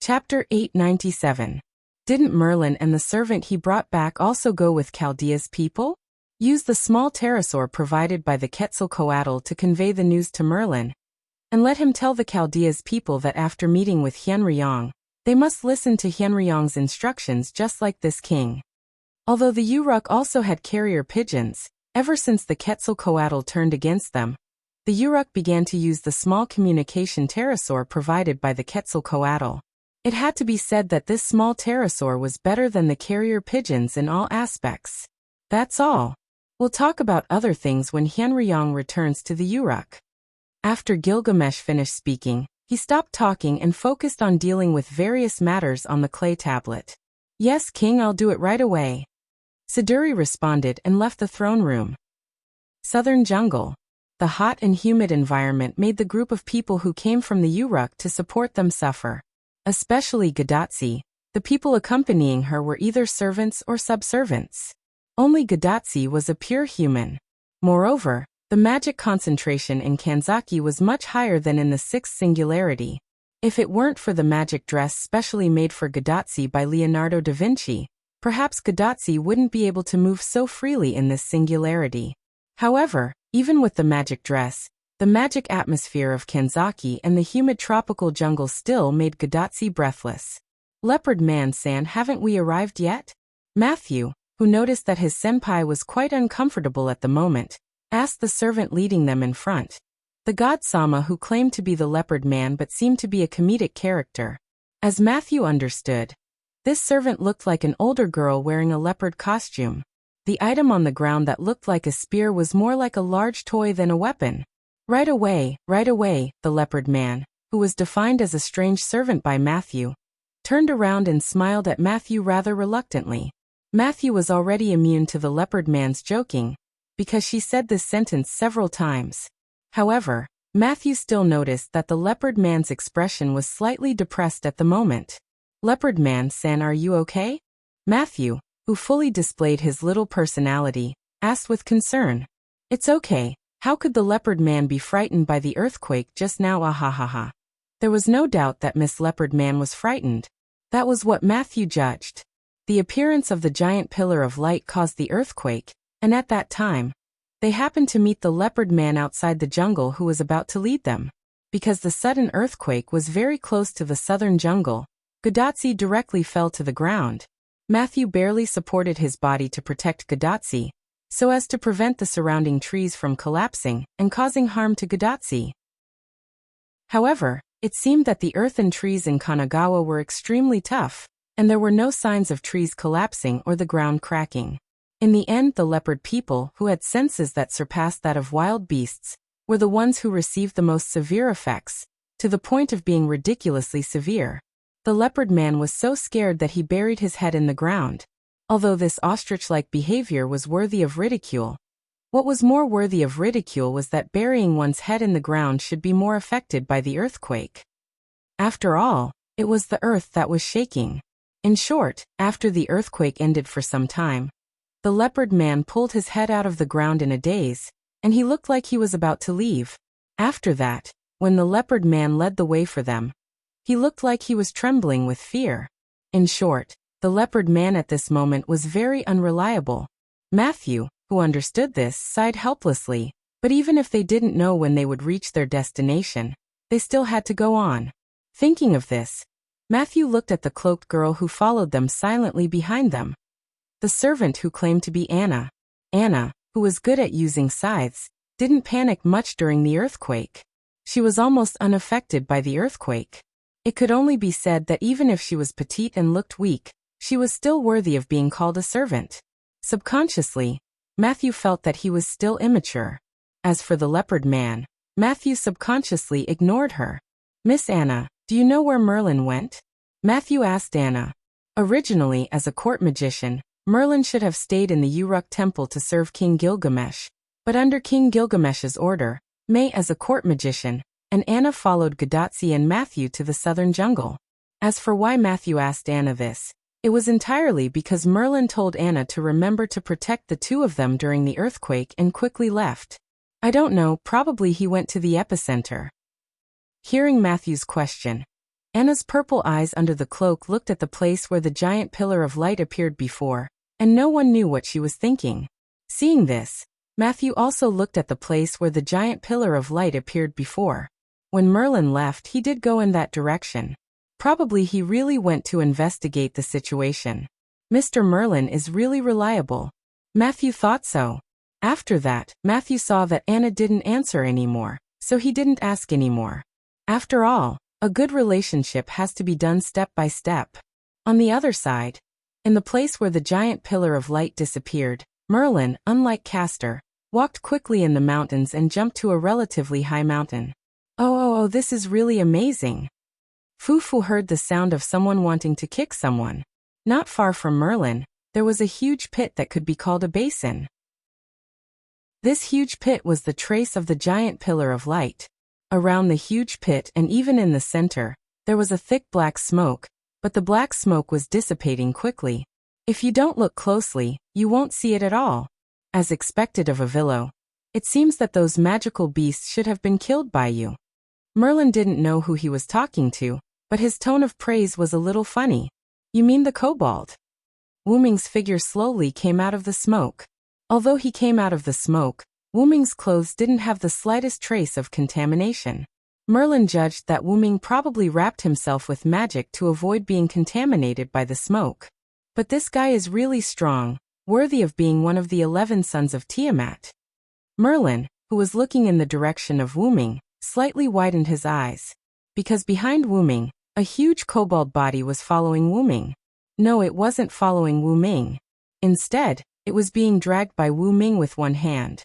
Chapter 897. Didn't Merlin and the servant he brought back also go with Chaldea's people? Use the small pterosaur provided by the Quetzalcoatl to convey the news to Merlin, and let him tell the Chaldea's people that after meeting with Hyenryong, they must listen to Hyenryong's instructions just like this king. Although the Uruk also had carrier pigeons, ever since the Quetzalcoatl turned against them, the Uruk began to use the small communication pterosaur provided by the Quetzalcoatl. It had to be said that this small pterosaur was better than the carrier pigeons in all aspects. That's all. We'll talk about other things when Hyenryong returns to the Uruk. After Gilgamesh finished speaking, he stopped talking and focused on dealing with various matters on the clay tablet. Yes, King, I'll do it right away. Siduri responded and left the throne room. Southern jungle. The hot and humid environment made the group of people who came from the Uruk to support them suffer. Especially Gadatsi, the people accompanying her were either servants or subservants. Only Gadatsi was a pure human. Moreover, the magic concentration in Kanzaki was much higher than in the sixth singularity. If it weren't for the magic dress specially made for Gadatsi by Leonardo da Vinci, perhaps Gadatsi wouldn't be able to move so freely in this singularity. However, even with the magic dress, the magic atmosphere of Kanzaki and the humid tropical jungle still made Gadatsi breathless. Leopard Man-san, haven't we arrived yet? Matthew, who noticed that his senpai was quite uncomfortable at the moment, asked the servant leading them in front. The god Sama, who claimed to be the leopard man but seemed to be a comedic character. As Matthew understood, this servant looked like an older girl wearing a leopard costume. The item on the ground that looked like a spear was more like a large toy than a weapon. Right away, the leopard man, who was defined as a strange servant by Matthew, turned around and smiled at Matthew rather reluctantly. Matthew was already immune to the leopard man's joking, because she said this sentence several times. However, Matthew still noticed that the leopard man's expression was slightly depressed at the moment. Leopard Man-san, are you okay? Matthew, who fully displayed his little personality, asked with concern. It's okay. How could the leopard man be frightened by the earthquake just now? Ahahaha. There was no doubt that Miss Leopard Man was frightened. That was what Matthew judged. The appearance of the giant pillar of light caused the earthquake, and at that time, they happened to meet the leopard man outside the jungle who was about to lead them. Because the sudden earthquake was very close to the southern jungle, Gadatsi directly fell to the ground. Matthew barely supported his body to protect Gadatsi, so as to prevent the surrounding trees from collapsing and causing harm to Gadatsi. However, it seemed that the earth and trees in Kanagawa were extremely tough, and there were no signs of trees collapsing or the ground cracking. In the end, the leopard people, who had senses that surpassed that of wild beasts, were the ones who received the most severe effects, to the point of being ridiculously severe. The leopard man was so scared that he buried his head in the ground. Although this ostrich-like behavior was worthy of ridicule, what was more worthy of ridicule was that burying one's head in the ground should be more affected by the earthquake. After all, it was the earth that was shaking. In short, after the earthquake ended for some time, the leopard man pulled his head out of the ground in a daze, and he looked like he was about to leave. After that, when the leopard man led the way for them, he looked like he was trembling with fear. In short, the leopard man at this moment was very unreliable. Matthew, who understood this, sighed helplessly, but even if they didn't know when they would reach their destination, they still had to go on. Thinking of this, Matthew looked at the cloaked girl who followed them silently behind them. The servant who claimed to be Anna. Anna, who was good at using scythes, didn't panic much during the earthquake. She was almost unaffected by the earthquake. It could only be said that even if she was petite and looked weak, she was still worthy of being called a servant. Subconsciously, Matthew felt that he was still immature. As for the leopard man, Matthew subconsciously ignored her. Miss Anna, do you know where Merlin went? Matthew asked Anna. Originally, as a court magician, Merlin should have stayed in the Uruk temple to serve King Gilgamesh, but under King Gilgamesh's order, May as a court magician, and Anna followed Gadatsi and Matthew to the southern jungle. As for why Matthew asked Anna this, it was entirely because Merlin told Anna to remember to protect the two of them during the earthquake and quickly left. I don't know, probably he went to the epicenter. Hearing Matthew's question, Anna's purple eyes under the cloak looked at the place where the giant pillar of light appeared before, and no one knew what she was thinking. Seeing this, Matthew also looked at the place where the giant pillar of light appeared before. When Merlin left, he did go in that direction. Probably he really went to investigate the situation. Mr. Merlin is really reliable. Matthew thought so. After that, Matthew saw that Anna didn't answer anymore, so he didn't ask anymore. After all, a good relationship has to be done step by step. On the other side, in the place where the giant pillar of light disappeared, Merlin, unlike Castor, walked quickly in the mountains and jumped to a relatively high mountain. Oh, this is really amazing. Fufu heard the sound of someone wanting to kick someone. Not far from Merlin, there was a huge pit that could be called a basin. This huge pit was the trace of the giant pillar of light. Around the huge pit and even in the center, there was a thick black smoke, but the black smoke was dissipating quickly. If you don't look closely, you won't see it at all. As expected of a Villo, it seems that those magical beasts should have been killed by you. Merlin didn't know who he was talking to, but his tone of praise was a little funny. You mean the kobold? Wu Ming's figure slowly came out of the smoke. Although he came out of the smoke, Wu Ming's clothes didn't have the slightest trace of contamination. Merlin judged that Wu Ming probably wrapped himself with magic to avoid being contaminated by the smoke. But this guy is really strong, worthy of being one of the 11 sons of Tiamat. Merlin, who was looking in the direction of Wu Ming, slightly widened his eyes. Because behind Wu Ming, a huge kobold body was following Wu Ming. No, it wasn't following Wu Ming. Instead, it was being dragged by Wu Ming with one hand.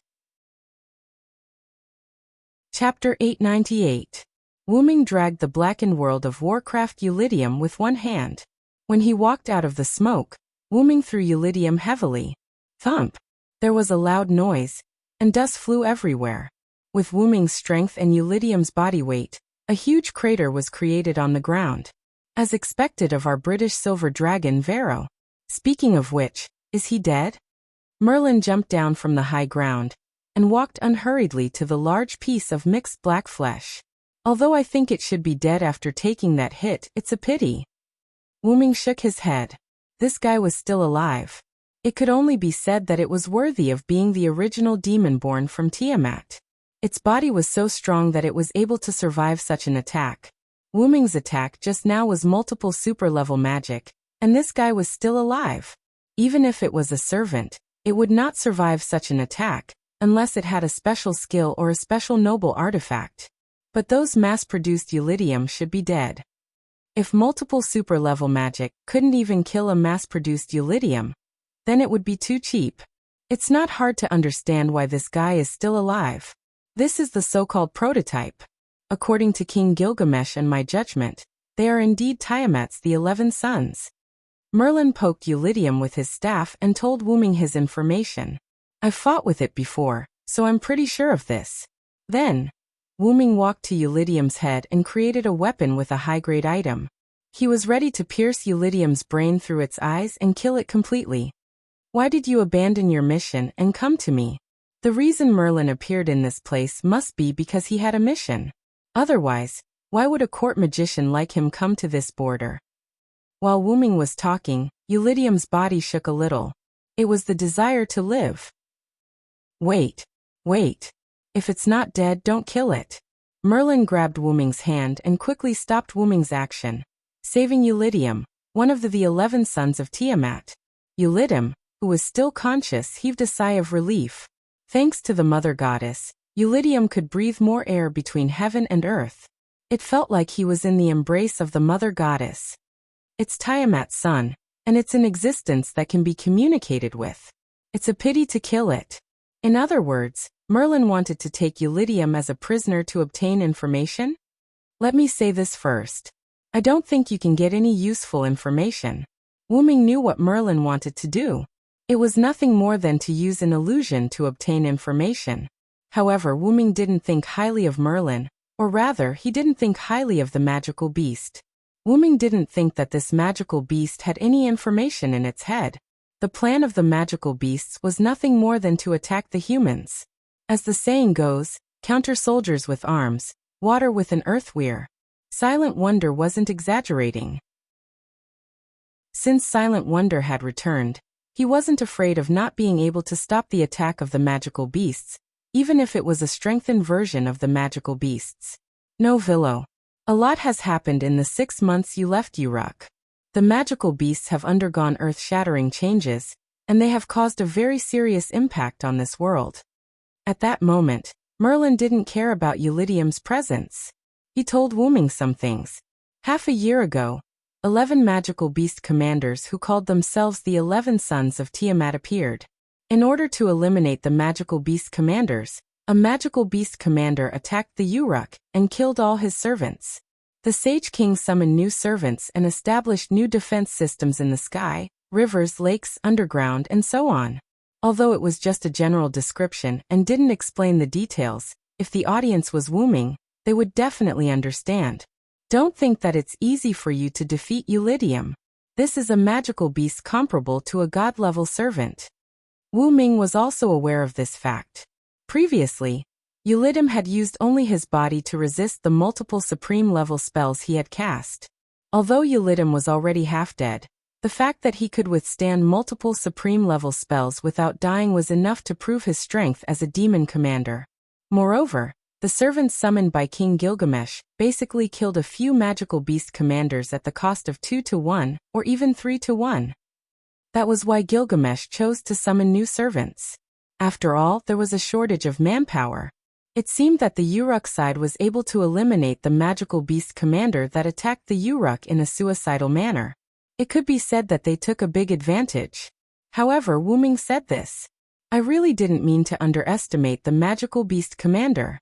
Chapter 898. Wu Ming dragged the blackened world of Warcraft Eulidium with one hand. When he walked out of the smoke, Wu Ming threw Eulidium heavily. Thump! There was a loud noise, and dust flew everywhere. With Wu Ming's strength and Eulidium's body weight, a huge crater was created on the ground. As expected of our British silver dragon Vero. Speaking of which, is he dead? Merlin jumped down from the high ground and walked unhurriedly to the large piece of mixed black flesh. Although I think it should be dead after taking that hit, it's a pity. Wu Ming shook his head. This guy was still alive. It could only be said that it was worthy of being the original demon born from Tiamat. Its body was so strong that it was able to survive such an attack. Wu Ming's attack just now was multiple super-level magic, and this guy was still alive. Even if it was a servant, it would not survive such an attack, unless it had a special skill or a special noble artifact. But those mass-produced Eulidium should be dead. If multiple super-level magic couldn't even kill a mass-produced Eulidium, then it would be too cheap. It's not hard to understand why this guy is still alive. This is the so-called prototype. According to King Gilgamesh and my judgment, they are indeed Tiamat's the 11 sons. Merlin poked Eulidium with his staff and told Wu Ming his information. I've fought with it before, so I'm pretty sure of this. Then, Wu Ming walked to Eulidium's head and created a weapon with a high-grade item. He was ready to pierce Eulidium's brain through its eyes and kill it completely. Why did you abandon your mission and come to me? The reason Merlin appeared in this place must be because he had a mission. Otherwise, why would a court magician like him come to this border? While Wu Ming was talking, Eulidium's body shook a little. It was the desire to live. Wait. If it's not dead, don't kill it. Merlin grabbed Wu Ming's hand and quickly stopped Wu Ming's action, saving Eulidium, one of the 11 sons of Tiamat. Eulidium, who was still conscious, heaved a sigh of relief. Thanks to the Mother Goddess, Eulidium could breathe more air between heaven and earth. It felt like he was in the embrace of the Mother Goddess. It's Tiamat's son, and it's an existence that can be communicated with. It's a pity to kill it. In other words, Merlin wanted to take Eulidium as a prisoner to obtain information? Let me say this first. I don't think you can get any useful information. Wu Ming knew what Merlin wanted to do. It was nothing more than to use an illusion to obtain information. However, Wu Ming didn't think highly of Merlin, or rather, he didn't think highly of the magical beast. Wu Ming didn't think that this magical beast had any information in its head. The plan of the magical beasts was nothing more than to attack the humans. As the saying goes, counter soldiers with arms, water with an earthweir. Silent Wonder wasn't exaggerating. Since Silent Wonder had returned, he wasn't afraid of not being able to stop the attack of the magical beasts, even if it was a strengthened version of the magical beasts. No, Villo. A lot has happened in the 6 months you left Uruk. The magical beasts have undergone earth-shattering changes, and they have caused a very serious impact on this world. At that moment, Merlin didn't care about Eulydium's presence. He told Wu Ming some things. Half a year ago, 11 magical beast commanders who called themselves the 11 Sons of Tiamat appeared. In order to eliminate the magical beast commanders, a magical beast commander attacked the Uruk and killed all his servants. The Sage King summoned new servants and established new defense systems in the sky, rivers, lakes, underground, and so on. Although it was just a general description and didn't explain the details, if the audience was Wu Ming, they would definitely understand. Don't think that it's easy for you to defeat Eulydium. This is a magical beast comparable to a god-level servant. Wu Ming was also aware of this fact. Previously, Eulydium had used only his body to resist the multiple supreme-level spells he had cast. Although Eulydium was already half-dead, the fact that he could withstand multiple supreme-level spells without dying was enough to prove his strength as a demon commander. Moreover, the servants summoned by King Gilgamesh basically killed a few magical beast commanders at the cost of 2 to 1, or even 3 to 1. That was why Gilgamesh chose to summon new servants. After all, there was a shortage of manpower. It seemed that the Uruk side was able to eliminate the magical beast commander that attacked the Uruk in a suicidal manner. It could be said that they took a big advantage. However, Wu Ming said this. I really didn't mean to underestimate the magical beast commander.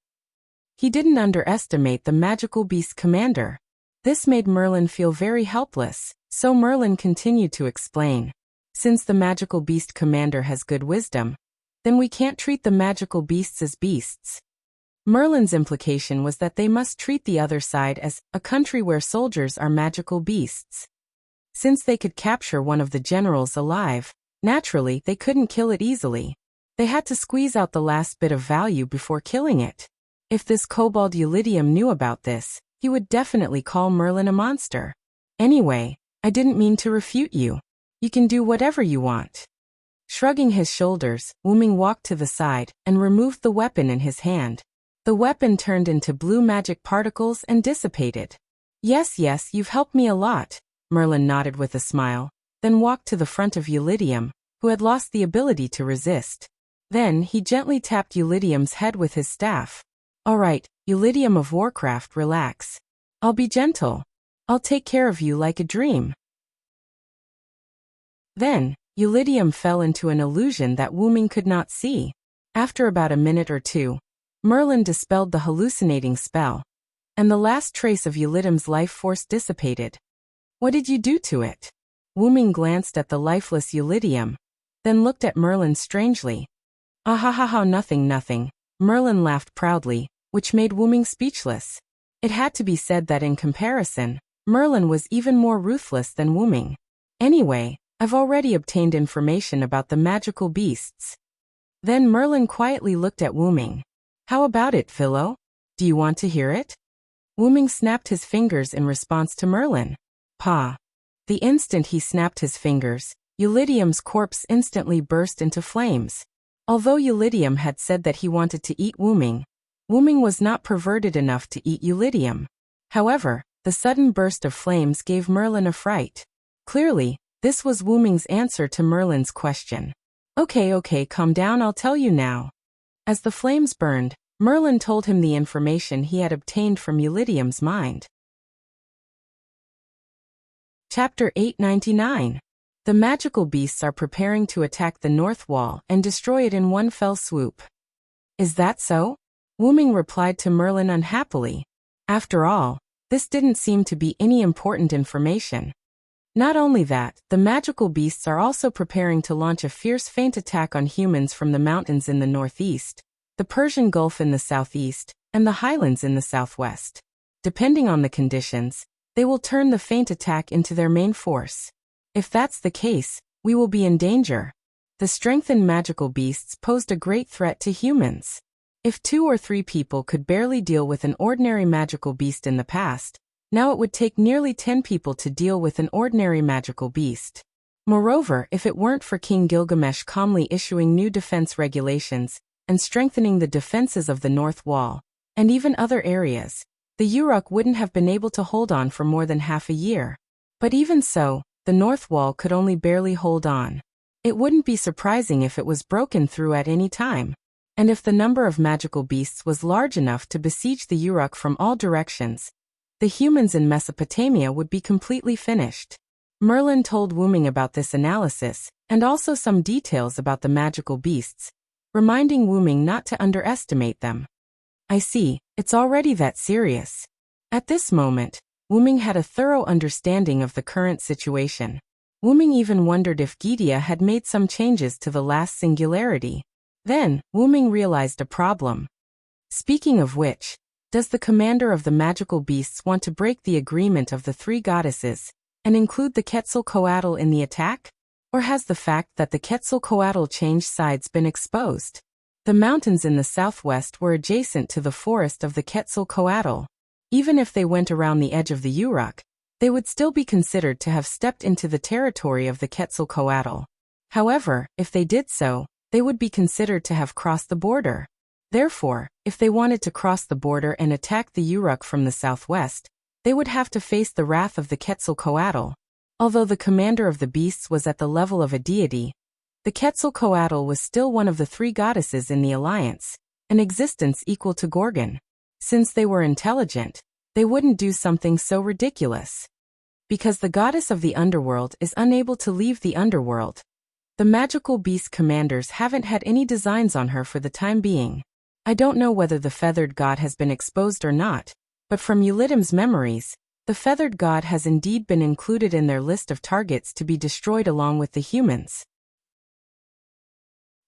He didn't underestimate the magical beast commander. This made Merlin feel very helpless, so Merlin continued to explain. Since the magical beast commander has good wisdom, then we can't treat the magical beasts as beasts. Merlin's implication was that they must treat the other side as a country where soldiers are magical beasts. Since they could capture one of the generals alive, naturally they couldn't kill it easily. They had to squeeze out the last bit of value before killing it. If this kobold Eulydium knew about this, he would definitely call Merlin a monster. Anyway, I didn't mean to refute you. You can do whatever you want. Shrugging his shoulders, Wu Ming walked to the side and removed the weapon in his hand. The weapon turned into blue magic particles and dissipated. Yes, you've helped me a lot, Merlin nodded with a smile, then walked to the front of Eulydium, who had lost the ability to resist. Then he gently tapped Eulydium's head with his staff. All right, Eulydium of Warcraft, relax. I'll be gentle. I'll take care of you like a dream. Then, Eulydium fell into an illusion that Wu Ming could not see. After about a minute or two, Merlin dispelled the hallucinating spell, and the last trace of Eulydium's life force dissipated. What did you do to it? Wu Ming glanced at the lifeless Eulydium, then looked at Merlin strangely. Ah, nothing. Merlin laughed proudly, which made Wu Ming speechless. It had to be said that in comparison, Merlin was even more ruthless than Wu Ming. Anyway, I've already obtained information about the magical beasts. Then Merlin quietly looked at Wu Ming. How about it, Philo? Do you want to hear it? Wu Ming snapped his fingers in response to Merlin. Pa. The instant he snapped his fingers, Eulydium's corpse instantly burst into flames. Although Eulydium had said that he wanted to eat Wu Ming was not perverted enough to eat Eulydium. However, the sudden burst of flames gave Merlin a fright. Clearly, this was Wu Ming's answer to Merlin's question. Okay, calm down, I'll tell you now. As the flames burned, Merlin told him the information he had obtained from Eulydium's mind. Chapter 899. The magical beasts are preparing to attack the North Wall and destroy it in one fell swoop. Is that so? Wu Ming replied to Merlin unhappily. After all, this didn't seem to be any important information. Not only that, the magical beasts are also preparing to launch a fierce feint attack on humans from the mountains in the northeast, the Persian Gulf in the southeast, and the highlands in the southwest. Depending on the conditions, they will turn the feint attack into their main force. If that's the case, we will be in danger. The strengthened magical beasts posed a great threat to humans. If 2 or 3 people could barely deal with an ordinary magical beast in the past, Now it would take nearly 10 people to deal with an ordinary magical beast. Moreover, if it weren't for King Gilgamesh calmly issuing new defense regulations and strengthening the defenses of the North Wall, and even other areas, the Uruk wouldn't have been able to hold on for more than half a year. But even so, the North Wall could only barely hold on. It wouldn't be surprising if it was broken through at any time. And if the number of magical beasts was large enough to besiege the Uruk from all directions, the humans in Mesopotamia would be completely finished. Merlin told Wu Ming about this analysis, and also some details about the magical beasts, reminding Wu Ming not to underestimate them. I see, it's already that serious. At this moment, Wu Ming had a thorough understanding of the current situation. Wu Ming even wondered if Gidia had made some changes to the last singularity. Then, Wu Ming realized a problem. Speaking of which, does the commander of the magical beasts want to break the agreement of the three goddesses and include the Quetzalcoatl in the attack? Or has the fact that the Quetzalcoatl changed sides been exposed? The mountains in the southwest were adjacent to the forest of the Quetzalcoatl. Even if they went around the edge of the Uruk, they would still be considered to have stepped into the territory of the Quetzalcoatl. However, if they did so, they would be considered to have crossed the border. Therefore, if they wanted to cross the border and attack the Uruk from the southwest, they would have to face the wrath of the Quetzalcoatl. Although the commander of the beasts was at the level of a deity, the Quetzalcoatl was still one of the three goddesses in the alliance, an existence equal to Gorgon. Since they were intelligent, they wouldn't do something so ridiculous. Because the goddess of the underworld is unable to leave the underworld, the magical beast commanders haven't had any designs on her for the time being. I don't know whether the feathered god has been exposed or not, but from Ulidim's memories, the feathered god has indeed been included in their list of targets to be destroyed along with the humans.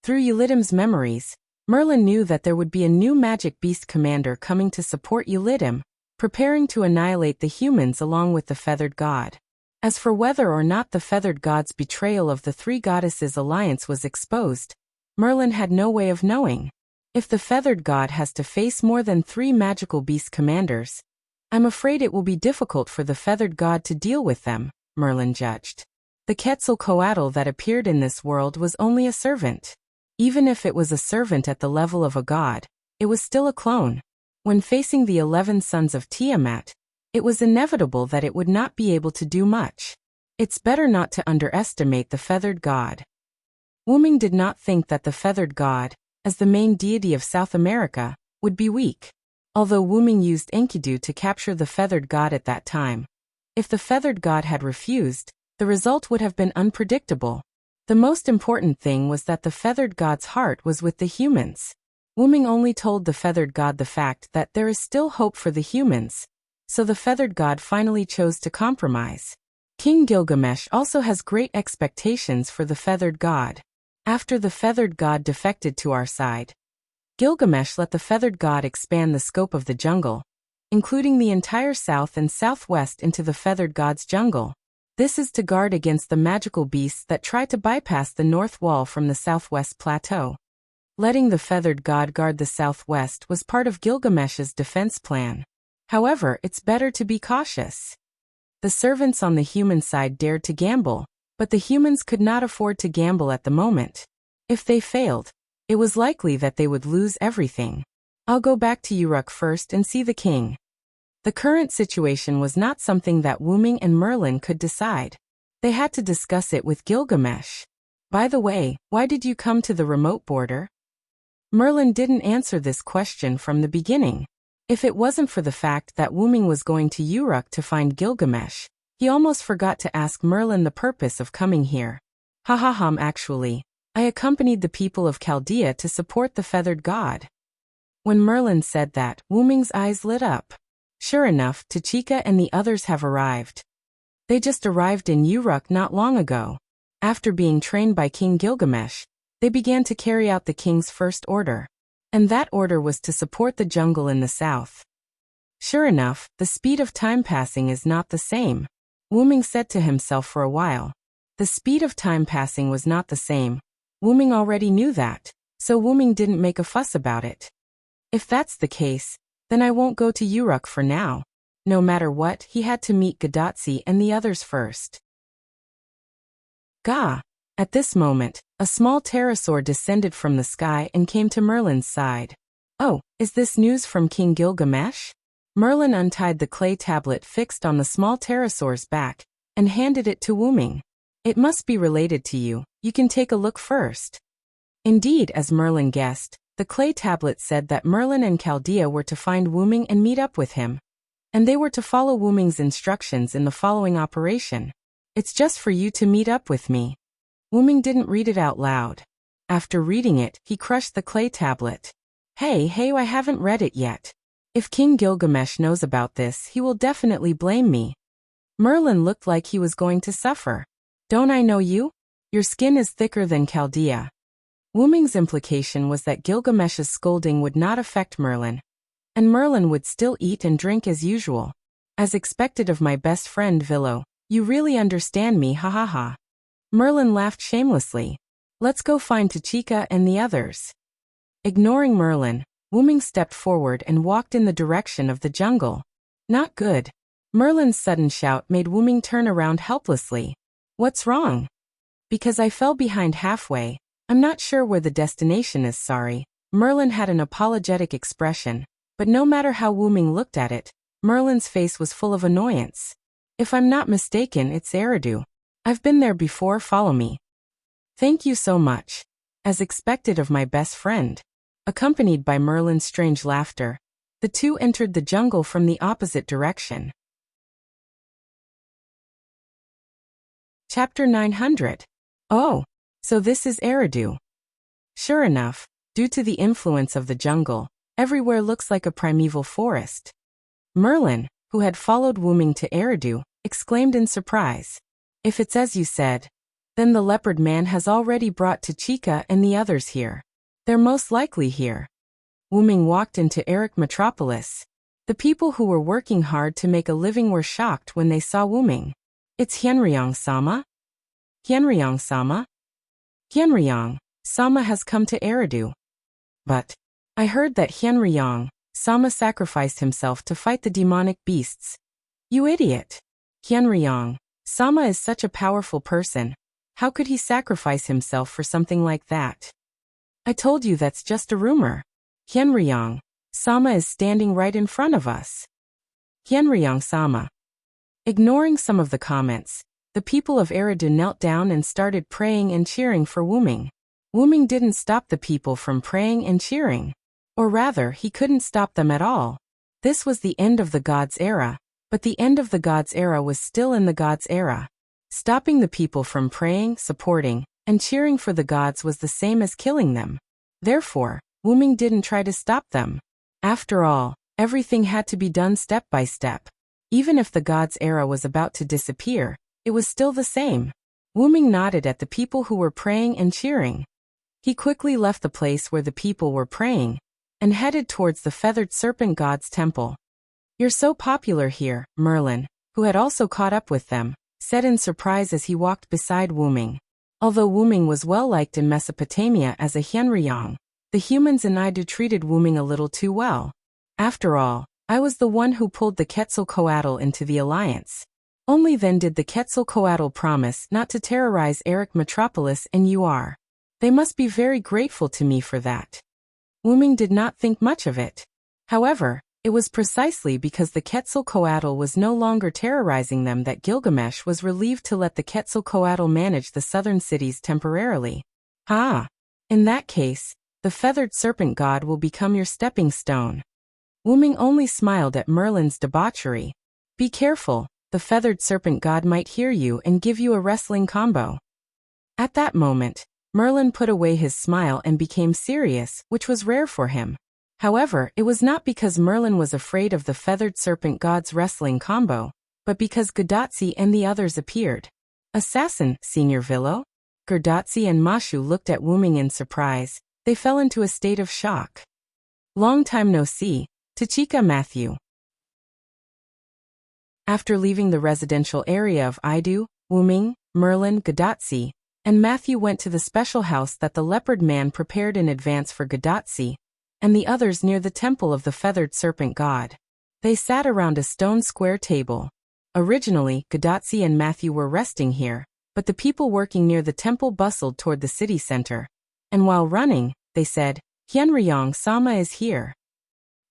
Through Ulidim's memories, Merlin knew that there would be a new magic beast commander coming to support Ulidim, preparing to annihilate the humans along with the feathered god. As for whether or not the feathered god's betrayal of the three goddesses' alliance was exposed, Merlin had no way of knowing. If the feathered god has to face more than 3 magical beast commanders, I'm afraid it will be difficult for the feathered god to deal with them, Merlin judged. The Quetzalcoatl that appeared in this world was only a servant. Even if it was a servant at the level of a god, it was still a clone. When facing the 11 sons of Tiamat, it was inevitable that it would not be able to do much. It's better not to underestimate the feathered god. Wu Ming did not think that the feathered god, as the main deity of South America, would be weak. Although Wu Ming used Enkidu to capture the feathered god at that time, if the feathered god had refused, the result would have been unpredictable. The most important thing was that the feathered god's heart was with the humans. Wu Ming only told the feathered god the fact that there is still hope for the humans, so the feathered god finally chose to compromise. King Gilgamesh also has great expectations for the feathered god. After the feathered god defected to our side, Gilgamesh let the feathered god expand the scope of the jungle, including the entire south and southwest into the feathered god's jungle. This is to guard against the magical beasts that try to bypass the north wall from the southwest plateau. Letting the feathered god guard the southwest was part of Gilgamesh's defense plan. However, it's better to be cautious. The servants on the human side dared to gamble, but the humans could not afford to gamble at the moment. If they failed, it was likely that they would lose everything. I'll go back to Uruk first and see the king. The current situation was not something that Wu Ming and Merlin could decide. They had to discuss it with Gilgamesh. By the way, why did you come to the remote border? Merlin didn't answer this question from the beginning. If it wasn't for the fact that Wu Ming was going to Uruk to find Gilgamesh, he almost forgot to ask Merlin the purpose of coming here. Actually, I accompanied the people of Chaldea to support the feathered god. When Merlin said that, Wu Ming's eyes lit up. Sure enough, Tachika and the others have arrived. They just arrived in Uruk not long ago. After being trained by King Gilgamesh, they began to carry out the king's first order. And that order was to support the jungle in the south. Sure enough, the speed of time passing is not the same. Wu Ming said to himself for a while. The speed of time passing was not the same. Wu Ming already knew that, so Wu Ming didn't make a fuss about it. If that's the case, then I won't go to Uruk for now. No matter what, he had to meet Gadotsi and the others first. Gah! At this moment, a small pterosaur descended from the sky and came to Merlin's side. Oh, is this news from King Gilgamesh? Merlin untied the clay tablet fixed on the small pterosaur's back and handed it to Wuming. It must be related to you. You can take a look first. Indeed, as Merlin guessed, the clay tablet said that Merlin and Chaldea were to find Wuming and meet up with him. And they were to follow Wuming's instructions in the following operation. It's just for you to meet up with me. Wuming didn't read it out loud. After reading it, he crushed the clay tablet. Hey, I haven't read it yet. If King Gilgamesh knows about this, he will definitely blame me. Merlin looked like he was going to suffer. Don't I know you? Your skin is thicker than Chaldea. Wuming's implication was that Gilgamesh's scolding would not affect Merlin, and Merlin would still eat and drink as usual. As expected of my best friend Villo, you really understand me, ha ha ha. Merlin laughed shamelessly. Let's go find Tachika and the others. Ignoring Merlin, Wuming stepped forward and walked in the direction of the jungle. Not good. Merlin's sudden shout made Wuming turn around helplessly. What's wrong? Because I fell behind halfway. I'm not sure where the destination is, sorry. Merlin had an apologetic expression, but no matter how Wuming looked at it, Merlin's face was full of annoyance. If I'm not mistaken, it's Eridu. I've been there before, follow me. Thank you so much. As expected of my best friend. Accompanied by Merlin's strange laughter, the two entered the jungle from the opposite direction. Chapter 900. Oh, so this is Eridu. Sure enough, due to the influence of the jungle, everywhere looks like a primeval forest. Merlin, who had followed Wuming to Eridu, exclaimed in surprise. If it's as you said, then the leopard man has already brought Tachika and the others here. They're most likely here. Wuming walked into Eric Metropolis. The people who were working hard to make a living were shocked when they saw Wuming. It's Hyenryong-sama? Hyenryong-sama? Hyenryong-sama has come to Eridu. But I heard that Hyenryong-sama sacrificed himself to fight the demonic beasts. You idiot. Hyenryong-sama is such a powerful person. How could he sacrifice himself for something like that? I told you that's just a rumor. Hyenryong-sama is standing right in front of us. Hyenryong-sama. Ignoring some of the comments, the people of Eridu knelt down and started praying and cheering for Wuming. Wuming didn't stop the people from praying and cheering. Or rather, he couldn't stop them at all. This was the end of the gods' era, but the end of the gods' era was still in the gods' era. Stopping the people from praying, supporting, and cheering for the gods was the same as killing them. Therefore, Wuming didn't try to stop them. After all, everything had to be done step by step. Even if the gods' era was about to disappear, it was still the same. Wuming nodded at the people who were praying and cheering. He quickly left the place where the people were praying and headed towards the feathered serpent god's temple. You're so popular here, Merlin, who had also caught up with them, said in surprise as he walked beside Wuming. Although Wuming was well liked in Mesopotamia as a Hyenryong, the humans in Idu treated Wuming a little too well. After all, I was the one who pulled the Quetzalcoatl into the alliance. Only then did the Quetzalcoatl promise not to terrorize Eric Metropolis and UR. They must be very grateful to me for that. Wuming did not think much of it. However, it was precisely because the Quetzalcoatl was no longer terrorizing them that Gilgamesh was relieved to let the Quetzalcoatl manage the southern cities temporarily. In that case, the feathered serpent god will become your stepping stone. Wuming only smiled at Merlin's debauchery. Be careful, the feathered serpent god might hear you and give you a wrestling combo. At that moment, Merlin put away his smile and became serious, which was rare for him. However, it was not because Merlin was afraid of the feathered serpent god's wrestling combo, but because Gadotsi and the others appeared. Assassin, Senior Villo? Gadotsi and Mashu looked at Wuming in surprise. They fell into a state of shock. Long time no see, Tachika Matthew. After leaving the residential area of Idu, Wuming, Merlin, Gadotsi, and Matthew went to the special house that the leopard man prepared in advance for Gadotsi and the others near the temple of the feathered serpent god. They sat around a stone square table. Originally, Gadotsi and Matthew were resting here, but the people working near the temple bustled toward the city center. And while running, they said, Hyenryong-sama is here.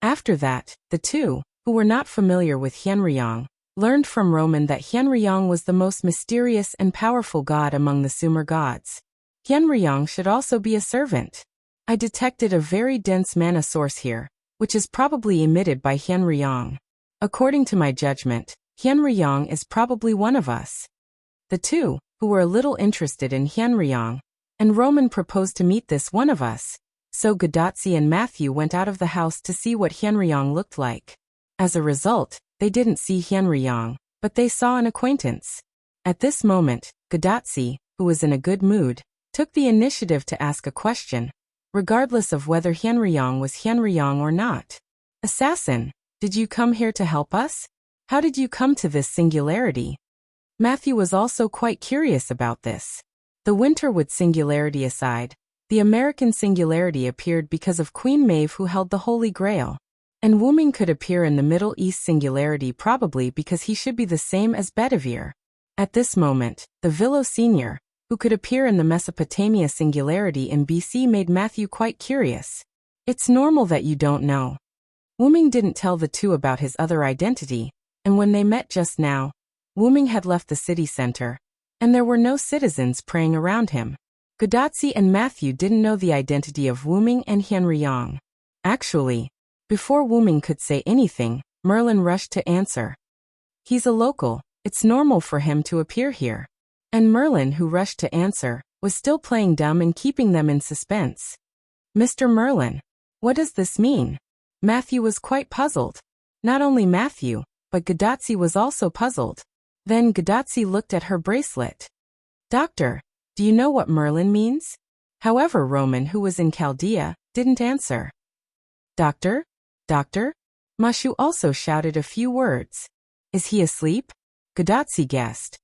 After that, the two, who were not familiar with Hyenryong, learned from Roman that Hyenryong was the most mysterious and powerful god among the Sumer gods. Hyenryong should also be a servant. I detected a very dense mana source here, which is probably emitted by Hyenryong. According to my judgment, Hyenryong is probably one of us. The two, who were a little interested in Hyenryong, and Roman proposed to meet this one of us, so Gadotsi and Matthew went out of the house to see what Hyenryong looked like. As a result, they didn't see Hyenryong, but they saw an acquaintance. At this moment, Gadotsi, who was in a good mood, took the initiative to ask a question, regardless of whether Hyenryong was Hyenryong or not. Assassin, did you come here to help us? How did you come to this singularity? Matthew was also quite curious about this. The Winterwood singularity aside, the American singularity appeared because of Queen Maeve, who held the Holy Grail. And Wuming could appear in the Middle East singularity probably because he should be the same as Bedivere. At this moment, the Villo Senior, who could appear in the Mesopotamia singularity in BC, made Matthew quite curious. It's normal that you don't know. Wuming didn't tell the two about his other identity, and when they met just now, Wuming had left the city center, and there were no citizens praying around him. Gadotsi and Matthew didn't know the identity of Wuming and Hyenryong. Actually, before Wuming could say anything, Merlin rushed to answer. He's a local, it's normal for him to appear here. And Merlin, who rushed to answer, was still playing dumb and keeping them in suspense. Mr. Merlin, what does this mean? Matthew was quite puzzled. Not only Matthew, but Gadotsi was also puzzled. Then Gadotsi looked at her bracelet. Doctor, do you know what Merlin means? However, Roman, who was in Chaldea, didn't answer. Doctor? Doctor? Mashu also shouted a few words. Is he asleep? Gadotsi guessed.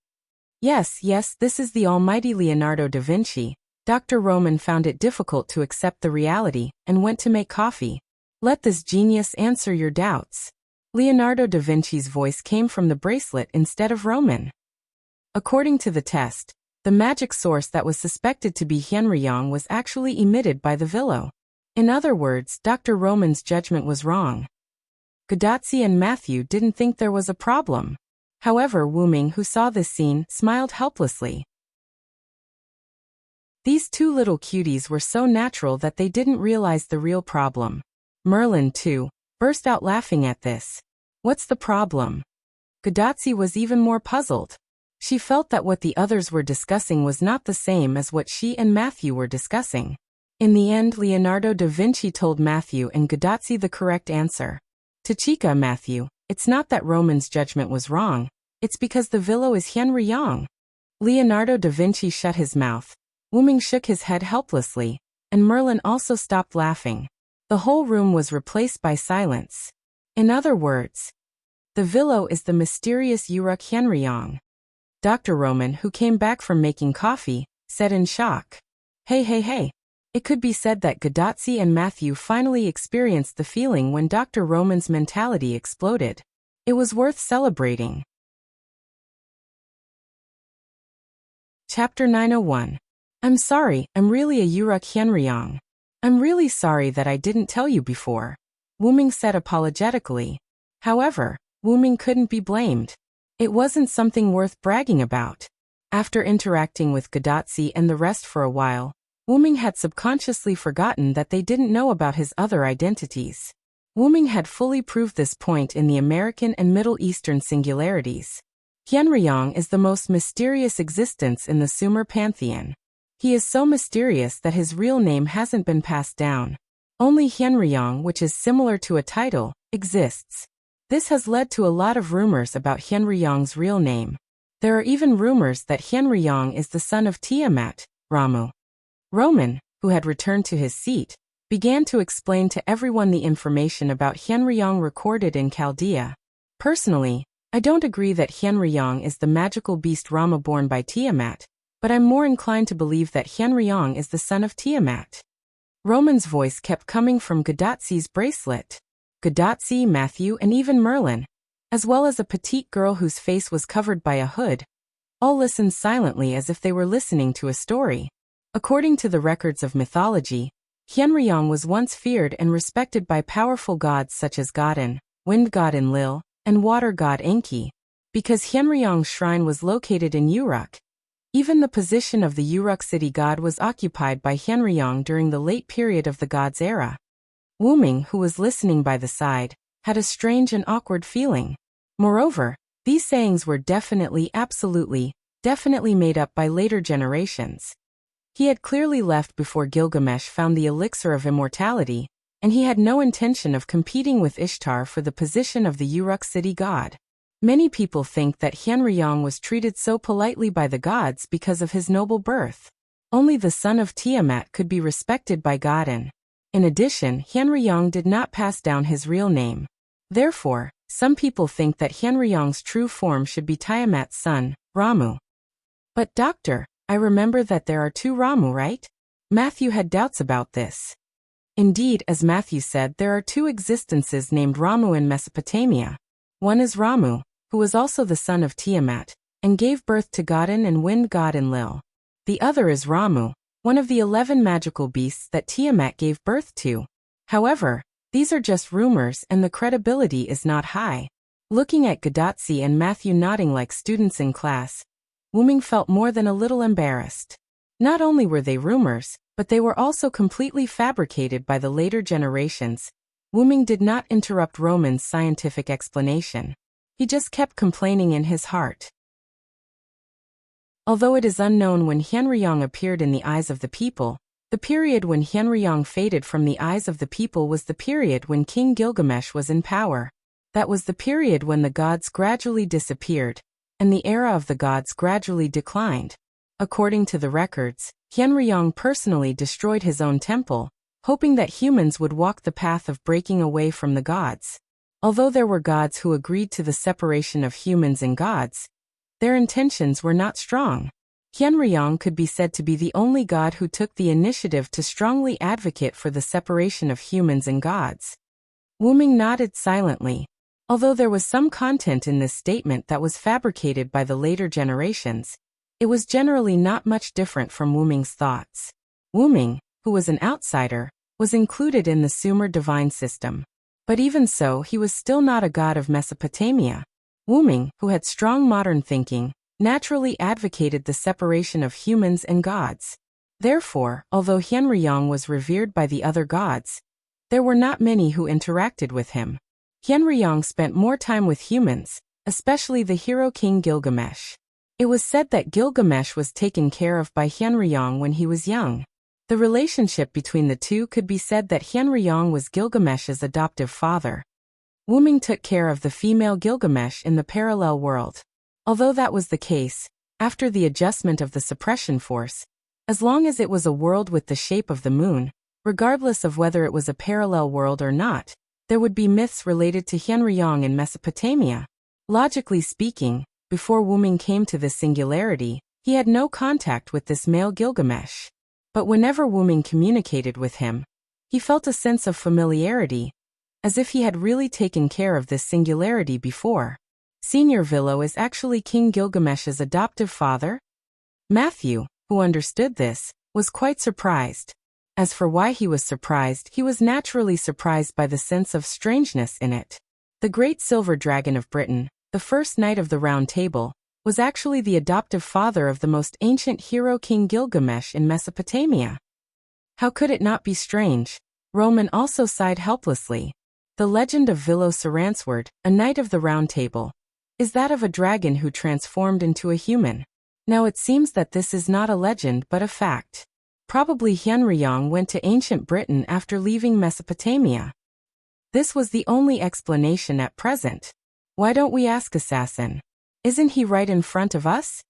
Yes, this is the almighty Leonardo da Vinci. Dr. Roman found it difficult to accept the reality and went to make coffee. Let this genius answer your doubts. Leonardo da Vinci's voice came from the bracelet instead of Roman. According to the test, the magic source that was suspected to be Hyenryong was actually emitted by the Villo. In other words, Dr. Roman's judgment was wrong. Gadotsi and Matthew didn't think there was a problem. However, Wuming, who saw this scene, smiled helplessly. These two little cuties were so natural that they didn't realize the real problem. Merlin, too, burst out laughing at this. What's the problem? Gadotsi was even more puzzled. She felt that what the others were discussing was not the same as what she and Matthew were discussing. In the end, Leonardo da Vinci told Matthew and Gadotsi the correct answer. Tachika, Matthew, it's not that Roman's judgment was wrong, it's because the Villo is Hyenryong. Leonardo da Vinci shut his mouth. Wuming shook his head helplessly, and Merlin also stopped laughing. The whole room was replaced by silence. In other words, the Villo is the mysterious Uruk Hyenryong. Dr. Roman, who came back from making coffee, said in shock. Hey. It could be said that Gadotsi and Matthew finally experienced the feeling when Dr. Roman's mentality exploded. It was worth celebrating. Chapter 901. I'm sorry, I'm really a Uruk Hyenryong. I'm really sorry that I didn't tell you before, Wuming said apologetically. However, Wuming couldn't be blamed. It wasn't something worth bragging about. After interacting with Gadotsi and the rest for a while, Wuming had subconsciously forgotten that they didn't know about his other identities. Wuming had fully proved this point in the American and Middle Eastern singularities. Hyenryong is the most mysterious existence in the Sumer pantheon. He is so mysterious that his real name hasn't been passed down. Only Hyenryong, which is similar to a title, exists. This has led to a lot of rumors about Hyenryong's real name. There are even rumors that Hyenryong is the son of Tiamat, Ramu. Roman, who had returned to his seat, began to explain to everyone the information about Hyenryong recorded in Chaldea. Personally, I don't agree that Hyenryong is the magical beast Rama born by Tiamat, but I'm more inclined to believe that Hyenryong is the son of Tiamat. Roman's voice kept coming from Gadotsi's bracelet. Gadotsi, Matthew, and even Merlin, as well as a petite girl whose face was covered by a hood, all listened silently as if they were listening to a story. According to the records of mythology, Hyenryong was once feared and respected by powerful gods such as Godin, wind god Enlil, and water god Enki. Because Hyenryong's shrine was located in Uruk, even the position of the Uruk city god was occupied by Hyenryong during the late period of the god's era. Wuming, who was listening by the side, had a strange and awkward feeling. Moreover, these sayings were definitely made up by later generations. He had clearly left before Gilgamesh found the elixir of immortality, and he had no intention of competing with Ishtar for the position of the Uruk city god. Many people think that Hyenryong was treated so politely by the gods because of his noble birth. Only the son of Tiamat could be respected by Godin. In addition, Hyenryong did not pass down his real name. Therefore, some people think that Hyenryong's true form should be Tiamat's son, Ramu. But doctor, I remember that there are two Ramu, right? Matthew had doubts about this. Indeed, as Matthew said, there are two existences named Ramu in Mesopotamia. One is Ramu, who was also the son of Tiamat, and gave birth to Godin and wind god Enlil. The other is Ramu, one of the 11 magical beasts that Tiamat gave birth to. However, these are just rumors and the credibility is not high. Looking at Gadotsi and Matthew nodding like students in class, Wuming felt more than a little embarrassed. Not only were they rumors, but they were also completely fabricated by the later generations. Wuming did not interrupt Roman's scientific explanation. He just kept complaining in his heart. Although it is unknown when Hyenryong appeared in the eyes of the people, the period when Hyenryong faded from the eyes of the people was the period when King Gilgamesh was in power. That was the period when the gods gradually disappeared, and the era of the gods gradually declined. According to the records, Hyenryong personally destroyed his own temple, hoping that humans would walk the path of breaking away from the gods. Although there were gods who agreed to the separation of humans and gods, their intentions were not strong. Hyenryong could be said to be the only god who took the initiative to strongly advocate for the separation of humans and gods. Wuming nodded silently. Although there was some content in this statement that was fabricated by the later generations, it was generally not much different from Wuming's thoughts. Wuming, who was an outsider, was included in the Sumer divine system. But even so, he was still not a god of Mesopotamia. Wuming, who had strong modern thinking, naturally advocated the separation of humans and gods. Therefore, although Hyenryong was revered by the other gods, there were not many who interacted with him. Hyenryong spent more time with humans, especially the hero king Gilgamesh. It was said that Gilgamesh was taken care of by Hyenryong when he was young. The relationship between the two could be said that Hyenryong was Gilgamesh's adoptive father. Wuming took care of the female Gilgamesh in the parallel world. Although that was the case, after the adjustment of the suppression force, as long as it was a world with the shape of the moon, regardless of whether it was a parallel world or not, there would be myths related to Hyenryong in Mesopotamia. Logically speaking, before Wuming came to this singularity, he had no contact with this male Gilgamesh. But whenever Wuming communicated with him, he felt a sense of familiarity, as if he had really taken care of this singularity before. Senior Villo is actually King Gilgamesh's adoptive father? Matthew, who understood this, was quite surprised. As for why he was naturally surprised by the sense of strangeness in it. The great silver dragon of Britain, the first knight of the Round Table, was actually the adoptive father of the most ancient hero King Gilgamesh in Mesopotamia. How could it not be strange? Roman also sighed helplessly. The legend of Villo Saransword, a knight of the Round Table, is that of a dragon who transformed into a human. Now it seems that this is not a legend but a fact. Probably Hyenryong went to ancient Britain after leaving Mesopotamia. This was the only explanation at present. Why don't we ask Assassin? Isn't he right in front of us?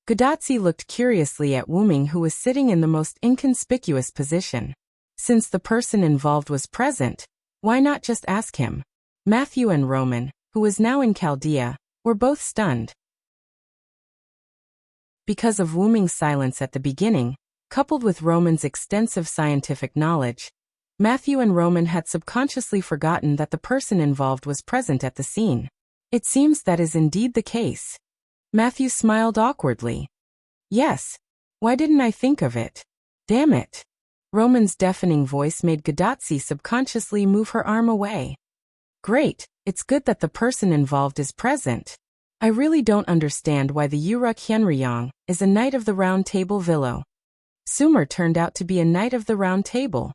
Gadotsi looked curiously at Wuming, who was sitting in the most inconspicuous position. Since the person involved was present, why not just ask him? Matthew and Roman, who was now in Chaldea, were both stunned. Because of Wuming's silence at the beginning, coupled with Roman's extensive scientific knowledge, Matthew and Roman had subconsciously forgotten that the person involved was present at the scene. It seems that is indeed the case. Matthew smiled awkwardly. Yes. Why didn't I think of it? Damn it. Roman's deafening voice made Gadotsi subconsciously move her arm away. Great, it's good that the person involved is present. I really don't understand why the Uruk Hyenryong is a Knight of the Round Table Villo. Sumer turned out to be a Knight of the Round Table.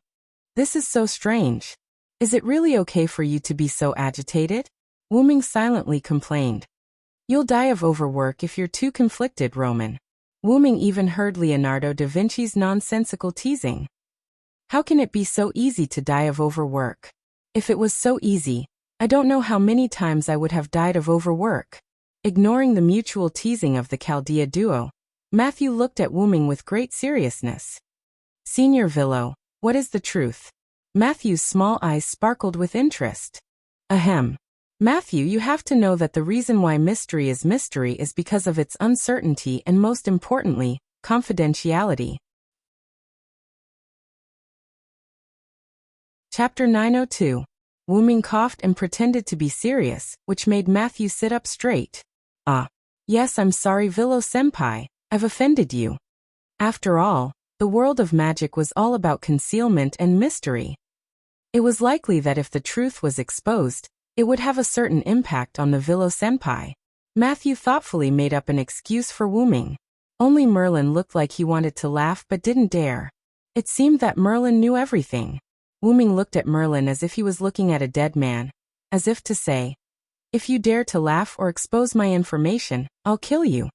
This is so strange. Is it really okay for you to be so agitated? Wu Ming silently complained. You'll die of overwork if you're too conflicted, Roman. Wu Ming even heard Leonardo da Vinci's nonsensical teasing. How can it be so easy to die of overwork? If it was so easy, I don't know how many times I would have died of overwork. Ignoring the mutual teasing of the Chaldea duo, Matthew looked at Wu Ming with great seriousness. Senior Villo, what is the truth? Matthew's small eyes sparkled with interest. Ahem. Matthew, you have to know that the reason why mystery is because of its uncertainty and most importantly, confidentiality. Chapter 902. Wu Ming coughed and pretended to be serious, which made Matthew sit up straight. Yes, I'm sorry, Villo-senpai, I've offended you. After all, the world of magic was all about concealment and mystery. It was likely that if the truth was exposed, it would have a certain impact on the Villo-senpai. Matthew thoughtfully made up an excuse for Wu Ming. Only Merlin looked like he wanted to laugh but didn't dare. It seemed that Merlin knew everything. Wu Ming looked at Merlin as if he was looking at a dead man, as if to say, if you dare to laugh or expose my information, I'll kill you.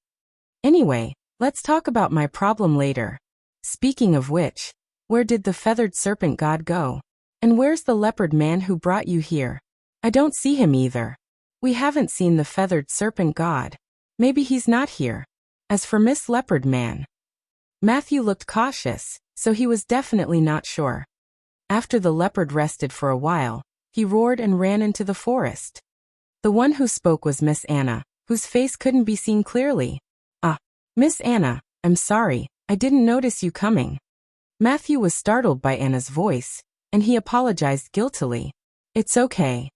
Anyway, let's talk about my problem later. Speaking of which, where did the feathered serpent god go? And where's the leopard man who brought you here? I don't see him either. We haven't seen the feathered serpent god. Maybe he's not here. As for Miss Leopard Man, Matthew looked cautious, so he was definitely not sure. After the leopard rested for a while, he roared and ran into the forest. The one who spoke was Miss Anna, whose face couldn't be seen clearly. Miss Anna, I'm sorry, I didn't notice you coming. Matthew was startled by Anna's voice, and he apologized guiltily. It's okay.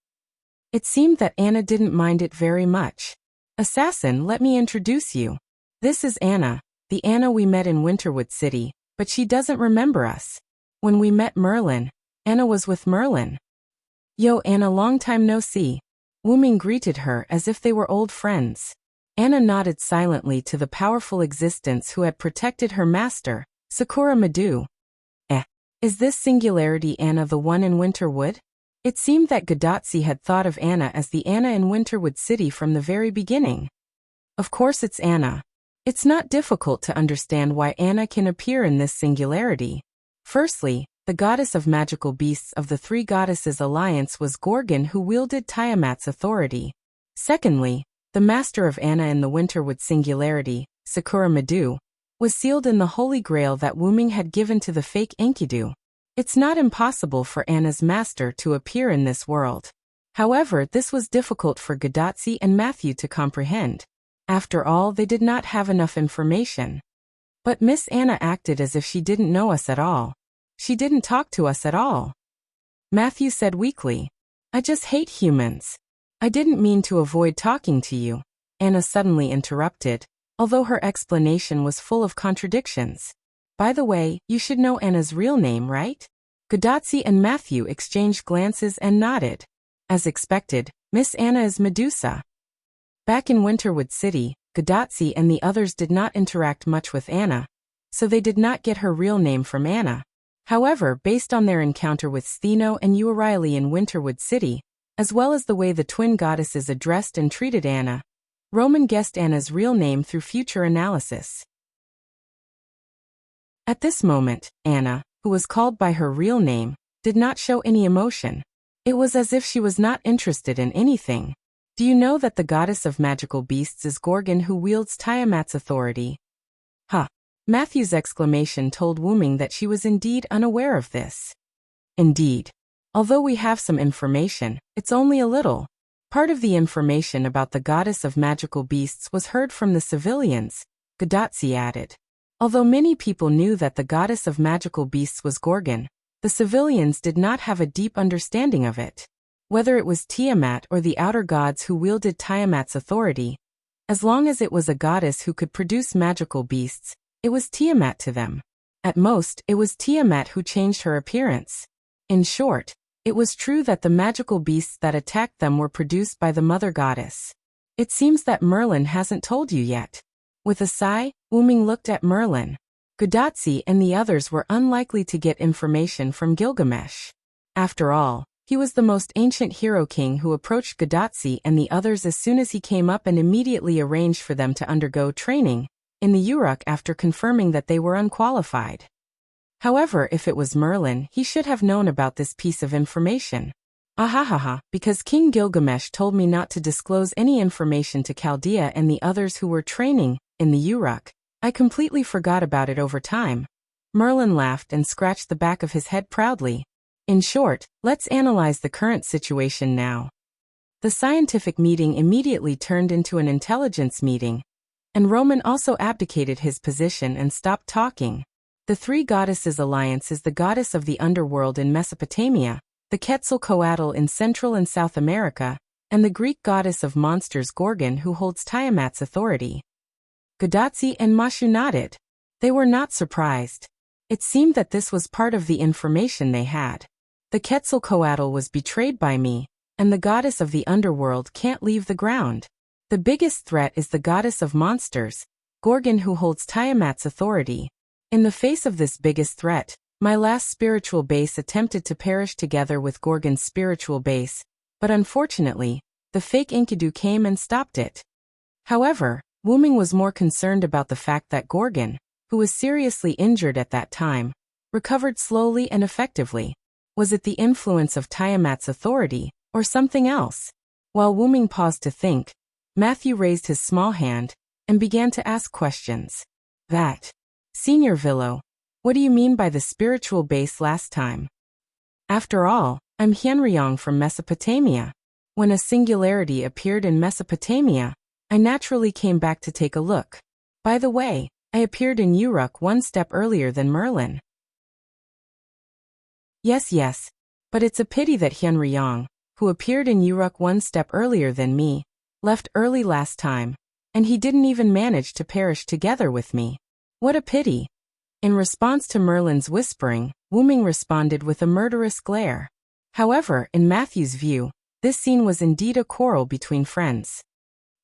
It seemed that Anna didn't mind it very much. Assassin, let me introduce you. This is Anna, the Anna we met in Winterwood City, but she doesn't remember us. When we met Merlin, Anna was with Merlin. Yo Anna, long time no see. Wu Ming greeted her as if they were old friends. Anna nodded silently to the powerful existence who had protected her master, Sakura Madu. Is this singularity Anna the one in Winterwood? It seemed that Gadotsi had thought of Anna as the Anna in Winterwood City from the very beginning. Of course it's Anna. It's not difficult to understand why Anna can appear in this singularity. Firstly, the goddess of magical beasts of the Three Goddesses Alliance was Gorgon, who wielded Tiamat's authority. Secondly, the master of Anna in the Winterwood singularity, Sakura Madu, was sealed in the Holy Grail that Wu Ming had given to the fake Enkidu. It's not impossible for Anna's master to appear in this world. However, this was difficult for Gadotsi and Matthew to comprehend. After all, they did not have enough information. But Miss Anna acted as if she didn't know us at all. She didn't talk to us at all. Matthew said weakly, I just hate humans. I didn't mean to avoid talking to you. Anna suddenly interrupted, although her explanation was full of contradictions. By the way, you should know Anna's real name, right? Gadotsi and Matthew exchanged glances and nodded. As expected, Miss Anna is Medusa. Back in Winterwood City, Gadotsi and the others did not interact much with Anna, so they did not get her real name from Anna. However, based on their encounter with Stheno and Euriley in Winterwood City, as well as the way the twin goddesses addressed and treated Anna, Roman guessed Anna's real name through future analysis. At this moment, Anna, who was called by her real name, did not show any emotion. It was as if she was not interested in anything. Do you know that the goddess of magical beasts is Gorgon, who wields Tiamat's authority? Matthew's exclamation told Wu Ming that she was indeed unaware of this. Indeed. Although we have some information, it's only a little. Part of the information about the goddess of magical beasts was heard from the civilians, Gadotsi added. Although many people knew that the goddess of magical beasts was Gorgon, The civilians did not have a deep understanding of it. Whether it was Tiamat or the outer gods who wielded Tiamat's authority, as long as it was a goddess who could produce magical beasts, it was Tiamat to them. At most, it was Tiamat who changed her appearance. In short, it was true that the magical beasts that attacked them were produced by the mother goddess. It seems that Merlin hasn't told you yet. With a sigh, Wuming looked at Merlin. Gudatsi and the others were unlikely to get information from Gilgamesh. After all, he was the most ancient hero king who approached Gudatsi and the others as soon as he came up and immediately arranged for them to undergo training in the Uruk after confirming that they were unqualified. However, if it was Merlin, he should have known about this piece of information. Ahahaha, because King Gilgamesh told me not to disclose any information to Chaldea and the others who were training in the Uruk, I completely forgot about it over time. Merlin laughed and scratched the back of his head proudly. In short, let's analyze the current situation now. The scientific meeting immediately turned into an intelligence meeting, and Roman also abdicated his position and stopped talking. The Three Goddesses Alliance is the goddess of the underworld in Mesopotamia, the Quetzalcoatl in Central and South America, and the Greek goddess of monsters Gorgon who holds Tiamat's authority. Gudatsi and Mashu nodded. They were not surprised. It seemed that this was part of the information they had. The Quetzalcoatl was betrayed by me, and the goddess of the underworld can't leave the ground. The biggest threat is the goddess of monsters, Gorgon who holds Tiamat's authority. In the face of this biggest threat, my last spiritual base attempted to perish together with Gorgon's spiritual base, but unfortunately, the fake Enkidu came and stopped it. However, Wuming was more concerned about the fact that Gorgon, who was seriously injured at that time, recovered slowly and effectively. Was it the influence of Tiamat's authority, or something else? While Wuming paused to think, Matthew raised his small hand and began to ask questions. That. Senior Villo, what do you mean by the spiritual base last time? After all, I'm Hyenryong from Mesopotamia. When a singularity appeared in Mesopotamia, I naturally came back to take a look. By the way, I appeared in Uruk one step earlier than Merlin. Yes, but it's a pity that Hyenryong, who appeared in Uruk one step earlier than me, left early last time, and he didn't even manage to perish together with me. What a pity. In response to Merlin's whispering, Wuming responded with a murderous glare. However, in Matthew's view, this scene was indeed a quarrel between friends.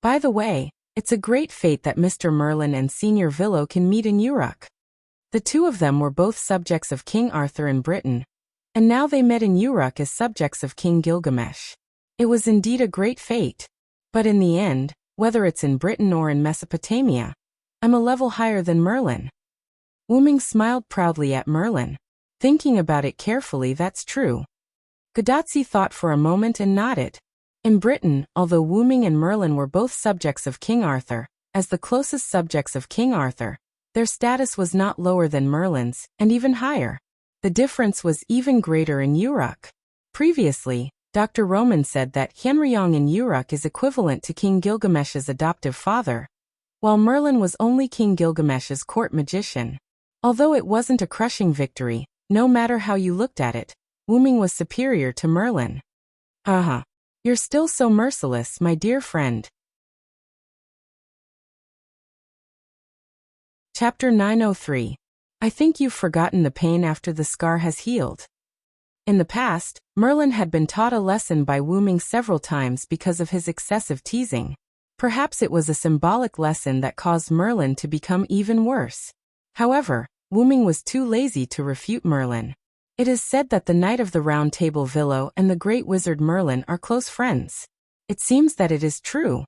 By the way, it's a great fate that Mr. Merlin and Senior Villo can meet in Uruk. The two of them were both subjects of King Arthur in Britain, and now they met in Uruk as subjects of King Gilgamesh. It was indeed a great fate. But in the end, whether it's in Britain or in Mesopotamia, I'm a level higher than Merlin. Wuming smiled proudly at Merlin. Thinking about it carefully, that's true. Gudatsi thought for a moment and nodded. In Britain, although Wuming and Merlin were both subjects of King Arthur, as the closest subjects of King Arthur, their status was not lower than Merlin's, and even higher. The difference was even greater in Uruk. Previously, Dr. Roman said that Hyenryong in Uruk is equivalent to King Gilgamesh's adoptive father, while Merlin was only King Gilgamesh's court magician. Although it wasn't a crushing victory, no matter how you looked at it, Wuming was superior to Merlin. Haha. You're still so merciless, my dear friend. Chapter 903. I think you've forgotten the pain after the scar has healed. In the past, Merlin had been taught a lesson by Wuming several times because of his excessive teasing. Perhaps it was a symbolic lesson that caused Merlin to become even worse. However, Wuming was too lazy to refute Merlin. It is said that the Knight of the Round Table Villo and the great wizard Merlin are close friends. It seems that it is true.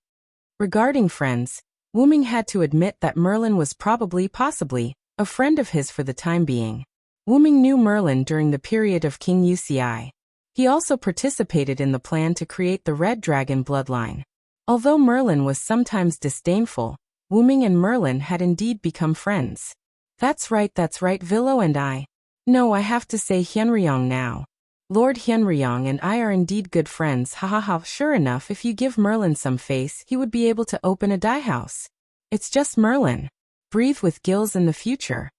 Regarding friends, Wuming had to admit that Merlin was possibly, a friend of his for the time being. Wuming knew Merlin during the period of King Wuxia. He also participated in the plan to create the Red Dragon bloodline. Although Merlin was sometimes disdainful, Wuming and Merlin had indeed become friends. That's right, Villo and I. No, I have to say Hyenryong now. Lord Hyenryong and I are indeed good friends, Sure enough, if you give Merlin some face, he would be able to open a dye house. It's just Merlin. Breathe with gills in the future.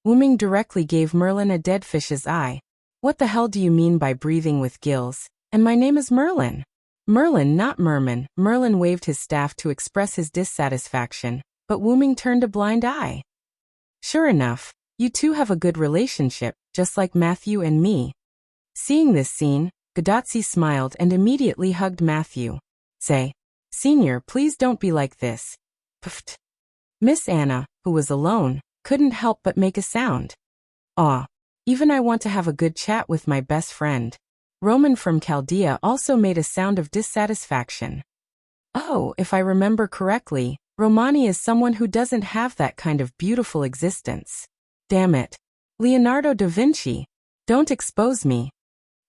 Wuming directly gave Merlin a dead fish's eye. What the hell do you mean by breathing with gills? And my name is Merlin. Merlin, not Merman. Merlin waved his staff to express his dissatisfaction, but Wu Ming turned a blind eye. Sure enough, you two have a good relationship, just like Matthew and me. Seeing this scene, Gadotsi smiled and immediately hugged Matthew. Say, Senior, please don't be like this. Pfft. Miss Anna, who was alone, couldn't help but make a sound. Aw, even I want to have a good chat with my best friend. Roman from Chaldea also made a sound of dissatisfaction. Oh, if I remember correctly, Romani is someone who doesn't have that kind of beautiful existence. Damn it. Leonardo da Vinci. Don't expose me.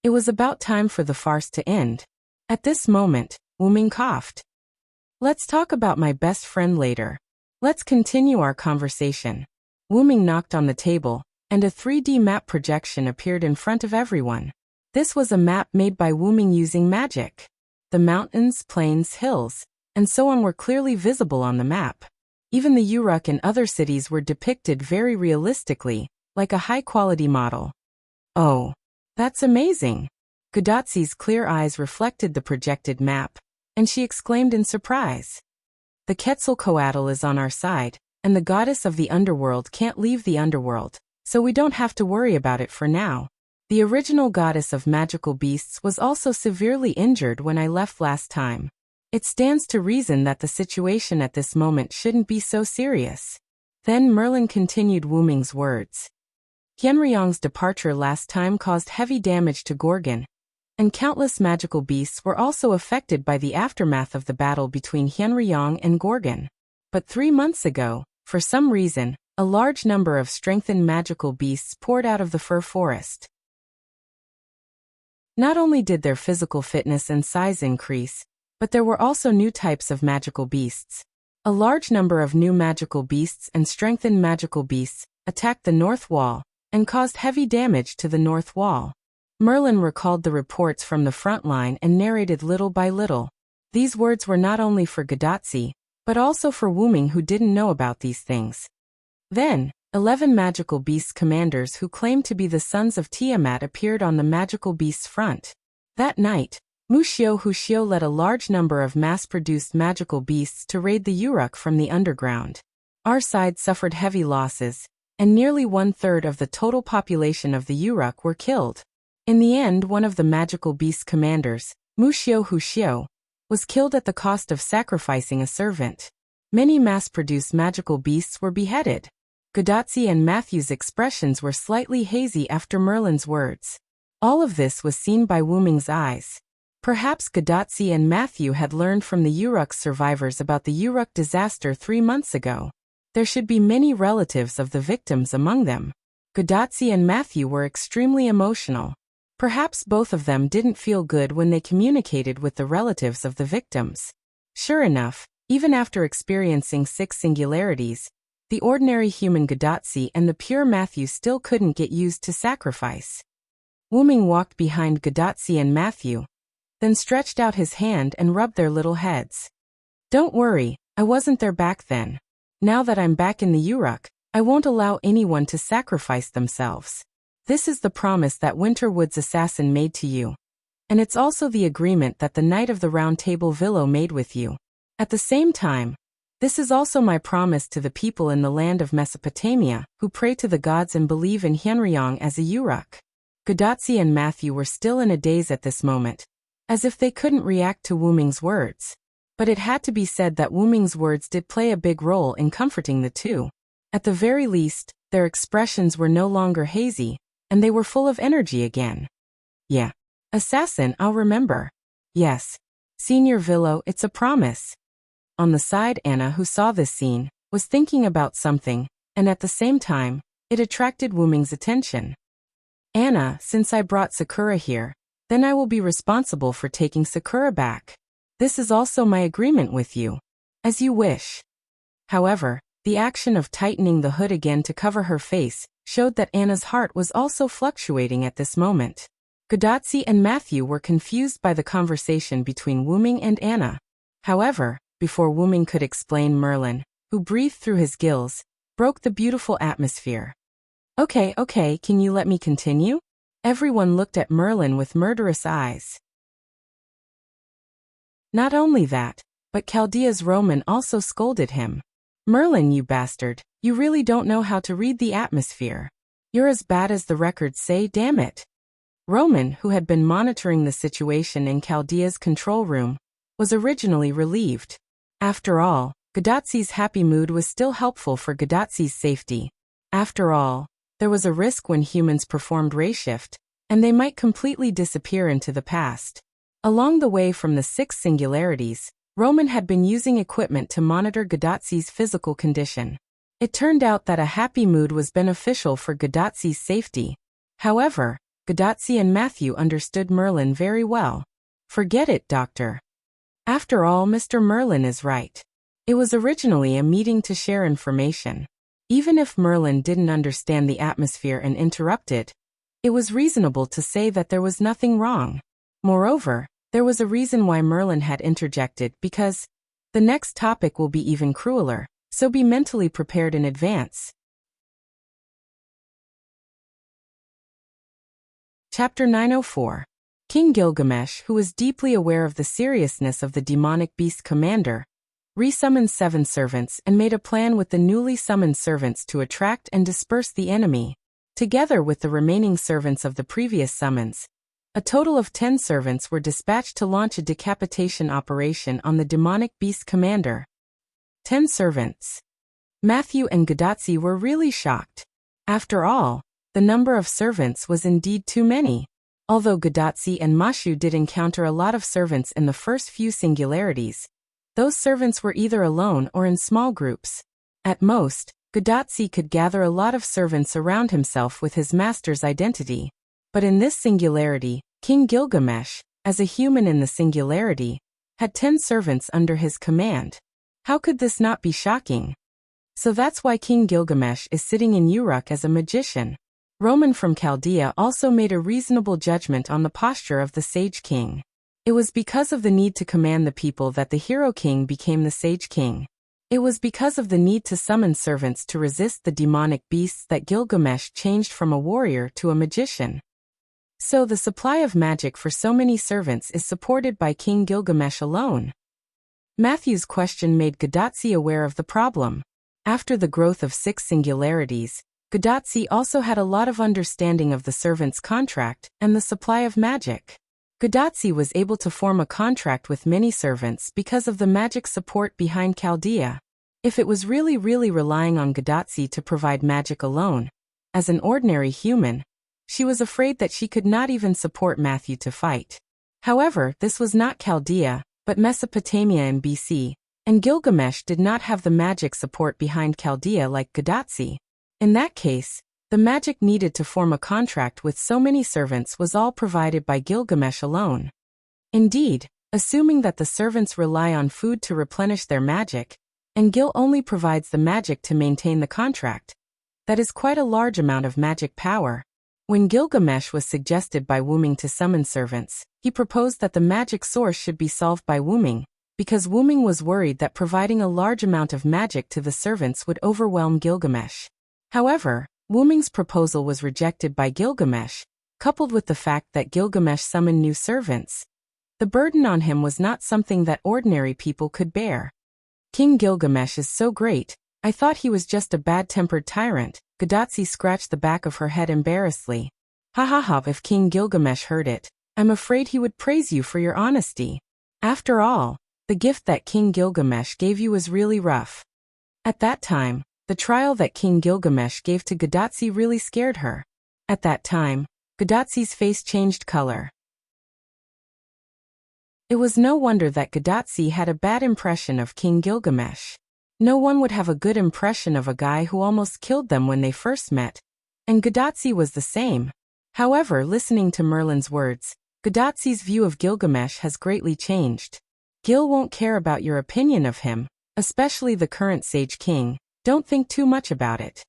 It was about time for the farce to end. At this moment, Wu Ming coughed. Let's talk about my best friend later. Let's continue our conversation. Wu Ming knocked on the table, and a 3D map projection appeared in front of everyone. This was a map made by Wu Ming using magic. The mountains, plains, hills, and so on were clearly visible on the map. Even the Uruk and other cities were depicted very realistically, like a high-quality model. Oh, that's amazing. Gadotsi's clear eyes reflected the projected map, and she exclaimed in surprise. The Quetzalcoatl is on our side, and the goddess of the underworld can't leave the underworld, so we don't have to worry about it for now. The original goddess of magical beasts was also severely injured when I left last time. It stands to reason that the situation at this moment shouldn't be so serious. Then Merlin continued Wu Ming's words. Qianruyang's departure last time caused heavy damage to Gorgon, and countless magical beasts were also affected by the aftermath of the battle between Qianruyang and Gorgon. But 3 months ago, for some reason, a large number of strengthened magical beasts poured out of the fir forest. Not only did their physical fitness and size increase, but there were also new types of magical beasts. A large number of new magical beasts and strengthened magical beasts attacked the north wall and caused heavy damage to the north wall. Merlin recalled the reports from the front line and narrated little by little. These words were not only for Gadotsi, but also for Wu Ming, who didn't know about these things. Then, 11 magical beasts commanders who claimed to be the sons of Tiamat appeared on the magical beasts front. That night, Wuxia Huxiu led a large number of mass-produced magical beasts to raid the Uruk from the underground. Our side suffered heavy losses, and nearly 1/3 of the total population of the Uruk were killed. In the end, one of the magical beast commanders, Wuxia Huxiu, was killed at the cost of sacrificing a servant. Many mass-produced magical beasts were beheaded. Gadotsi and Matthew's expressions were slightly hazy after Merlin's words. All of this was seen by Wu Ming's eyes. Perhaps Gadotsi and Matthew had learned from the Uruk survivors about the Uruk disaster 3 months ago. There should be many relatives of the victims among them. Gadotsi and Matthew were extremely emotional. Perhaps both of them didn't feel good when they communicated with the relatives of the victims. Sure enough, even after experiencing 6 singularities, the ordinary human Gadotsi and the pure Matthew still couldn't get used to sacrifice. Wu Ming walked behind Gadotsi and Matthew, then stretched out his hand and rubbed their little heads. Don't worry, I wasn't there back then. Now that I'm back in the Uruk, I won't allow anyone to sacrifice themselves. This is the promise that Winterwood's assassin made to you. And it's also the agreement that the Knight of the Round Table Villo made with you. At the same time, this is also my promise to the people in the land of Mesopotamia, who pray to the gods and believe in Qianruyang as a Uruk. Gadotsi and Matthew were still in a daze at this moment, as if they couldn't react to Wu Ming's words. But it had to be said that Wu Ming's words did play a big role in comforting the two. At the very least, their expressions were no longer hazy, and they were full of energy again. Yeah. Assassin, I'll remember. Yes. Senior Villo, it's a promise. On the side, Anna, who saw this scene, was thinking about something, and at the same time, it attracted Wu Ming's attention. Anna, since I brought Sakura here, then I will be responsible for taking Sakura back. This is also my agreement with you. As you wish. However, the action of tightening the hood again to cover her face showed that Anna's heart was also fluctuating at this moment. Gadotsi and Matthew were confused by the conversation between Wu Ming and Anna. However, before Wu Ming could explain, Merlin, who breathed through his gills, broke the beautiful atmosphere. Okay, can you let me continue? Everyone looked at Merlin with murderous eyes. Not only that, but Chaldea's Roman also scolded him. Merlin, you bastard, you really don't know how to read the atmosphere. You're as bad as the records say, damn it. Roman, who had been monitoring the situation in Chaldea's control room, was originally relieved. After all, Gadotzi's happy mood was still helpful for Gadotzi's safety. After all, there was a risk when humans performed rayshift, and they might completely disappear into the past. Along the way from the 6 singularities, Roman had been using equipment to monitor Gadotzi's physical condition. It turned out that a happy mood was beneficial for Gadotzi's safety. However, Gadotzi and Matthew understood Merlin very well. Forget it, Doctor. After all, Mr. Merlin is right. It was originally a meeting to share information. Even if Merlin didn't understand the atmosphere and interrupted, it was reasonable to say that there was nothing wrong. Moreover, there was a reason why Merlin had interjected, because the next topic will be even crueler, so be mentally prepared in advance. Chapter 904. King Gilgamesh, who was deeply aware of the seriousness of the demonic beast commander, resummoned 7 servants and made a plan with the newly summoned servants to attract and disperse the enemy. Together with the remaining servants of the previous summons, a total of 10 servants were dispatched to launch a decapitation operation on the demonic beast commander. 10 servants. Matthew and Gadotzi were really shocked. After all, the number of servants was indeed too many. Although Gadotzi and Mashu did encounter a lot of servants in the first few singularities, those servants were either alone or in small groups. At most, Gadotzi could gather a lot of servants around himself with his master's identity. But in this singularity, King Gilgamesh, as a human in the singularity, had 10 servants under his command. How could this not be shocking? So that's why King Gilgamesh is sitting in Uruk as a magician. Roman from Chaldea also made a reasonable judgment on the posture of the Sage King. It was because of the need to command the people that the Hero King became the Sage King. It was because of the need to summon servants to resist the demonic beasts that Gilgamesh changed from a warrior to a magician. So the supply of magic for so many servants is supported by King Gilgamesh alone. Matthew's question made Gadotzi aware of the problem. After the growth of 6 singularities, Gadotzi also had a lot of understanding of the servant's contract and the supply of magic. Gadotzi was able to form a contract with many servants because of the magic support behind Chaldea. If it was really relying on Gadotzi to provide magic alone, as an ordinary human, she was afraid that she could not even support Matthew to fight. However, this was not Chaldea, but Mesopotamia in BC, and Gilgamesh did not have the magic support behind Chaldea like Gadotzi. In that case, the magic needed to form a contract with so many servants was all provided by Gilgamesh alone. Indeed, assuming that the servants rely on food to replenish their magic, and Gil only provides the magic to maintain the contract, that is quite a large amount of magic power. When Gilgamesh was suggested by Wuming to summon servants, he proposed that the magic source should be solved by Wuming, because Wuming was worried that providing a large amount of magic to the servants would overwhelm Gilgamesh. However, Wuming's proposal was rejected by Gilgamesh, coupled with the fact that Gilgamesh summoned new servants. The burden on him was not something that ordinary people could bear. King Gilgamesh is so great, I thought he was just a bad-tempered tyrant. Gadotzi scratched the back of her head embarrassedly. Ha ha ha, if King Gilgamesh heard it, I'm afraid he would praise you for your honesty. After all, the gift that King Gilgamesh gave you was really rough. At that time, the trial that King Gilgamesh gave to Gadotzi really scared her. At that time, Gadotzi's face changed color. It was no wonder that Gadotzi had a bad impression of King Gilgamesh. No one would have a good impression of a guy who almost killed them when they first met, and Gadotzi was the same. However, listening to Merlin's words, Gadotzi's view of Gilgamesh has greatly changed. Gil won't care about your opinion of him, especially the current Sage King. Don't think too much about it.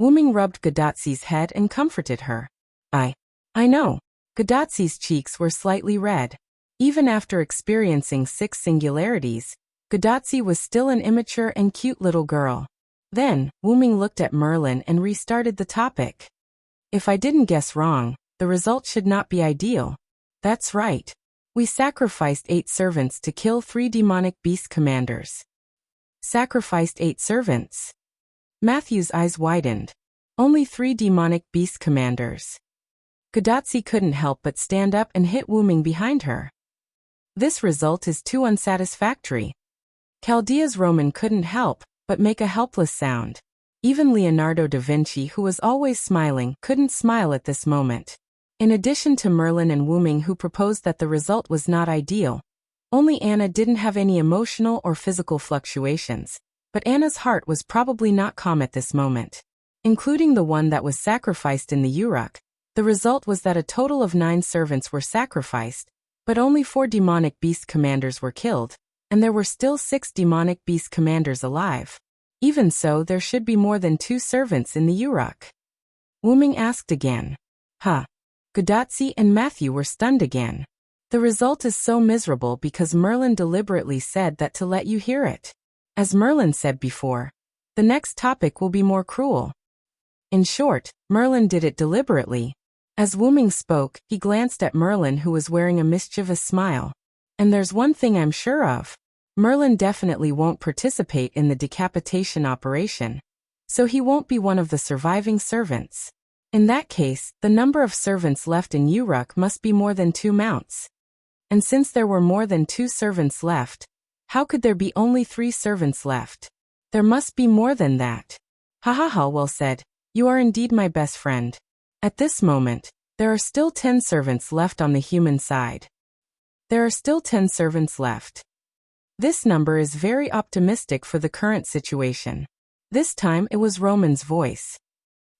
Wuming rubbed Gadotzi's head and comforted her. I know. Gadotzi's cheeks were slightly red. Even after experiencing 6 singularities, Gadotzi was still an immature and cute little girl. Then, Wuming looked at Merlin and restarted the topic. If I didn't guess wrong, the result should not be ideal. That's right. We sacrificed 8 servants to kill 3 demonic beast commanders. Sacrificed 8 servants? Matthew's eyes widened. Only 3 demonic beast commanders. Gudatsi couldn't help but stand up and hit Wu Ming behind her. This result is too unsatisfactory. Chaldea's Roman couldn't help but make a helpless sound. Even Leonardo da Vinci, who was always smiling, couldn't smile at this moment. In addition to Merlin and Wu Ming, who proposed that the result was not ideal, only Anna didn't have any emotional or physical fluctuations. But Anna's heart was probably not calm at this moment. Including the one that was sacrificed in the Uruk, the result was that a total of 9 servants were sacrificed, but only 4 demonic beast commanders were killed, and there were still 6 demonic beast commanders alive. Even so, there should be more than 2 servants in the Uruk. Wu Ming asked again. Huh. Gudatsi and Matthew were stunned again. The result is so miserable because Merlin deliberately said that to let you hear it. As Merlin said before, the next topic will be more cruel. In short, Merlin did it deliberately. As Wu Ming spoke, he glanced at Merlin, who was wearing a mischievous smile. And there's one thing I'm sure of. Merlin definitely won't participate in the decapitation operation. So he won't be one of the surviving servants. In that case, the number of servants left in Uruk must be more than 2 mounts. And since there were more than 2 servants left, how could there be only 3 servants left? There must be more than that. Ha ha ha, well said. You are indeed my best friend. At this moment, there are still 10 servants left on the human side. There are still 10 servants left. This number is very optimistic for the current situation. This time it was Roman's voice.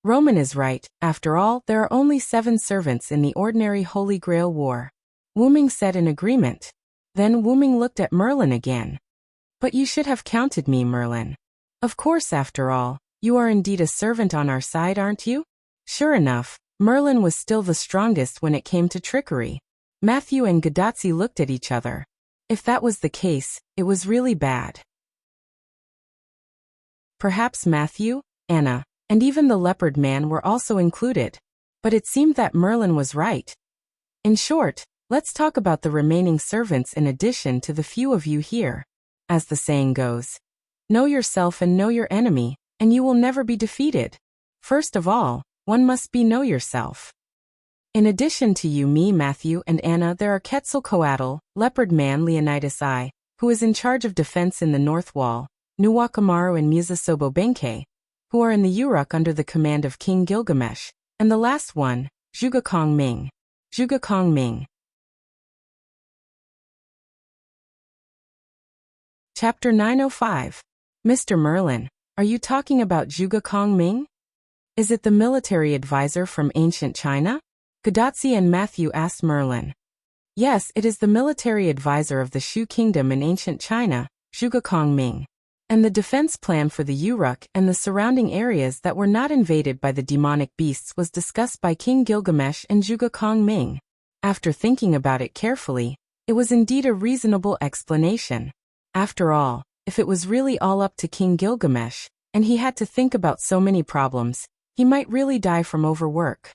Roman is right. After all, there are only 7 servants in the ordinary Holy Grail War. Wu Ming said in agreement. Then Wu Ming looked at Merlin again. But you should have counted me, Merlin. Of course, after all, you are indeed a servant on our side, aren't you? Sure enough, Merlin was still the strongest when it came to trickery. Matthew and Gudatsi looked at each other. If that was the case, it was really bad. Perhaps Matthew, Anna, and even the leopard man were also included. But it seemed that Merlin was right. In short, let's talk about the remaining servants in addition to the few of you here. As the saying goes, know yourself and know your enemy, and you will never be defeated. First of all, one must know yourself. In addition to you, me, Matthew, and Anna, there are Quetzalcoatl, Leopard Man Leonidas I, who is in charge of defense in the North Wall, Nuwakamaru and Musasobo Benkei, who are in the Uruk under the command of King Gilgamesh, and the last one, Zhuge Kong Ming. Zhuge Kong Ming. Chapter 905. Mr. Merlin, are you talking about Zhuge Kong Ming? Is it the military advisor from ancient China? Gudatsi and Matthew asked Merlin. Yes, it is the military advisor of the Shu Kingdom in ancient China, Zhuge Kong Ming. And the defense plan for the Uruk and the surrounding areas that were not invaded by the demonic beasts was discussed by King Gilgamesh and Zhuge Kong Ming. After thinking about it carefully, it was indeed a reasonable explanation. After all, if it was really all up to King Gilgamesh, and he had to think about so many problems, he might really die from overwork.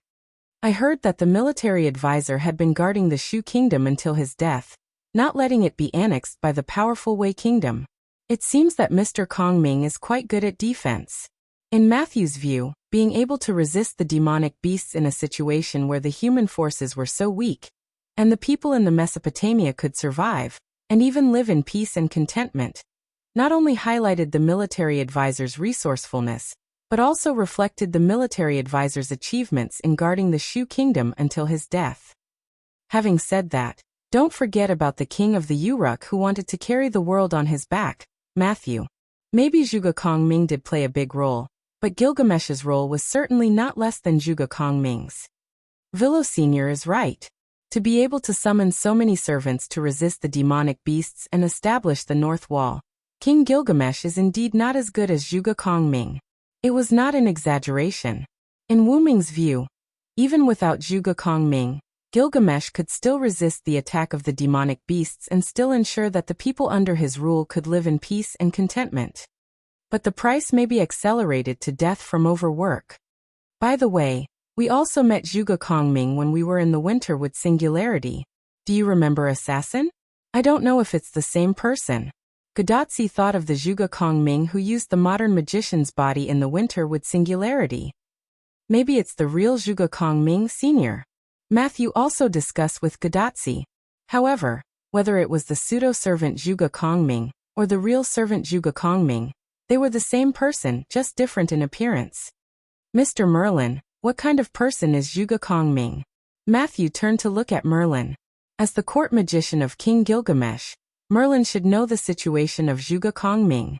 I heard that the military advisor had been guarding the Shu Kingdom until his death, not letting it be annexed by the powerful Wei Kingdom. It seems that Mr. Kong Ming is quite good at defense. In Matthew's view, being able to resist the demonic beasts in a situation where the human forces were so weak, and the people in the Mesopotamia could survive, and even live in peace and contentment, not only highlighted the military advisor's resourcefulness, but also reflected the military advisor's achievements in guarding the Shu Kingdom until his death. Having said that, don't forget about the king of the Uruk who wanted to carry the world on his back, Matthew. Maybe Zhuge Kong Ming did play a big role, but Gilgamesh's role was certainly not less than Zhuge Kong Ming's. Villo Sr. is right. To be able to summon so many servants to resist the demonic beasts and establish the North Wall, King Gilgamesh is indeed not as good as Zhuge Kong Ming. It was not an exaggeration. In Wu Ming's view, even without Zhuge Kong Ming, Gilgamesh could still resist the attack of the demonic beasts and still ensure that the people under his rule could live in peace and contentment. But the price may be accelerated to death from overwork. By the way, We also met Zhuge Kongming when we were in the winter with Singularity. Do you remember Assassin? I don't know if it's the same person. Gudatsi thought of the Zhuge Kongming who used the modern magician's body in the winter with Singularity. Maybe it's the real Zhuge Kongming Sr. Matthew also discussed with Gudatsi. However, whether it was the pseudo-servant Zhuge Kongming or the real servant Zhuge Kongming, they were the same person, just different in appearance. Mr. Merlin, what kind of person is Zhuge Kongming? Matthew turned to look at Merlin. As the court magician of King Gilgamesh, Merlin should know the situation of Zhuge Kongming.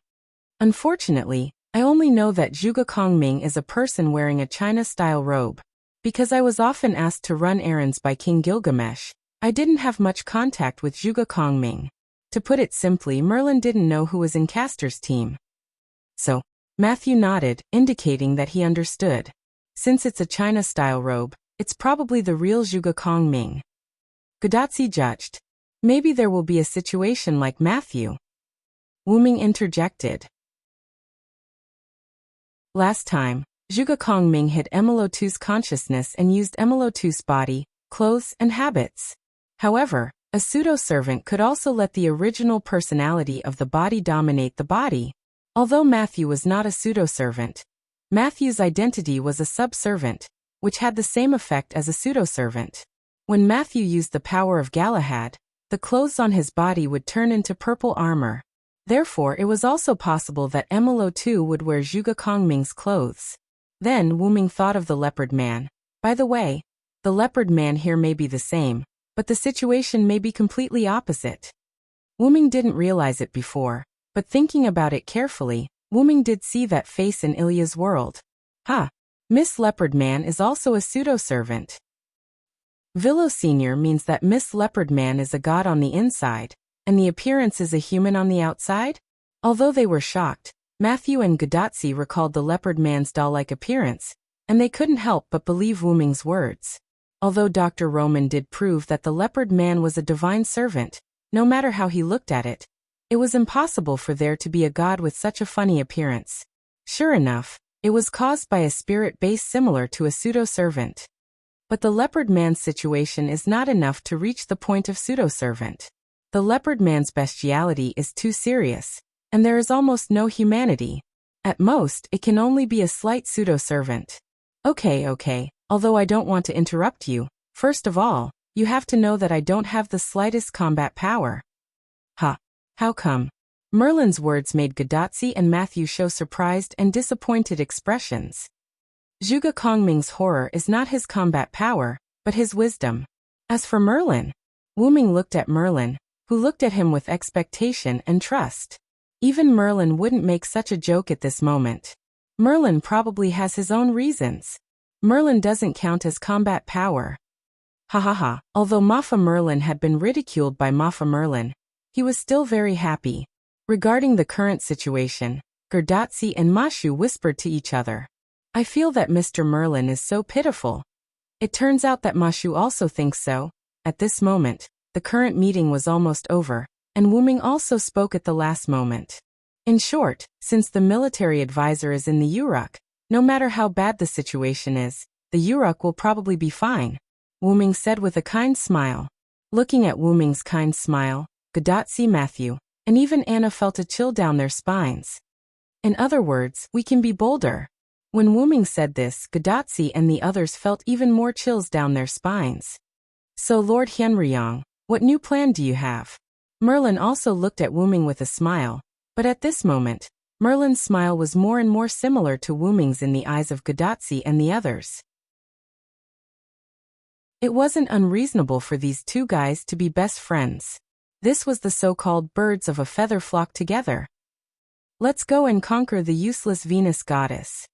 Unfortunately, I only know that Zhuge Kongming is a person wearing a China-style robe. Because I was often asked to run errands by King Gilgamesh, I didn't have much contact with Zhuge Kongming. To put it simply, Merlin didn't know who was in Castor's team. So, Matthew nodded, indicating that he understood. Since it's a China-style robe, it's probably the real Zhuge Kongming. Gudatsi judged. Maybe there will be a situation like Matthew. Wuming interjected. Last time, Zhuge Kongming hid Emilotu's consciousness and used Emilotu's body, clothes, and habits. However, a pseudo-servant could also let the original personality of the body dominate the body. Although Matthew was not a pseudo-servant, Matthew's identity was a sub-servant, which had the same effect as a pseudo-servant. When Matthew used the power of Galahad, the clothes on his body would turn into purple armor. Therefore, it was also possible that Emilotu would wear Zhuge Kongming's clothes. Then Wuming thought of the leopard man. By the way, the leopard man here may be the same, but the situation may be completely opposite. Wuming didn't realize it before, but thinking about it carefully, Wuming did see that face in Ilya's world. Miss Leopard Man is also a pseudo-servant. Villo Sr. means that Miss Leopard Man is a god on the inside, and the appearance is a human on the outside? Although they were shocked, Matthew and Gudatsi recalled the Leopard Man's doll-like appearance, and they couldn't help but believe Wuming's words. Although Dr. Roman did prove that the Leopard Man was a divine servant, no matter how he looked at it, it was impossible for there to be a god with such a funny appearance. Sure enough, it was caused by a spirit base similar to a pseudo-servant. But the Leopard Man's situation is not enough to reach the point of pseudo-servant. The Leopard Man's bestiality is too serious, and there is almost no humanity. At most, it can only be a slight pseudo-servant. Okay, although I don't want to interrupt you, first of all, you have to know that I don't have the slightest combat power. How come? Merlin's words made Gudatsi and Matthew show surprised and disappointed expressions. Zhuge Kongming's horror is not his combat power, but his wisdom. As for Merlin, Wuming looked at Merlin, who looked at him with expectation and trust. Even Merlin wouldn't make such a joke at this moment. Merlin probably has his own reasons. Merlin doesn't count as combat power. Although Mafa Merlin had been ridiculed by Mafa Merlin, he was still very happy. Regarding the current situation, Gudatsi and Mashu whispered to each other. I feel that Mr. Merlin is so pitiful. It turns out that Mashu also thinks so. At this moment, the current meeting was almost over, and Wuming also spoke at the last moment. In short, since the military advisor is in the Uruk, no matter how bad the situation is, the Uruk will probably be fine, Wuming said with a kind smile. Looking at Wuming's kind smile, Gudatsi, Matthew, and even Anna felt a chill down their spines. In other words, we can be bolder. When Wuming said this, Gudatsi and the others felt even more chills down their spines. So Lord Hyunryong, what new plan do you have? Merlin also looked at Wuming with a smile, but at this moment, Merlin's smile was more and more similar to Wuming's in the eyes of Gudatsi and the others. It wasn't unreasonable for these two guys to be best friends. This was the so-called birds of a feather flock together. Let's go and conquer the useless Venus goddess.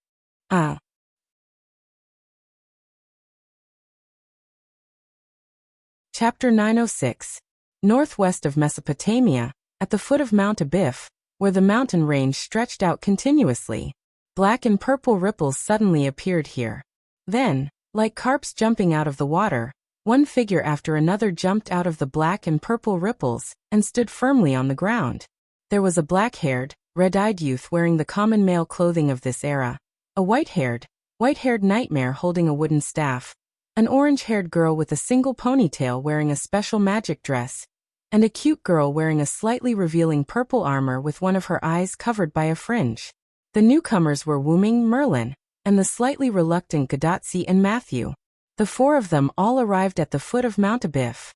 Chapter 906. Northwest of Mesopotamia, at the foot of Mount Abif, where the mountain range stretched out continuously, black and purple ripples suddenly appeared here. Then, like carps jumping out of the water, one figure after another jumped out of the black and purple ripples and stood firmly on the ground. There was a black-haired, red-eyed youth wearing the common male clothing of this era, a white-haired, white-haired nightmare holding a wooden staff, an orange-haired girl with a single ponytail wearing a special magic dress, and a cute girl wearing a slightly revealing purple armor with one of her eyes covered by a fringe. The newcomers were Wuming, Merlin, and the slightly reluctant Gadotsi and Matthew. The four of them all arrived at the foot of Mount Abiff.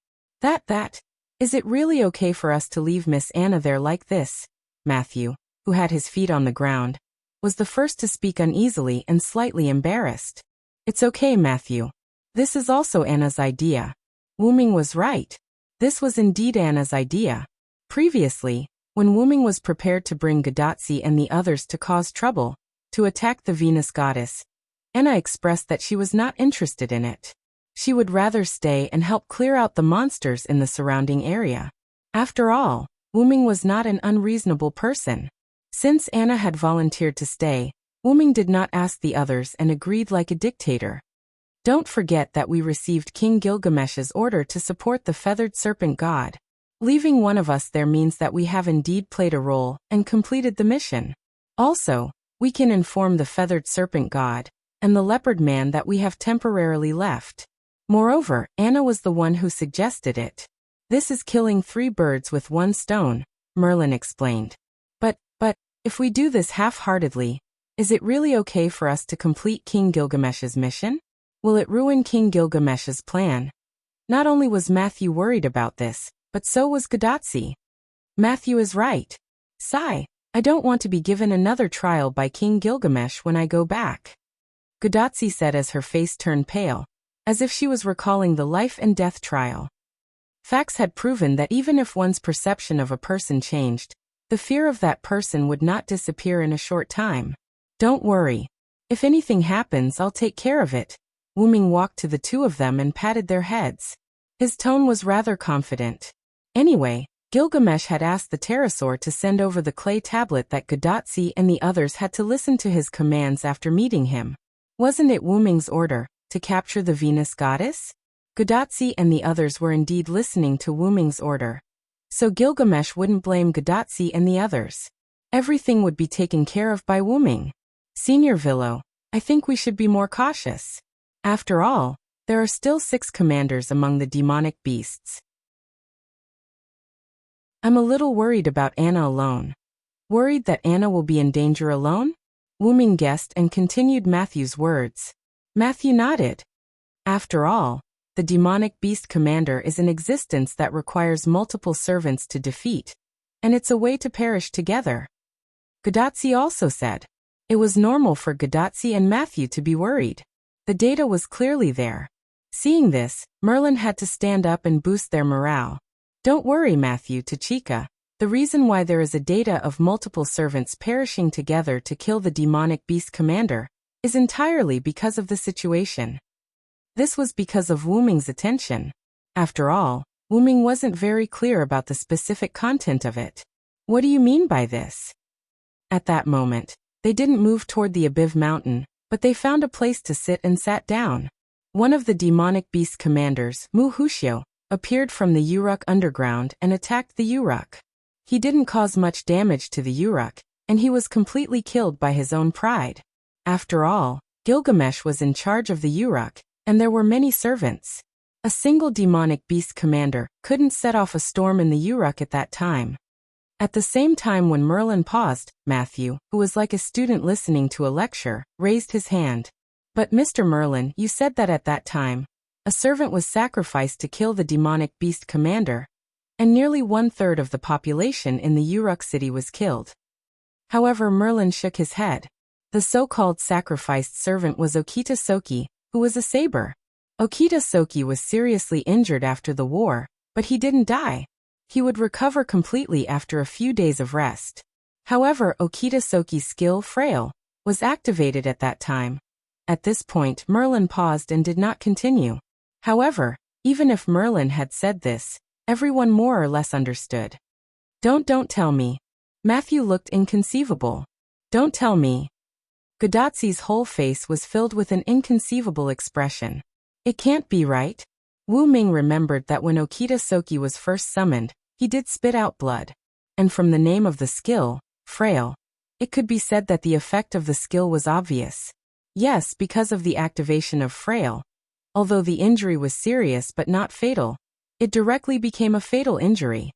Is it really okay for us to leave Miss Anna there like this? Matthew, who had his feet on the ground, was the first to speak uneasily and slightly embarrassed. It's okay, Matthew. This is also Anna's idea. Wuming was right. This was indeed Anna's idea. Previously, when Wuming was prepared to bring Gadotsi and the others to cause trouble, to attack the Venus goddess, Anna expressed that she was not interested in it. She would rather stay and help clear out the monsters in the surrounding area. After all, Wuming was not an unreasonable person. Since Anna had volunteered to stay, Wuming did not ask the others and agreed like a dictator. Don't forget that we received King Gilgamesh's order to support the feathered serpent god. Leaving one of us there means that we have indeed played a role and completed the mission. Also, we can inform the feathered serpent god and the leopard man that we have temporarily left. Moreover, Anna was the one who suggested it. This is killing 3 birds with 1 stone, Merlin explained. But, if we do this half-heartedly, is it really okay for us to complete King Gilgamesh's mission? Will it ruin King Gilgamesh's plan? Not only was Matthew worried about this, but so was Gadotsi. Matthew is right. Sigh, I don't want to be given another trial by King Gilgamesh when I go back. Gadotsi said as her face turned pale, as if she was recalling the life and death trial. Facts had proven that even if one's perception of a person changed, the fear of that person would not disappear in a short time. Don't worry. If anything happens, I'll take care of it. Wuming walked to the 2 of them and patted their heads. His tone was rather confident. Anyway, Gilgamesh had asked the pterosaur to send over the clay tablet that Gadotsi and the others had to listen to his commands after meeting him. Wasn't it Wuming's order to capture the Venus goddess? Gadotsi and the others were indeed listening to Wuming's order. So Gilgamesh wouldn't blame Gadotsi and the others. Everything would be taken care of by Wuming. Senior Villo, I think we should be more cautious. After all, there are still 6 commanders among the demonic beasts. I'm a little worried about Anna alone. Worried that Anna will be in danger alone? Wuming guessed and continued Matthew's words. Matthew nodded. After all, the demonic beast commander is an existence that requires multiple servants to defeat, and it's a way to perish together. Gadotsi also said. It was normal for Gadotsi and Matthew to be worried. The data was clearly there. Seeing this, Merlin had to stand up and boost their morale. Don't worry, Matthew, to Chica. The reason why there is a data of multiple servants perishing together to kill the demonic beast commander is entirely because of the situation. This was because of Wuming's attention. After all, Wuming wasn't very clear about the specific content of it. What do you mean by this? At that moment, they didn't move toward the Abiv mountain, but they found a place to sit and sat down. One of the demonic beast commanders, Wuxia, appeared from the Uruk underground and attacked the Uruk. He didn't cause much damage to the Uruk, and he was completely killed by his own pride. After all, Gilgamesh was in charge of the Uruk, and there were many servants. A single demonic beast commander couldn't set off a storm in the Uruk at that time. At the same time when Merlin paused, Matthew, who was like a student listening to a lecture, raised his hand. But Mr. Merlin, you said that at that time, a servant was sacrificed to kill the demonic beast commander, and nearly 1/3 of the population in the Uruk city was killed. However, Merlin shook his head. The so-called sacrificed servant was Okita Soki, who was a saber. Okita Soki was seriously injured after the war, but he didn't die. He would recover completely after a few days of rest. However, Okita Soki's skill, Frail, was activated at that time. At this point, Merlin paused and did not continue. However, even if Merlin had said this, everyone more or less understood. Don't tell me. Matthew looked inconceivable. Don't tell me. Gadotsi's whole face was filled with an inconceivable expression. It can't be right. Wu Ming remembered that when Okita Soki was first summoned, he did spit out blood. And from the name of the skill, Frail, it could be said that the effect of the skill was obvious. Yes, because of the activation of frail. Although the injury was serious but not fatal, it directly became a fatal injury.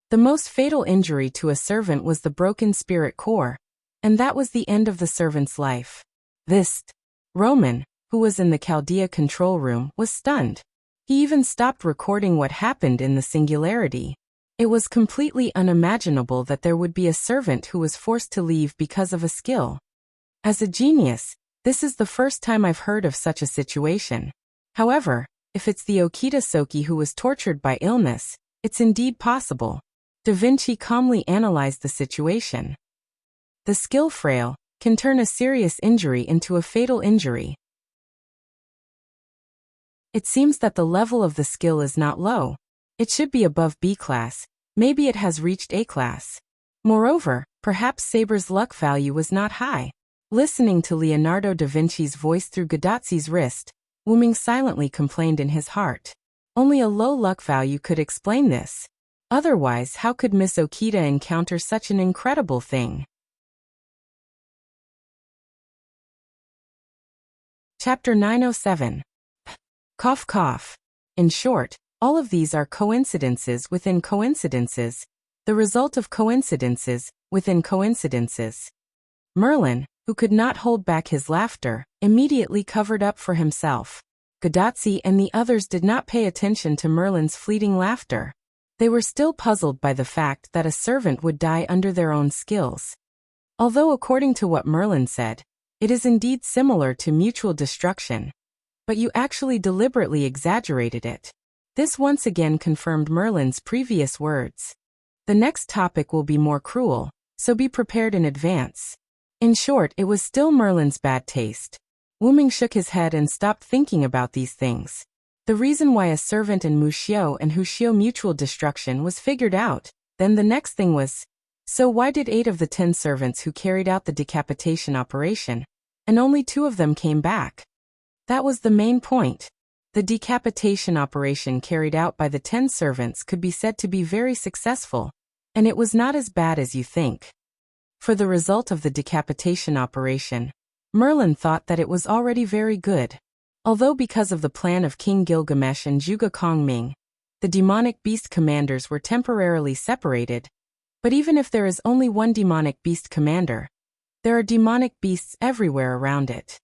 The most fatal injury to a servant was the broken spirit core, and that was the end of the servant's life. This Roman, who was in the Chaldea control room, was stunned. He even stopped recording what happened in the singularity. It was completely unimaginable that there would be a servant who was forced to leave because of a skill. As a genius, this is the first time I've heard of such a situation. However, if it's the Okita Soki who was tortured by illness, it's indeed possible. Da Vinci calmly analyzed the situation. The skill frail can turn a serious injury into a fatal injury. It seems that the level of the skill is not low. It should be above B class, maybe it has reached A class. Moreover, perhaps Saber's luck value was not high. Listening to Leonardo da Vinci's voice through Gadazzi's wrist, Wu Ming silently complained in his heart. Only a low luck value could explain this. Otherwise, how could Miss Okita encounter such an incredible thing? Chapter 907. Cough cough. In short, all of these are coincidences within coincidences, the result of coincidences within coincidences. Merlin, who could not hold back his laughter, immediately covered up for himself. Gadazzi and the others did not pay attention to Merlin's fleeting laughter. They were still puzzled by the fact that a servant would die under their own skills. Although according to what Merlin said, it is indeed similar to mutual destruction, but you actually deliberately exaggerated it. This once again confirmed Merlin's previous words. The next topic will be more cruel, so be prepared in advance. In short, it was still Merlin's bad taste. Wu Ming shook his head and stopped thinking about these things. The reason why a servant in Muxiu and Huxiu mutual destruction was figured out. Then the next thing was, so why did 8 of the 10 servants who carried out the decapitation operation, and only 2 of them came back? That was the main point. The decapitation operation carried out by the 10 servants could be said to be very successful, and it was not as bad as you think. For the result of the decapitation operation, Merlin thought that it was already very good. Although because of the plan of King Gilgamesh and Zhuge Kongming, the demonic beast commanders were temporarily separated, but even if there is only one demonic beast commander, there are demonic beasts everywhere around it.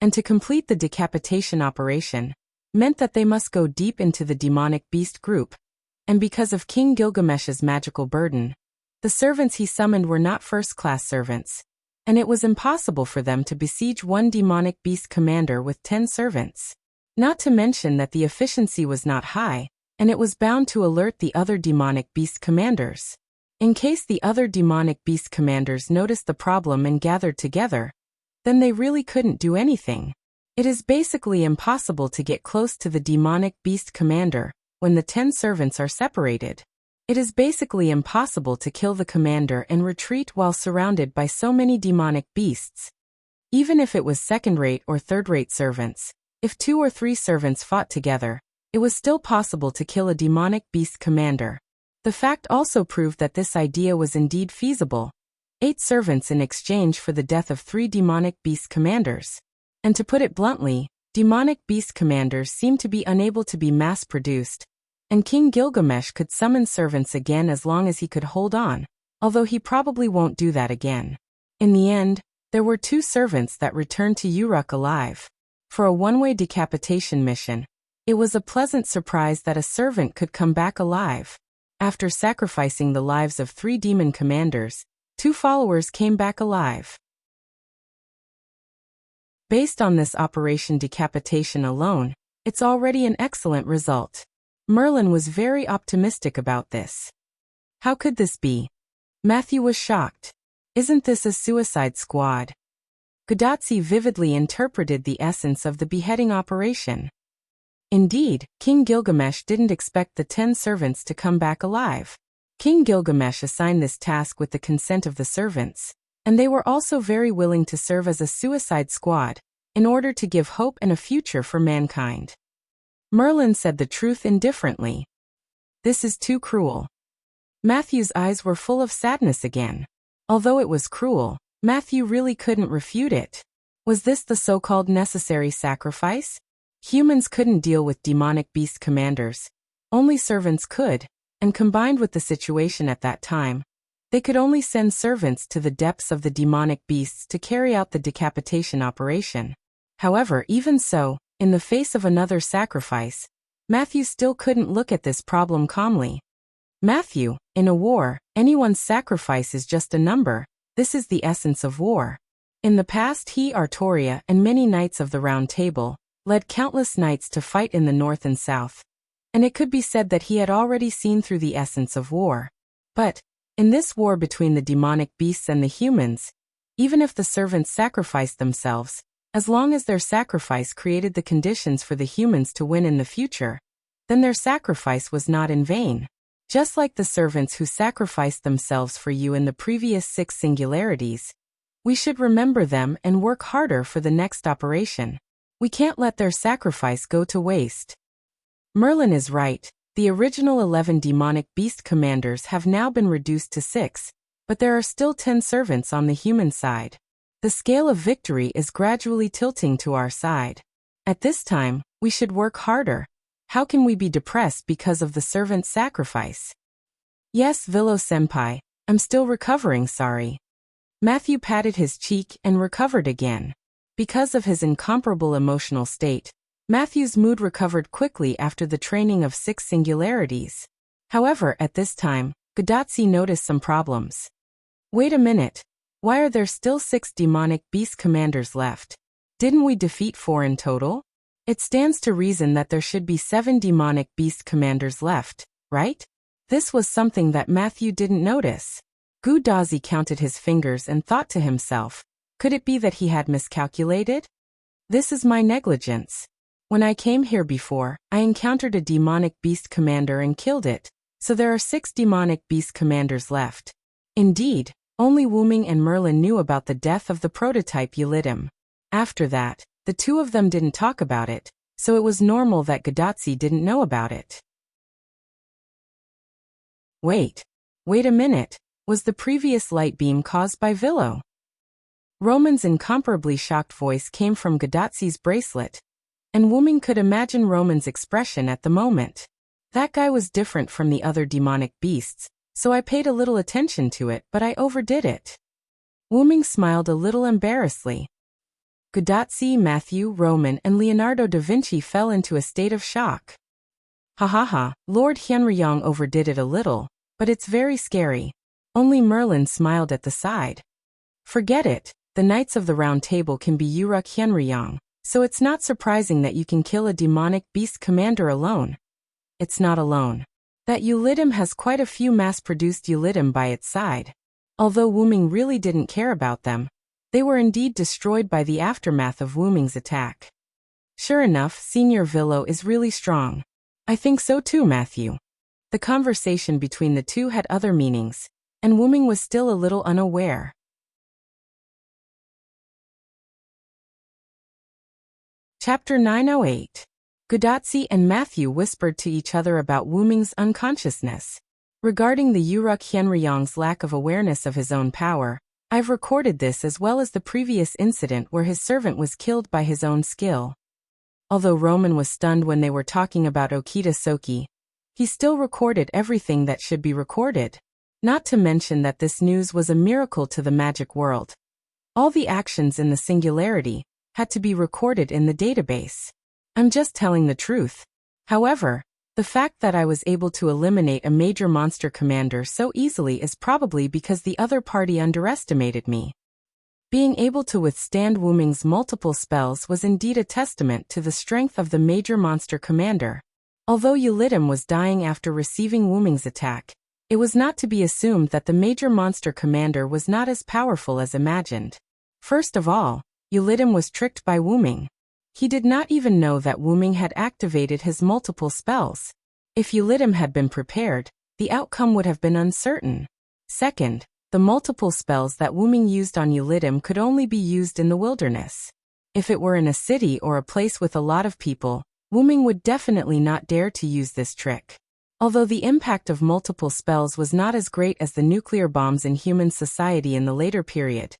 And to complete the decapitation operation meant that they must go deep into the demonic beast group, and because of King Gilgamesh's magical burden, the servants he summoned were not first-class servants, and it was impossible for them to besiege one demonic beast commander with 10 servants. Not to mention that the efficiency was not high, and it was bound to alert the other demonic beast commanders. In case the other demonic beast commanders noticed the problem and gathered together, then they really couldn't do anything. It is basically impossible to get close to the demonic beast commander when the 10 servants are separated. It is basically impossible to kill the commander and retreat while surrounded by so many demonic beasts. Even if it was second-rate or third-rate servants, if 2 or 3 servants fought together, it was still possible to kill a demonic beast commander. The fact also proved that this idea was indeed feasible. 8 servants in exchange for the death of 3 demonic beast commanders. And to put it bluntly, demonic beast commanders seemed to be unable to be mass-produced, and King Gilgamesh could summon servants again as long as he could hold on, although he probably won't do that again. In the end, there were 2 servants that returned to Uruk alive. For a one-way decapitation mission, it was a pleasant surprise that a servant could come back alive. After sacrificing the lives of 3 demon commanders, 2 followers came back alive. Based on this operation decapitation alone, it's already an excellent result. Merlin was very optimistic about this. How could this be? Matthew was shocked. Isn't this a suicide squad? Gadazzi vividly interpreted the essence of the beheading operation. Indeed, King Gilgamesh didn't expect the 10 servants to come back alive. King Gilgamesh assigned this task with the consent of the servants, and they were also very willing to serve as a suicide squad, in order to give hope and a future for mankind. Merlin said the truth indifferently. This is too cruel. Matthew's eyes were full of sadness again. Although it was cruel, Matthew really couldn't refute it. Was this the so-called necessary sacrifice? Humans couldn't deal with demonic beast commanders. Only servants could, and combined with the situation at that time, they could only send servants to the depths of the demonic beasts to carry out the decapitation operation. However, even so, in the face of another sacrifice, Matthew still couldn't look at this problem calmly. Matthew, in a war, anyone's sacrifice is just a number. This is the essence of war. In the past, he, Artoria, and many knights of the Round Table led countless knights to fight in the north and south, and it could be said that he had already seen through the essence of war. But, in this war between the demonic beasts and the humans, even if the servants sacrificed themselves, as long as their sacrifice created the conditions for the humans to win in the future, then their sacrifice was not in vain. Just like the servants who sacrificed themselves for you in the previous 6 singularities, we should remember them and work harder for the next operation. We can't let their sacrifice go to waste. Merlin is right. The original 11 demonic beast commanders have now been reduced to 6, but there are still 10 servants on the human side. The scale of victory is gradually tilting to our side. At this time, we should work harder. How can we be depressed because of the servant sacrifice? Yes, Villo-senpai, I'm still recovering, sorry. Matthew patted his cheek and recovered again. Because of his incomparable emotional state, Matthew's mood recovered quickly after the training of 6 singularities. However, at this time, Godatsi noticed some problems. Wait a minute. Why are there still 6 demonic beast commanders left? Didn't we defeat 4 in total? It stands to reason that there should be 7 demonic beast commanders left, right? This was something that Matthew didn't notice. Godatsi counted his fingers and thought to himself, could it be that he had miscalculated? This is my negligence. When I came here before, I encountered a demonic beast commander and killed it, so there are 6 demonic beast commanders left. Indeed, only Wuming and Merlin knew about the death of the prototype Yulidim. After that, the 2 of them didn't talk about it, so it was normal that Godatsi didn't know about it. Wait a minute, was the previous light beam caused by Villo? Roman's incomparably shocked voice came from Godatsi's bracelet, and Wuming could imagine Roman's expression at the moment. That guy was different from the other demonic beasts, so I paid a little attention to it, but I overdid it. Wuming smiled a little embarrassedly. Godatsi, Matthew, Roman, and Leonardo da Vinci fell into a state of shock. Ha ha ha, Lord Hyenryong overdid it a little, but it's very scary. Only Merlin smiled at the side. Forget it, the Knights of the Round Table can be Uruk Hyenryong. So it's not surprising that you can kill a demonic beast commander alone. It's not alone. That Yulidim has quite a few mass-produced Yulidim by its side. Although Wuming really didn't care about them, they were indeed destroyed by the aftermath of Wuming's attack. Sure enough, Senior Villo is really strong. I think so too, Matthew. The conversation between the two had other meanings, and Wuming was still a little unaware. Chapter 908. Godatsi and Matthew whispered to each other about Wuming's unconsciousness. Regarding the Uruk Hyenryong's lack of awareness of his own power, I've recorded this as well as the previous incident where his servant was killed by his own skill. Although Roman was stunned when they were talking about Okita Soki, he still recorded everything that should be recorded. Not to mention that this news was a miracle to the magic world. All the actions in the singularity had to be recorded in the database. I'm just telling the truth. However, the fact that I was able to eliminate a major monster commander so easily is probably because the other party underestimated me. Being able to withstand Wuming's multiple spells was indeed a testament to the strength of the major monster commander. Although Yulidim was dying after receiving Wuming's attack, it was not to be assumed that the major monster commander was not as powerful as imagined. First of all, Yulidim was tricked by Wuming. He did not even know that Wuming had activated his multiple spells. If Yulidim had been prepared, the outcome would have been uncertain. Second, the multiple spells that Wuming used on Yulidim could only be used in the wilderness. If it were in a city or a place with a lot of people, Wuming would definitely not dare to use this trick. Although the impact of multiple spells was not as great as the nuclear bombs in human society in the later period,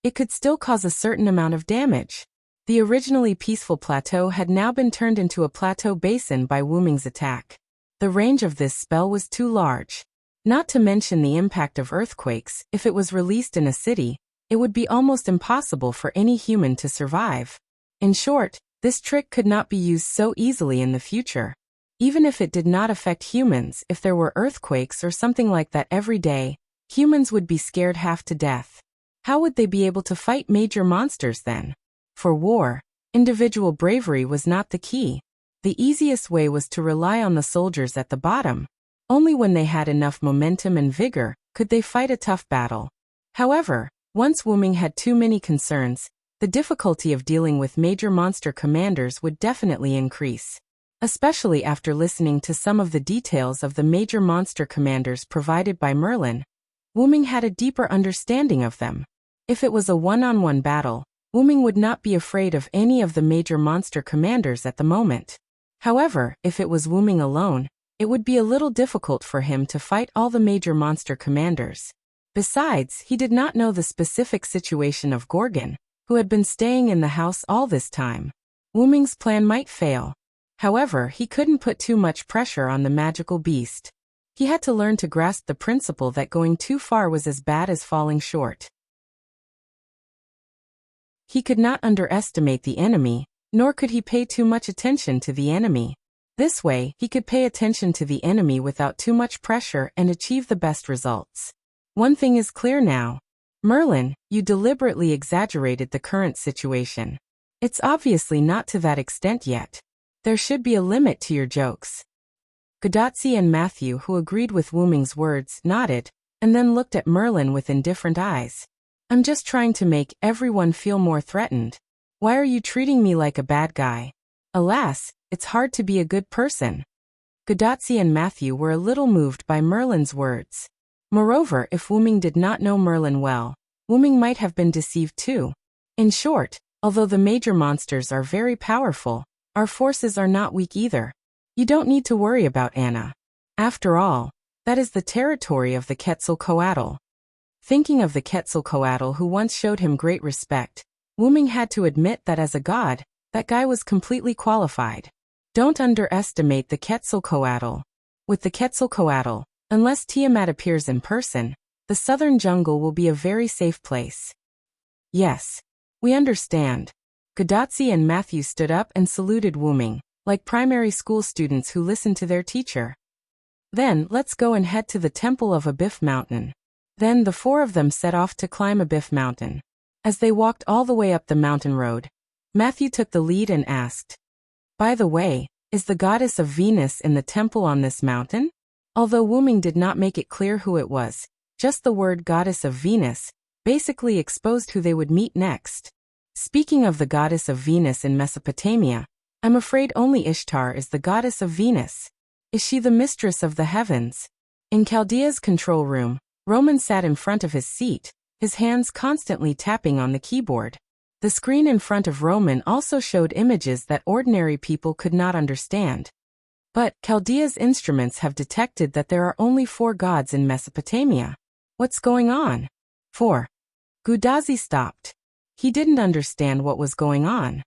it could still cause a certain amount of damage. The originally peaceful plateau had now been turned into a plateau basin by Wu Ming's attack. The range of this spell was too large. Not to mention the impact of earthquakes. If it was released in a city, it would be almost impossible for any human to survive. In short, this trick could not be used so easily in the future. Even if it did not affect humans, if there were earthquakes or something like that every day, humans would be scared half to death. How would they be able to fight major monsters then? For war, individual bravery was not the key. The easiest way was to rely on the soldiers at the bottom. Only when they had enough momentum and vigor could they fight a tough battle. However, once Wu Ming had too many concerns, the difficulty of dealing with major monster commanders would definitely increase. Especially after listening to some of the details of the major monster commanders provided by Merlin, Wu Ming had a deeper understanding of them. If it was a one-on-one battle, Wu Ming would not be afraid of any of the major monster commanders at the moment. However, if it was Wu Ming alone, it would be a little difficult for him to fight all the major monster commanders. Besides, he did not know the specific situation of Gorgon, who had been staying in the house all this time. Wu Ming's plan might fail. However, he couldn't put too much pressure on the magical beast. He had to learn to grasp the principle that going too far was as bad as falling short. He could not underestimate the enemy, nor could he pay too much attention to the enemy. This way, he could pay attention to the enemy without too much pressure and achieve the best results. One thing is clear now. Merlin, you deliberately exaggerated the current situation. It's obviously not to that extent yet. There should be a limit to your jokes. Gudatzi and Matthew, who agreed with Wu Ming's words, nodded, and then looked at Merlin with indifferent eyes. I'm just trying to make everyone feel more threatened. Why are you treating me like a bad guy? Alas, it's hard to be a good person. Gudatzi and Matthew were a little moved by Merlin's words. Moreover, if Wu Ming did not know Merlin well, Wu Ming might have been deceived too. In short, although the major monsters are very powerful, our forces are not weak either. You don't need to worry about Anna. After all, that is the territory of the Quetzalcoatl. Thinking of the Quetzalcoatl who once showed him great respect, Wu Ming had to admit that as a god, that guy was completely qualified. Don't underestimate the Quetzalcoatl. With the Quetzalcoatl, unless Tiamat appears in person, the southern jungle will be a very safe place. Yes, we understand. Gudatzi and Matthew stood up and saluted Wu Ming, like primary school students who listen to their teacher. Then, let's go and head to the temple of Abiff Mountain. Then the four of them set off to climb Abiff Mountain. As they walked all the way up the mountain road, Matthew took the lead and asked, "By the way, is the goddess of Venus in the temple on this mountain?" Although Wu Ming did not make it clear who it was, just the word goddess of Venus basically exposed who they would meet next. Speaking of the goddess of Venus in Mesopotamia, I'm afraid only Ishtar is the goddess of Venus. Is she the mistress of the heavens? In Chaldea's control room, Roman sat in front of his seat, his hands constantly tapping on the keyboard. The screen in front of Roman also showed images that ordinary people could not understand. But Chaldea's instruments have detected that there are only 4 gods in Mesopotamia. What's going on? 4. Gudatzi stopped. He didn't understand what was going on.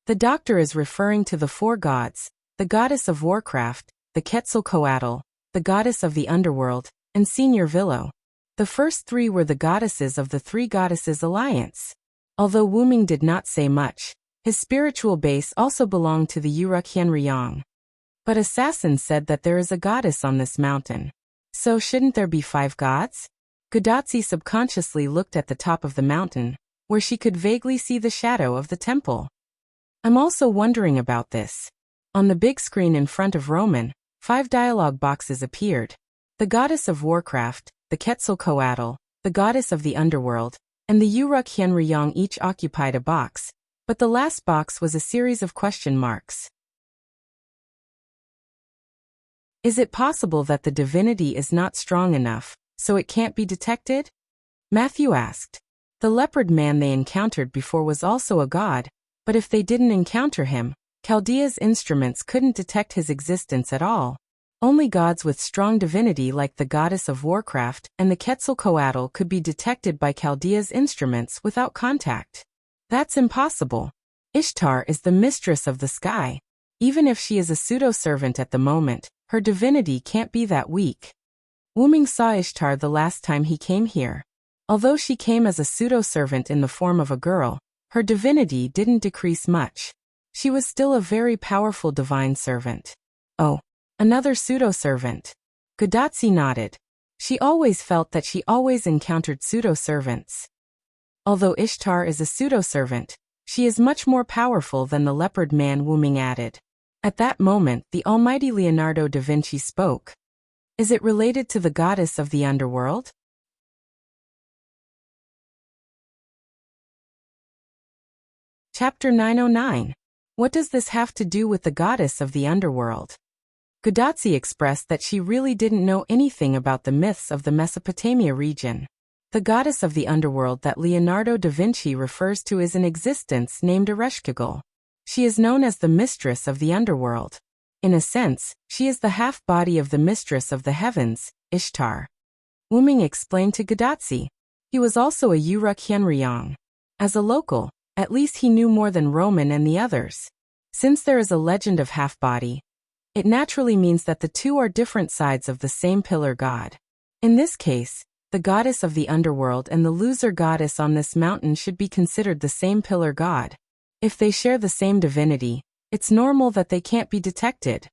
The doctor is referring to the 4 gods, the goddess of warcraft, the Quetzalcoatl, the goddess of the underworld, and Senior Villo. The first 3 were the goddesses of the 3 Goddesses Alliance. Although Wu Ming did not say much, his spiritual base also belonged to the Wuxia. But Assassin said that there is a goddess on this mountain. So shouldn't there be 5 gods? Gudatzi subconsciously looked at the top of the mountain, where she could vaguely see the shadow of the temple. I'm also wondering about this. On the big screen in front of Roman, 5 dialogue boxes appeared. The goddess of warcraft, the Quetzalcoatl, the goddess of the underworld, and the Wuxia each occupied a box, but the last box was a series of question marks. Is it possible that the divinity is not strong enough, so it can't be detected? Matthew asked. The leopard man they encountered before was also a god, but if they didn't encounter him, Chaldea's instruments couldn't detect his existence at all. Only gods with strong divinity like the goddess of warcraft and the Quetzalcoatl could be detected by Chaldea's instruments without contact. That's impossible. Ishtar is the mistress of the sky. Even if she is a pseudo-servant at the moment, her divinity can't be that weak. Wu Ming saw Ishtar the last time he came here. Although she came as a pseudo-servant in the form of a girl, her divinity didn't decrease much. She was still a very powerful divine servant. Oh, another pseudo-servant. Gudatsi nodded. She always felt that she always encountered pseudo-servants. Although Ishtar is a pseudo-servant, she is much more powerful than the leopard man, Wu Ming added. At that moment, the almighty Leonardo da Vinci spoke. Is it related to the goddess of the underworld? Chapter 909. What does this have to do with the goddess of the underworld? Gudatsi expressed that she really didn't know anything about the myths of the Mesopotamia region. The goddess of the underworld that Leonardo da Vinci refers to is in existence named Ereshkigal. She is known as the mistress of the underworld. In a sense, she is the half-body of the mistress of the heavens, Ishtar. Wu Ming explained to Gudatsi. He was also a Uruk Hyenryong. As a local, at least he knew more than Roman and the others. Since there is a legend of half-body, it naturally means that the two are different sides of the same pillar god. In this case, the goddess of the underworld and the loser goddess on this mountain should be considered the same pillar god. If they share the same divinity, it's normal that they can't be detected.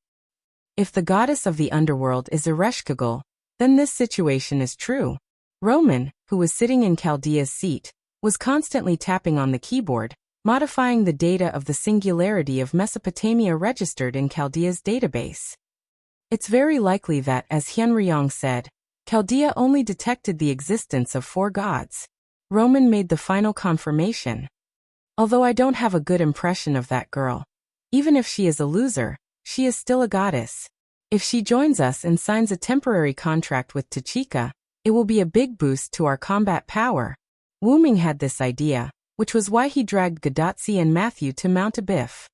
If the goddess of the underworld is Ereshkigal, then this situation is true. Roman, who was sitting in Chaldea's seat, was constantly tapping on the keyboard, modifying the data of the singularity of Mesopotamia registered in Chaldea's database. It's very likely that, as Hyenryong said, Chaldea only detected the existence of 4 gods. Roman made the final confirmation. Although I don't have a good impression of that girl. Even if she is a loser, she is still a goddess. If she joins us and signs a temporary contract with Tachika, it will be a big boost to our combat power. Wu Ming had this idea, which was why he dragged Gudatsi and Matthew to Mount Abiff.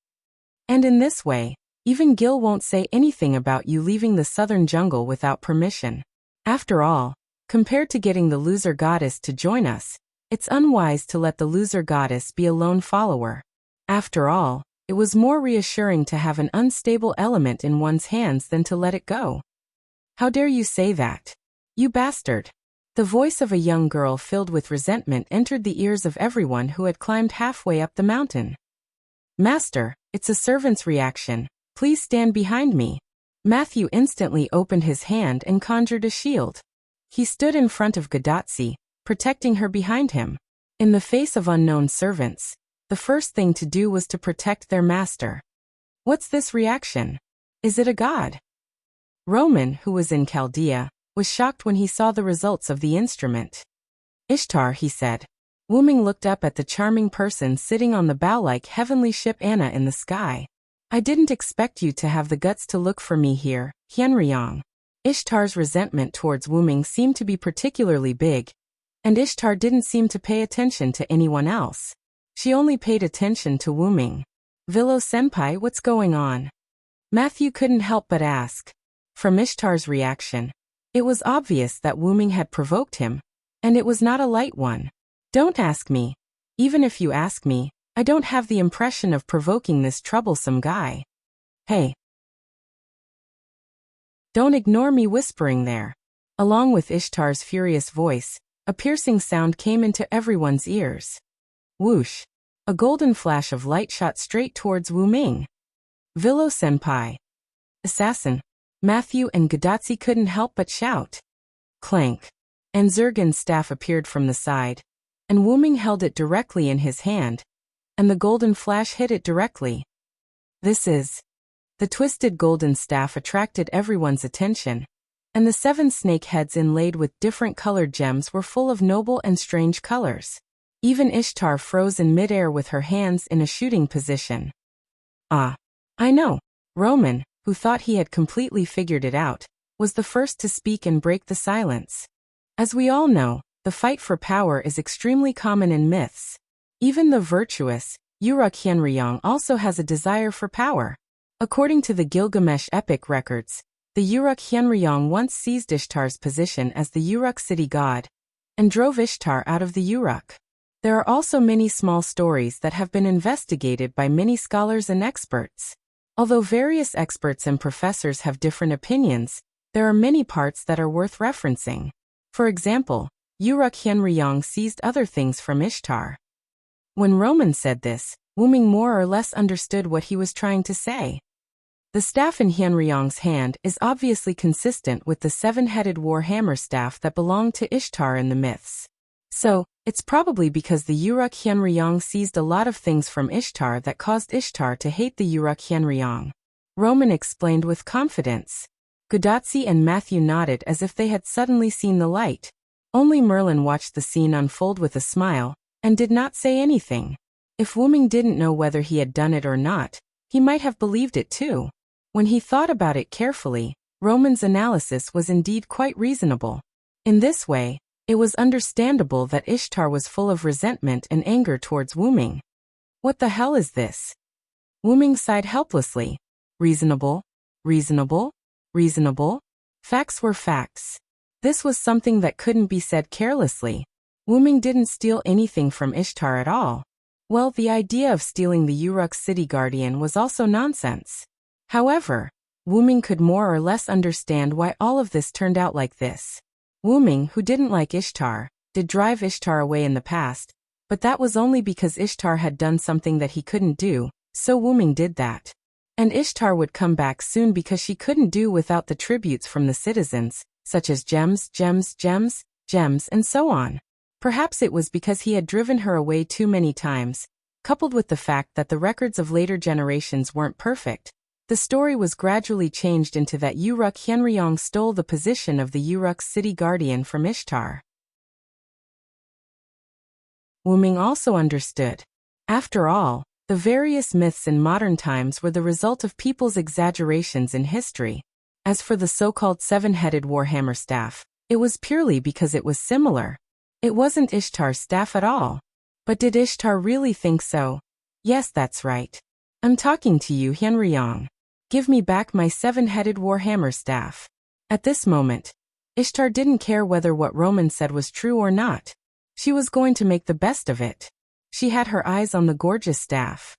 And in this way, even Gil won't say anything about you leaving the southern jungle without permission. After all, compared to getting the loser goddess to join us, it's unwise to let the loser goddess be a lone follower. After all, it was more reassuring to have an unstable element in one's hands than to let it go. How dare you say that? You bastard! The voice of a young girl filled with resentment entered the ears of everyone who had climbed halfway up the mountain. Master, it's a servant's reaction. Please stand behind me. Matthew instantly opened his hand and conjured a shield. He stood in front of Gudatsi, protecting her behind him. In the face of unknown servants, the first thing to do was to protect their master. What's this reaction? Is it a god? Roman, who was in Chaldea, was shocked when he saw the results of the instrument. Ishtar, he said. Wu Ming looked up at the charming person sitting on the bow-like heavenly ship Anna in the sky. I didn't expect you to have the guts to look for me here, Hyenryong. Ishtar's resentment towards Wu Ming seemed to be particularly big, and Ishtar didn't seem to pay attention to anyone else. She only paid attention to Wu Ming. Vilo-senpai, what's going on? Matthew couldn't help but ask. From Ishtar's reaction, it was obvious that Wu Ming had provoked him, and it was not a light one. Don't ask me. Even if you ask me, I don't have the impression of provoking this troublesome guy. Hey. Don't ignore me whispering there. Along with Ishtar's furious voice, a piercing sound came into everyone's ears. Whoosh. A golden flash of light shot straight towards Wu Ming. Vilo-senpai. Assassin. Matthew and Gudatsi couldn't help but shout. Clank. And Zurgen's staff appeared from the side, and Wu Ming held it directly in his hand, and the golden flash hit it directly. This is... The twisted golden staff attracted everyone's attention, and the 7 snake heads inlaid with different colored gems were full of noble and strange colors. Even Ishtar froze in midair with her hands in a shooting position. Ah. I know. Roman, who thought he had completely figured it out, was the first to speak and break the silence. As we all know, the fight for power is extremely common in myths. Even the virtuous, Uruk Hyenryong also has a desire for power. According to the Gilgamesh epic records, The Uruk Hyenryong once seized Ishtar's position as the Uruk city god and drove Ishtar out of the Uruk. There are also many small stories that have been investigated by many scholars and experts. Although various experts and professors have different opinions, there are many parts that are worth referencing. For example, Uruk Hyenryong seized other things from Ishtar. When Roman said this, Wu Ming more or less understood what he was trying to say. The staff in Hyenryong's hand is obviously consistent with the seven-headed war hammer staff that belonged to Ishtar in the myths. So, it's probably because the Uruk Hyenryong seized a lot of things from Ishtar that caused Ishtar to hate the Uruk Hyenryong. Roman explained with confidence. Gudatsi and Matthew nodded as if they had suddenly seen the light. Only Merlin watched the scene unfold with a smile, and did not say anything. If Wu Ming didn't know whether he had done it or not, he might have believed it too. When he thought about it carefully, Roman's analysis was indeed quite reasonable. In this way, it was understandable that Ishtar was full of resentment and anger towards Wu Ming. What the hell is this? Wu Ming sighed helplessly. Reasonable? Reasonable? Reasonable? Facts were facts. This was something that couldn't be said carelessly. Wu Ming didn't steal anything from Ishtar at all. Well, the idea of stealing the Uruk city guardian was also nonsense. However, Wu Ming could more or less understand why all of this turned out like this. Wu Ming, who didn't like Ishtar, did drive Ishtar away in the past, but that was only because Ishtar had done something that he couldn't do, so Wu Ming did that. And Ishtar would come back soon because she couldn't do without the tributes from the citizens, such as gems, gems, gems, gems, and so on. Perhaps it was because he had driven her away too many times, coupled with the fact that the records of later generations weren't perfect. The story was gradually changed into that Uruk Hyenryong stole the position of the Uruk city guardian from Ishtar. Wu Ming also understood. After all, the various myths in modern times were the result of people's exaggerations in history. As for the so-called seven-headed warhammer staff, it was purely because it was similar. It wasn't Ishtar's staff at all. But did Ishtar really think so? Yes, that's right. I'm talking to you, Hyenryong. Give me back my seven-headed warhammer staff. At this moment, Ishtar didn't care whether what Roman said was true or not. She was going to make the best of it. She had her eyes on the gorgeous staff.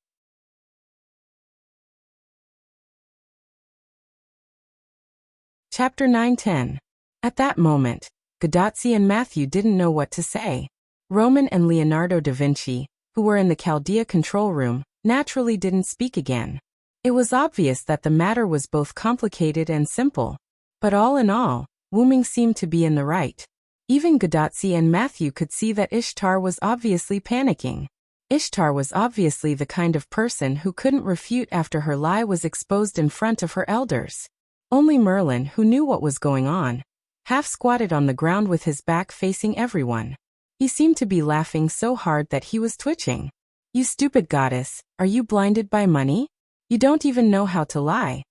Chapter 9-10. At that moment, Gudatsi and Matthew didn't know what to say. Roman and Leonardo da Vinci, who were in the Chaldea control room, naturally didn't speak again. It was obvious that the matter was both complicated and simple. But all in all, Wu Ming seemed to be in the right. Even Gudatsi and Matthew could see that Ishtar was obviously panicking. Ishtar was obviously the kind of person who couldn't refute after her lie was exposed in front of her elders. Only Merlin, who knew what was going on, half squatted on the ground with his back facing everyone. He seemed to be laughing so hard that he was twitching. You stupid goddess, are you blinded by money? You don't even know how to lie.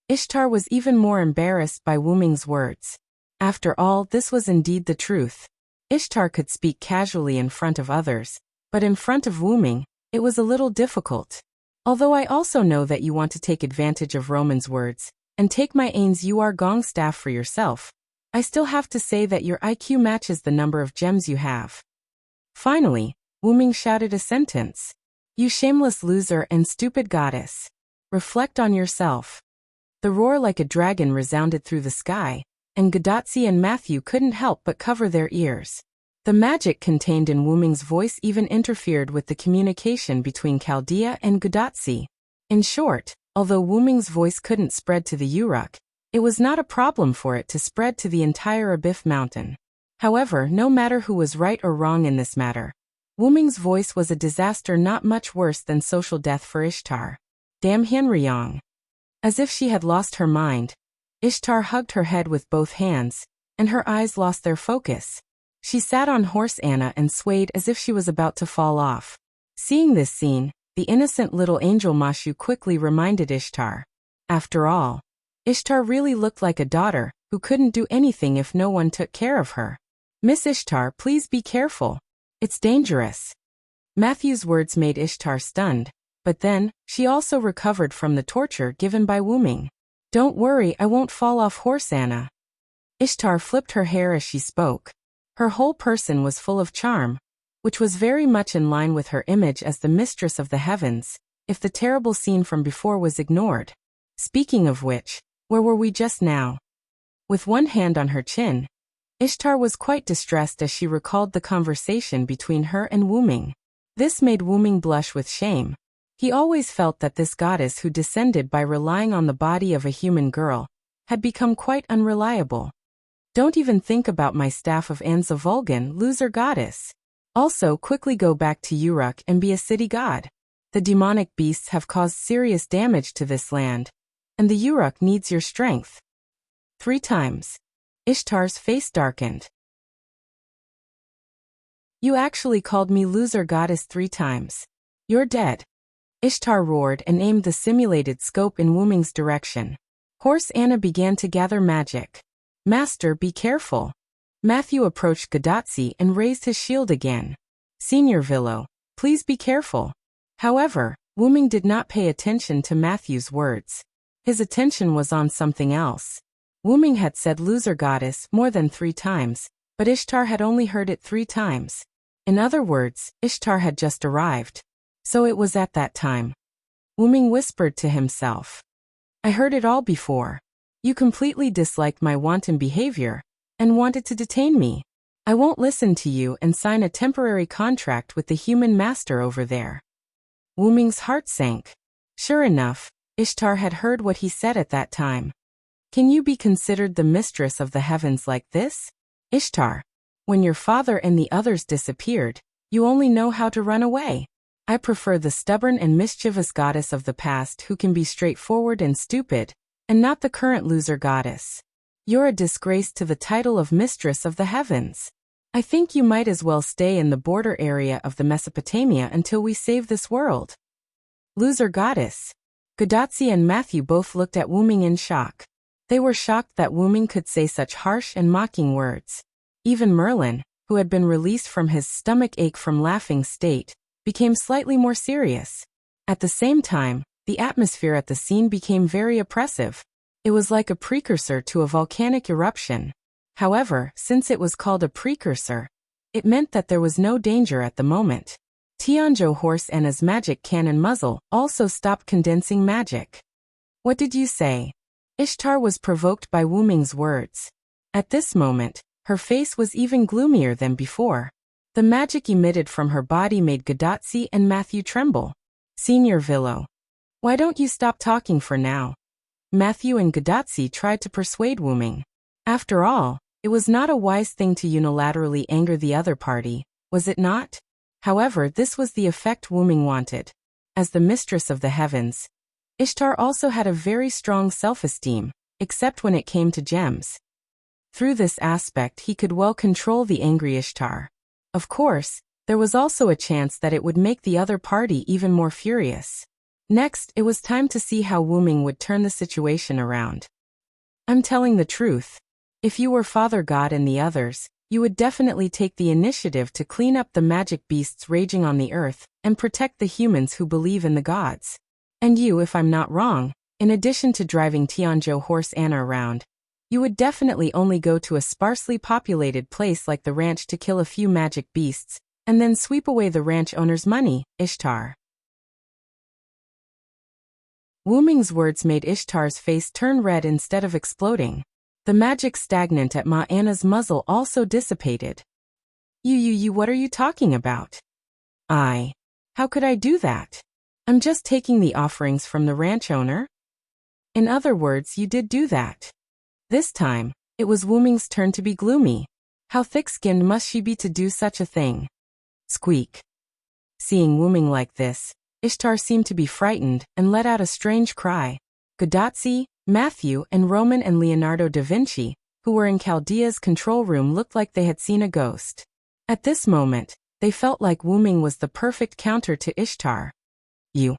Ishtar was even more embarrassed by Wu Ming's words. After all, this was indeed the truth. Ishtar could speak casually in front of others, but in front of Wu Ming, it was a little difficult. Although I also know that you want to take advantage of Roman's words, and take my Ain's Ur Gong staff for yourself, I still have to say that your IQ matches the number of gems you have. Finally, Wu Ming shouted a sentence. You shameless loser and stupid goddess. Reflect on yourself. The roar like a dragon resounded through the sky, and Gudatsi and Matthew couldn't help but cover their ears. The magic contained in Wu Ming's voice even interfered with the communication between Chaldea and Gudatsi. In short, although Wu Ming's voice couldn't spread to the Uruk, it was not a problem for it to spread to the entire Abif Mountain. However, no matter who was right or wrong in this matter, Wu Ming's voice was a disaster not much worse than social death for Ishtar. Damn Hyenryong. As if she had lost her mind, Ishtar hugged her head with both hands, and her eyes lost their focus. She sat on horse Anna and swayed as if she was about to fall off. Seeing this scene, the innocent little angel Mashu quickly reminded Ishtar. After all, Ishtar really looked like a daughter who couldn't do anything if no one took care of her. Miss Ishtar, please be careful. It's dangerous. Matthew's words made Ishtar stunned, but then, she also recovered from the torture given by Wu Ming. Don't worry, I won't fall off horse, Anna. Ishtar flipped her hair as she spoke. Her whole person was full of charm, which was very much in line with her image as the mistress of the heavens, if the terrible scene from before was ignored. Speaking of which, where were we just now? With one hand on her chin, Ishtar was quite distressed as she recalled the conversation between her and Wu Ming. This made Wu Ming blush with shame. He always felt that this goddess who descended by relying on the body of a human girl had become quite unreliable. Don't even think about my staff of Anza Vulgan, loser goddess. Also, quickly go back to Uruk and be a city god. The demonic beasts have caused serious damage to this land, and the Uruk needs your strength. 3 times. Ishtar's face darkened. You actually called me loser goddess 3 times. You're dead. Ishtar roared and aimed the simulated scope in Wu Ming's direction. Horse Anna began to gather magic. Master, be careful. Matthew approached Gadotsi and raised his shield again. Senior Villo, please be careful. However, Wu Ming did not pay attention to Matthew's words. His attention was on something else. Wu Ming had said loser goddess more than 3 times, but Ishtar had only heard it 3 times. In other words, Ishtar had just arrived. So it was at that time. Wu Ming whispered to himself. I heard it all before. You completely disliked my wanton behavior and wanted to detain me. I won't listen to you and sign a temporary contract with the human master over there. Wu Ming's heart sank. Sure enough, Ishtar had heard what he said at that time. Can you be considered the mistress of the heavens like this? Ishtar, when your father and the others disappeared, you only know how to run away. I prefer the stubborn and mischievous goddess of the past who can be straightforward and stupid, and not the current loser goddess. You're a disgrace to the title of mistress of the heavens. I think you might as well stay in the border area of the Mesopotamia until we save this world. Loser goddess. Gadotsi and Matthew both looked at Wu Ming in shock. They were shocked that Wu Ming could say such harsh and mocking words. Even Merlin, who had been released from his stomach ache from laughing state, became slightly more serious. At the same time, the atmosphere at the scene became very oppressive. It was like a precursor to a volcanic eruption. However, since it was called a precursor, it meant that there was no danger at the moment. Tianzhou horse Anna's magic cannon muzzle also stopped condensing magic. What did you say? Ishtar was provoked by Wu Ming's words. At this moment, her face was even gloomier than before. The magic emitted from her body made Gadotsi and Matthew tremble. Senior Villo, why don't you stop talking for now? Matthew and Gadotsi tried to persuade Wu Ming. After all, it was not a wise thing to unilaterally anger the other party, was it not? However, this was the effect Wu Ming wanted. As the mistress of the heavens, Ishtar also had a very strong self-esteem, except when it came to gems. Through this aspect he could well control the angry Ishtar. Of course, there was also a chance that it would make the other party even more furious. Next, it was time to see how Wu Ming would turn the situation around. I'm telling the truth. If you were Father God and the others, you would definitely take the initiative to clean up the magic beasts raging on the earth and protect the humans who believe in the gods. And you, if I'm not wrong, in addition to driving Tianzhou horse Anna around, you would definitely only go to a sparsely populated place like the ranch to kill a few magic beasts, and then sweep away the ranch owner's money, Ishtar. Wu Ming's words made Ishtar's face turn red instead of exploding. The magic stagnant at Ma Anna's muzzle also dissipated. You, what are you talking about? How could I do that? I'm just taking the offerings from the ranch owner. In other words, you did do that. This time, it was Wu Ming's turn to be gloomy. How thick-skinned must she be to do such a thing? Squeak. Seeing Wu Ming like this, Ishtar seemed to be frightened and let out a strange cry. Gadotsi, Matthew, and Roman and Leonardo da Vinci, who were in Chaldea's control room, looked like they had seen a ghost. At this moment, they felt like Wu Ming was the perfect counter to Ishtar. You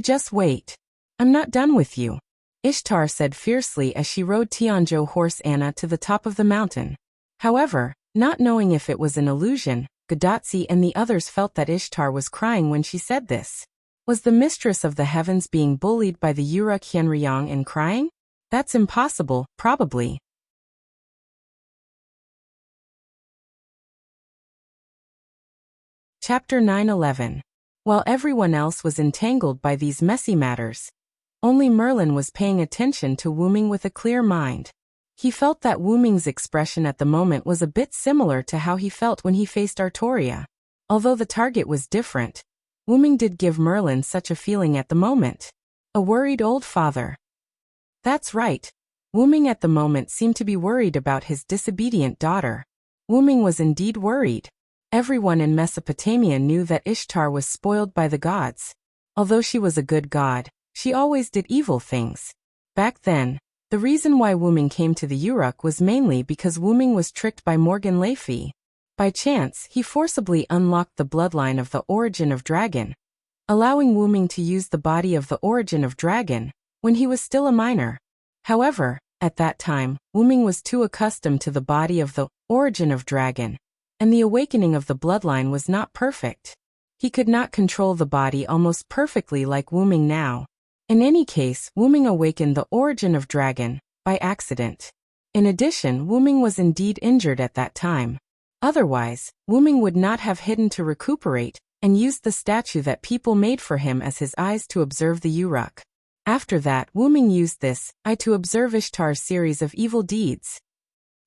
just wait. I'm not done with you. Ishtar said fiercely as she rode Tianzhou horse Anna to the top of the mountain. However, not knowing if it was an illusion, Gadotsi and the others felt that Ishtar was crying when she said this. Was the mistress of the heavens being bullied by the Uruk Hyenryang and crying? That's impossible, probably. Chapter 9:11. While everyone else was entangled by these messy matters, only Merlin was paying attention to Wu Ming with a clear mind. He felt that Wu Ming's expression at the moment was a bit similar to how he felt when he faced Artoria. Although the target was different, Wu Ming did give Merlin such a feeling at the moment. A worried old father. That's right. Wu Ming at the moment seemed to be worried about his disobedient daughter. Wu Ming was indeed worried. Everyone in Mesopotamia knew that Ishtar was spoiled by the gods. Although she was a good god, she always did evil things. Back then, the reason why Wu Ming came to the Uruk was mainly because Wu Ming was tricked by Morgan Le Fay. By chance, he forcibly unlocked the bloodline of the Origin of Dragon, allowing Wu Ming to use the body of the Origin of Dragon when he was still a minor. However, at that time, Wu Ming was too accustomed to the body of the Origin of Dragon, and the awakening of the bloodline was not perfect. He could not control the body almost perfectly like Wu Ming now. In any case, Wu Ming awakened the Origin of Dragon by accident. In addition, Wu Ming was indeed injured at that time. Otherwise, Wu Ming would not have hidden to recuperate and used the statue that people made for him as his eyes to observe the Uruk. After that, Wu Ming used this eye to observe Ishtar's series of evil deeds.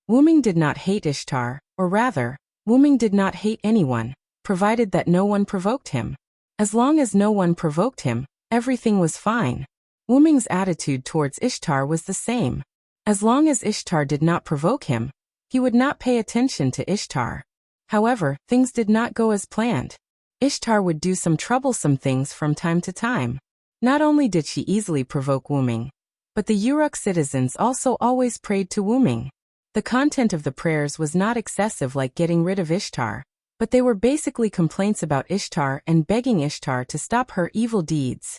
Wu Ming did not hate Ishtar, or rather, Wu Ming did not hate anyone, provided that no one provoked him. As long as no one provoked him, everything was fine. Wu Ming's attitude towards Ishtar was the same. As long as Ishtar did not provoke him, he would not pay attention to Ishtar. However, things did not go as planned. Ishtar would do some troublesome things from time to time. Not only did she easily provoke Wu Ming, but the Uruk citizens also always prayed to Wu Ming. The content of the prayers was not excessive like getting rid of Ishtar, but they were basically complaints about Ishtar and begging Ishtar to stop her evil deeds.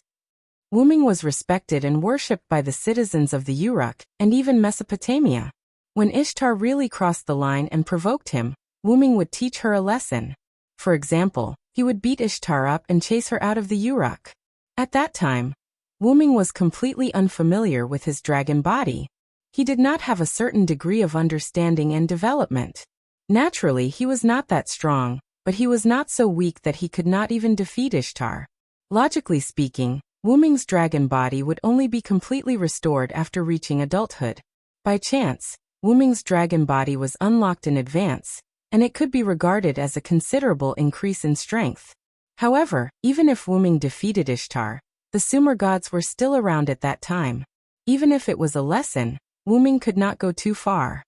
Wu Ming was respected and worshipped by the citizens of the Uruk and even Mesopotamia. When Ishtar really crossed the line and provoked him, Wu Ming would teach her a lesson. For example, he would beat Ishtar up and chase her out of the Uruk. At that time, Wu Ming was completely unfamiliar with his dragon body. He did not have a certain degree of understanding and development. Naturally, he was not that strong, but he was not so weak that he could not even defeat Ishtar. Logically speaking, Wu Ming's dragon body would only be completely restored after reaching adulthood. By chance, Wu Ming's dragon body was unlocked in advance, and it could be regarded as a considerable increase in strength. However, even if Wu Ming defeated Ishtar, the Sumer gods were still around at that time. Even if it was a lesson, Wu Ming could not go too far.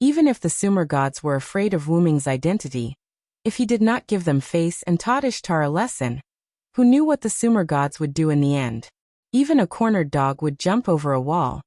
Even if the Sumer gods were afraid of Wu Ming's identity, if he did not give them face and taught Ishtar a lesson, who knew what the Sumer gods would do in the end? Even a cornered dog would jump over a wall,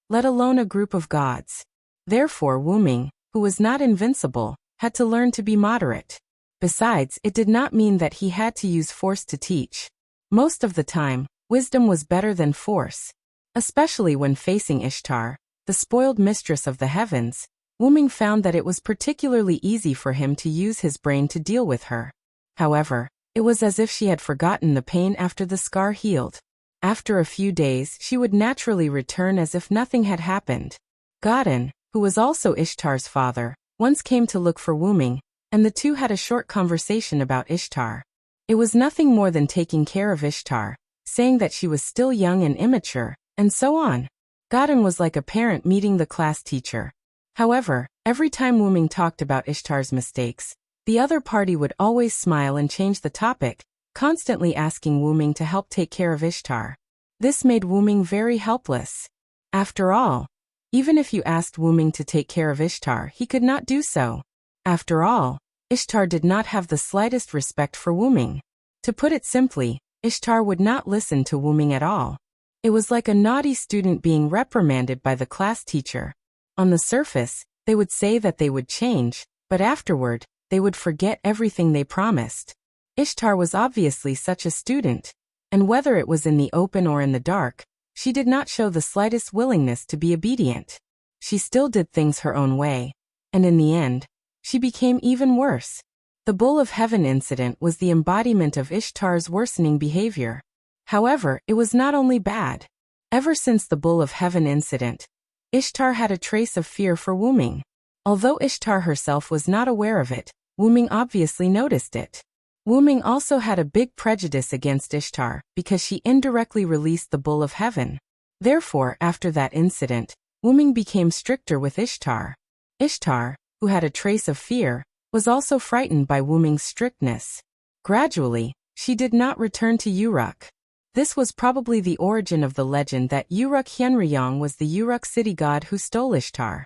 let alone a group of gods. Therefore Wu Ming, who was not invincible, had to learn to be moderate. Besides, it did not mean that he had to use force to teach. Most of the time, wisdom was better than force. Especially when facing Ishtar, the spoiled mistress of the heavens, Wu Ming found that it was particularly easy for him to use his brain to deal with her. However, it was as if she had forgotten the pain after the scar healed. After a few days, she would naturally return as if nothing had happened. Godin, who was also Ishtar's father, once came to look for Wu Ming, and the two had a short conversation about Ishtar. It was nothing more than taking care of Ishtar, saying that she was still young and immature, and so on. Godin was like a parent meeting the class teacher. However, every time Wu Ming talked about Ishtar's mistakes, the other party would always smile and change the topic, constantly asking Wu Ming to help take care of Ishtar. This made Wu Ming very helpless. After all, even if you asked Wu Ming to take care of Ishtar, he could not do so. After all, Ishtar did not have the slightest respect for Wu Ming. To put it simply, Ishtar would not listen to Wu Ming at all. It was like a naughty student being reprimanded by the class teacher. On the surface, they would say that they would change, but afterward, they would forget everything they promised. Ishtar was obviously such a student, and whether it was in the open or in the dark, she did not show the slightest willingness to be obedient. She still did things her own way, and in the end, she became even worse. The Bull of Heaven incident was the embodiment of Ishtar's worsening behavior. However, it was not only bad. Ever since the Bull of Heaven incident, Ishtar had a trace of fear for Wuming. Although Ishtar herself was not aware of it, Wuming obviously noticed it. Wuming also had a big prejudice against Ishtar because she indirectly released the Bull of Heaven. Therefore, after that incident, Wuming became stricter with Ishtar. Ishtar, who had a trace of fear, was also frightened by Wuming's strictness. Gradually, she did not return to Uruk. This was probably the origin of the legend that Uruk Hyenryong was the Uruk city god who stole Ishtar.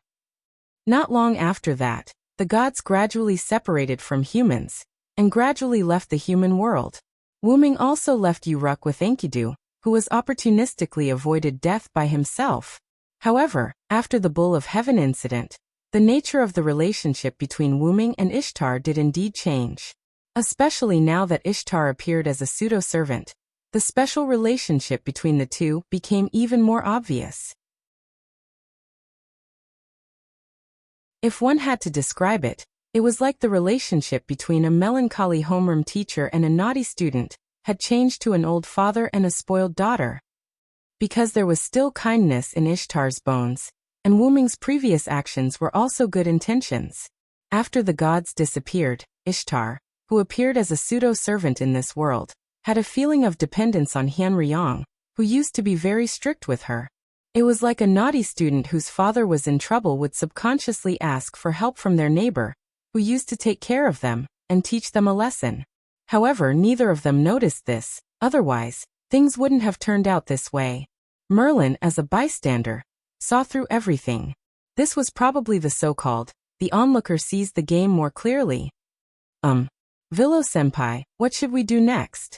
Not long after that, the gods gradually separated from humans, and gradually left the human world. Wuming also left Uruk with Enkidu, who was opportunistically avoided death by himself. However, after the Bull of Heaven incident, the nature of the relationship between Wuming and Ishtar did indeed change. Especially now that Ishtar appeared as a pseudo-servant, the special relationship between the two became even more obvious. If one had to describe it, it was like the relationship between a melancholy homeroom teacher and a naughty student had changed to an old father and a spoiled daughter. Because there was still kindness in Ishtar's bones, and Wuming's previous actions were also good intentions. After the gods disappeared, Ishtar, who appeared as a pseudo-servant in this world, had a feeling of dependence on Hyenryong, who used to be very strict with her. It was like a naughty student whose father was in trouble would subconsciously ask for help from their neighbor, who used to take care of them and teach them a lesson. However, neither of them noticed this, otherwise, things wouldn't have turned out this way. Merlin, as a bystander, saw through everything. This was probably the so-called, the onlooker sees the game more clearly. Villo-senpai, what should we do next?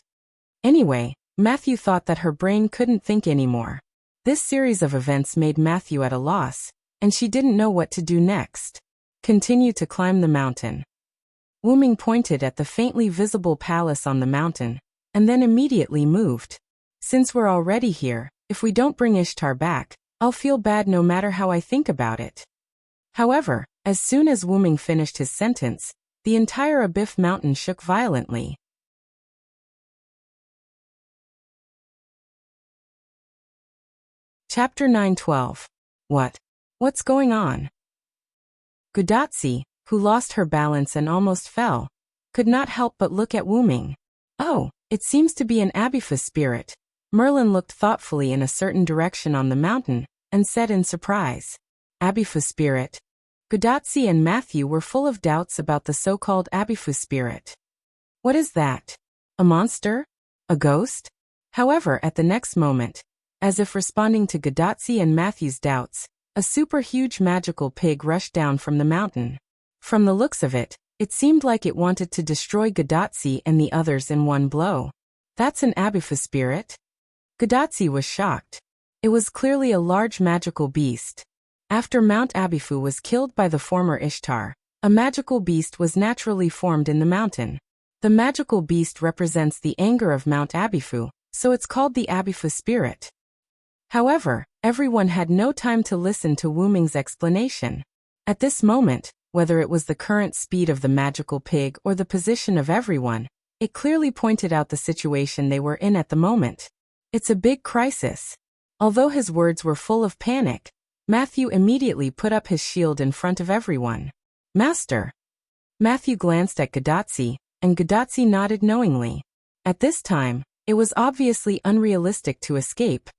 Anyway, Matthew thought that her brain couldn't think anymore. This series of events made Matthew at a loss, and she didn't know what to do next. Continue to climb the mountain. Wuming pointed at the faintly visible palace on the mountain, and then immediately moved. Since we're already here, if we don't bring Ishtar back, I'll feel bad no matter how I think about it. However, as soon as Wuming finished his sentence, the entire Abyf mountain shook violently. Chapter 9:12. What's going on? Gudatsi, who lost her balance and almost fell, could not help but look at Wuming. Oh, it seems to be an Abifa spirit. Merlin looked thoughtfully in a certain direction on the mountain, and said in surprise, Abifa spirit. Gudatsi and Matthew were full of doubts about the so-called Abifu spirit. What is that? A monster? A ghost? However, at the next moment, as if responding to Gudatsi and Matthew's doubts, a super-huge magical pig rushed down from the mountain. From the looks of it, it seemed like it wanted to destroy Gudatsi and the others in one blow. That's an Abifu spirit? Gudatsi was shocked. It was clearly a large magical beast. After Mount Abifu was killed by the former Ishtar, a magical beast was naturally formed in the mountain. The magical beast represents the anger of Mount Abifu, so it's called the Abifu spirit. However, everyone had no time to listen to Wuming's explanation. At this moment, whether it was the current speed of the magical pig or the position of everyone, it clearly pointed out the situation they were in at the moment. It's a big crisis. Although his words were full of panic, Matthew immediately put up his shield in front of everyone. Master! Matthew glanced at Gudatsi, and Gudatsi nodded knowingly. At this time, it was obviously unrealistic to escape,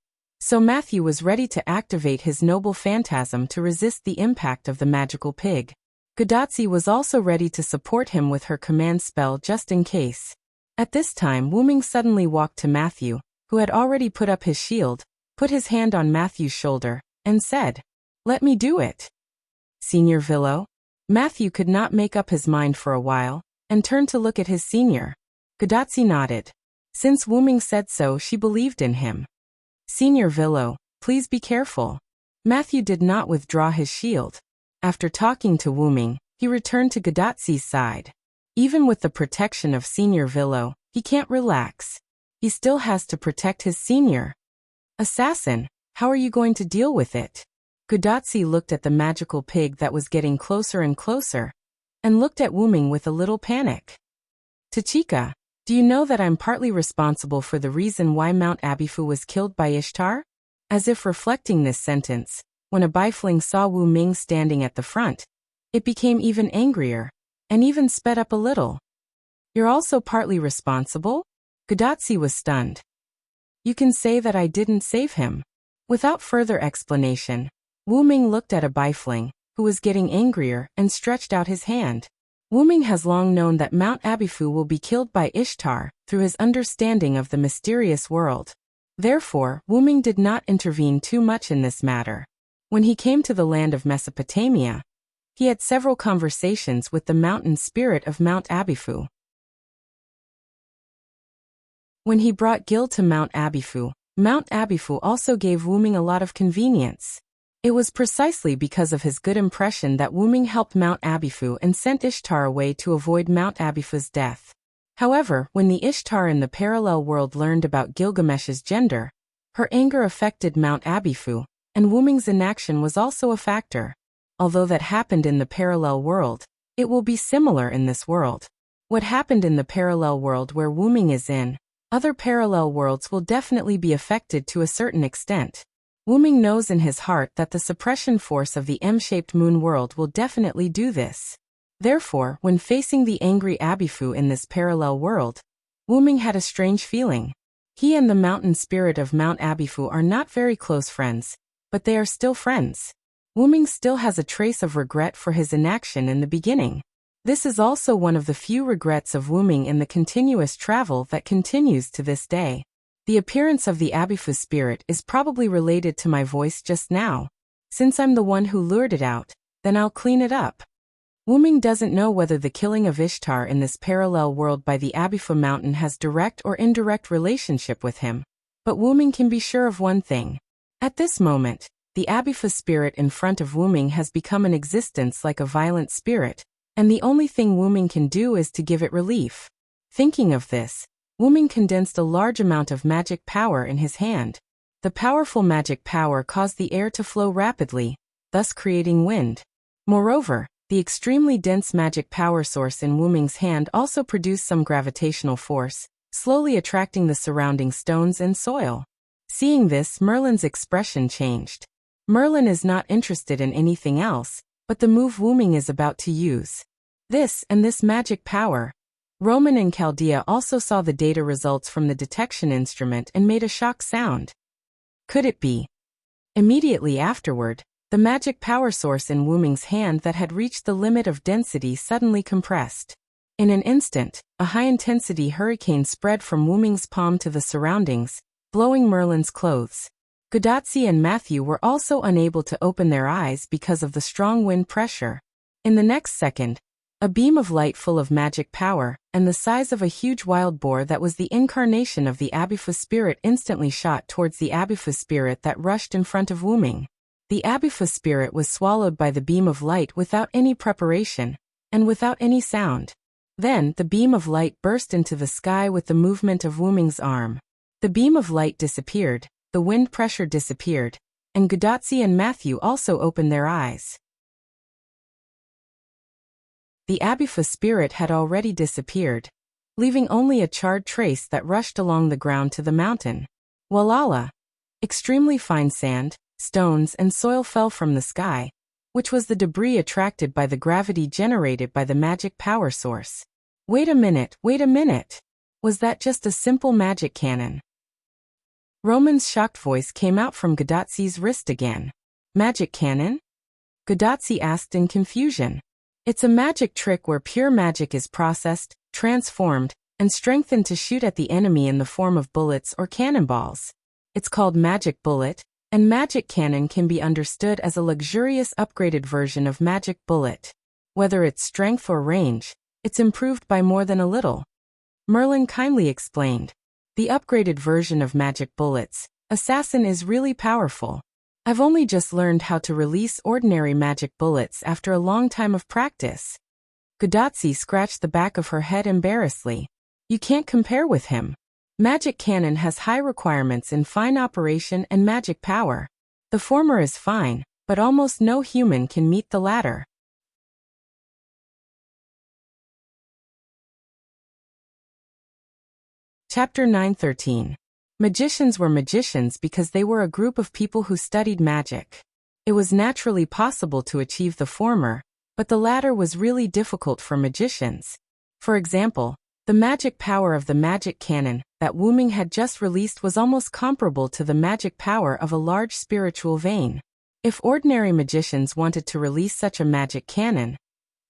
so Matthew was ready to activate his noble phantasm to resist the impact of the magical pig. Gudatsi was also ready to support him with her command spell just in case. At this time, Wuming suddenly walked to Matthew, who had already put up his shield, put his hand on Matthew's shoulder, and said, "Let me do it." Senior Villo? Matthew could not make up his mind for a while, and turned to look at his senior. Gudatsi nodded. Since Wuming said so, she believed in him. Senior Villo, please be careful. Matthew did not withdraw his shield. After talking to Wuming, he returned to Gudatsi's side. Even with the protection of Senior Villo, he can't relax. He still has to protect his senior. Assassin, how are you going to deal with it? Gudatsi looked at the magical pig that was getting closer and closer, and looked at Wuming with a little panic. Tachika, Do you know that I'm partly responsible for the reason why Mount Abifu was killed by Ishtar? As if reflecting this sentence, when a bifling saw Wu Ming standing at the front, it became even angrier, and even sped up a little. You're also partly responsible? Gudatsi was stunned. You can say that I didn't save him. Without further explanation, Wu Ming looked at a bifling, who was getting angrier, and stretched out his hand. Wu Ming has long known that Mount Abifu will be killed by Ishtar, through his understanding of the mysterious world. Therefore, Wu Ming did not intervene too much in this matter. When he came to the land of Mesopotamia, he had several conversations with the mountain spirit of Mount Abifu. When he brought Gil to Mount Abifu also gave Wu Ming a lot of convenience. It was precisely because of his good impression that Wu Ming helped Mount Abifu and sent Ishtar away to avoid Mount Abifu's death. However, when the Ishtar in the parallel world learned about Gilgamesh's gender, her anger affected Mount Abifu, and Wu Ming's inaction was also a factor. Although that happened in the parallel world, it will be similar in this world. What happened in the parallel world where Wu Ming is in, other parallel worlds will definitely be affected to a certain extent. Wu Ming knows in his heart that the suppression force of the M-shaped moon world will definitely do this. Therefore, when facing the angry Abifu in this parallel world, Wu Ming had a strange feeling. He and the mountain spirit of Mount Abifu are not very close friends, but they are still friends. Wu Ming still has a trace of regret for his inaction in the beginning. This is also one of the few regrets of Wu Ming in the continuous travel that continues to this day. The appearance of the Abifu spirit is probably related to my voice just now. Since I'm the one who lured it out, then I'll clean it up. Wu Ming doesn't know whether the killing of Ishtar in this parallel world by the Abifu mountain has direct or indirect relationship with him. But Wu Ming can be sure of one thing. At this moment, the Abifu spirit in front of Wu Ming has become an existence like a violent spirit, and the only thing Wu Ming can do is to give it relief. Thinking of this, Wu Ming condensed a large amount of magic power in his hand. The powerful magic power caused the air to flow rapidly, thus creating wind. Moreover, the extremely dense magic power source in Wu Ming's hand also produced some gravitational force, slowly attracting the surrounding stones and soil. Seeing this, Merlin's expression changed. Merlin is not interested in anything else, but the move Wu Ming is about to use. This magic power. Roman and Chaldea also saw the data results from the detection instrument and made a shock sound. Could it be? Immediately afterward, the magic power source in Wu Ming's hand that had reached the limit of density suddenly compressed. In an instant, a high-intensity hurricane spread from Wu Ming's palm to the surroundings, blowing Merlin's clothes. Gudatsi and Matthew were also unable to open their eyes because of the strong wind pressure. In the next second, a beam of light full of magic power, and the size of a huge wild boar that was the incarnation of the Abifu spirit instantly shot towards the Abifu spirit that rushed in front of Wu Ming. The Abifu spirit was swallowed by the beam of light without any preparation, and without any sound. Then, the beam of light burst into the sky with the movement of Wu Ming's arm. The beam of light disappeared, the wind pressure disappeared, and Gudatsi and Matthew also opened their eyes. The Abifu spirit had already disappeared, leaving only a charred trace that rushed along the ground to the mountain. Walala! Extremely fine sand, stones and soil fell from the sky, which was the debris attracted by the gravity generated by the magic power source. Wait a minute! Was that just a simple magic cannon? Roman's shocked voice came out from Gudatsi's wrist again. Magic cannon? Gudatsi asked in confusion. It's a magic trick where pure magic is processed, transformed, and strengthened to shoot at the enemy in the form of bullets or cannonballs. It's called magic bullet, and magic cannon can be understood as a luxurious upgraded version of magic bullet. Whether it's strength or range, it's improved by more than a little. Merlin kindly explained. The upgraded version of magic bullets, Assassin, is really powerful. I've only just learned how to release ordinary magic bullets after a long time of practice. Gudatsi scratched the back of her head embarrassedly. You can't compare with him. Magic cannon has high requirements in fine operation and magic power. The former is fine, but almost no human can meet the latter. Chapter 9:13. Magicians were magicians because they were a group of people who studied magic. It was naturally possible to achieve the former, but the latter was really difficult for magicians. For example, the magic power of the magic cannon that Wu Ming had just released was almost comparable to the magic power of a large spiritual vein. If ordinary magicians wanted to release such a magic cannon,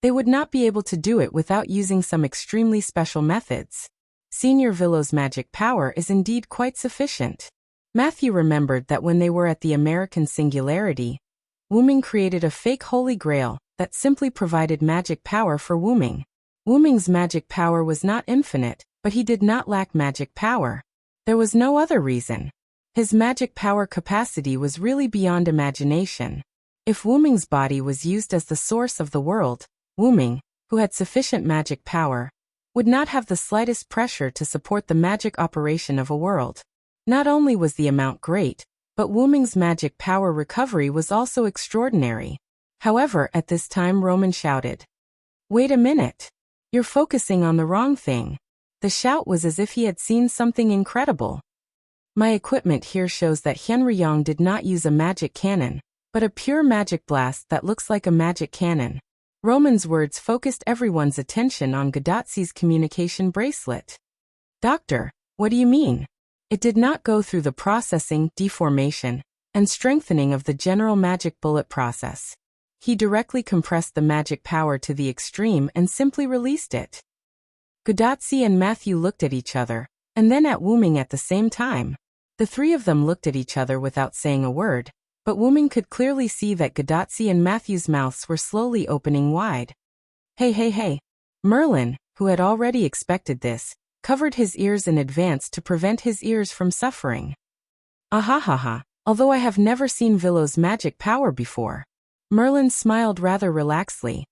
they would not be able to do it without using some extremely special methods. Senior Villow's magic power is indeed quite sufficient. Matthew remembered that when they were at the American Singularity, Wu Ming created a fake Holy Grail that simply provided magic power for Wu Ming. Wu Ming's magic power was not infinite, but he did not lack magic power. There was no other reason. His magic power capacity was really beyond imagination. If Wu Ming's body was used as the source of the world, Wu Ming, who had sufficient magic power, would not have the slightest pressure to support the magic operation of a world. Not only was the amount great, but Wu Ming's magic power recovery was also extraordinary. However, at this time Roman shouted, "Wait a minute. You're focusing on the wrong thing." The shout was as if he had seen something incredible. My equipment here shows that Henryong did not use a magic cannon, but a pure magic blast that looks like a magic cannon. Roman's words focused everyone's attention on Godatzi's communication bracelet. "Doctor, what do you mean?" It did not go through the processing, deformation, and strengthening of the general magic bullet process. He directly compressed the magic power to the extreme and simply released it. Godatzi and Matthew looked at each other, and then at Wu Ming at the same time. The three of them looked at each other without saying a word, but Wu Ming could clearly see that Godatzi and Matthew's mouths were slowly opening wide. Hey. Merlin, who had already expected this, covered his ears in advance to prevent his ears from suffering. Ahahaha, although I have never seen Villow's magic power before. Merlin smiled rather relaxedly.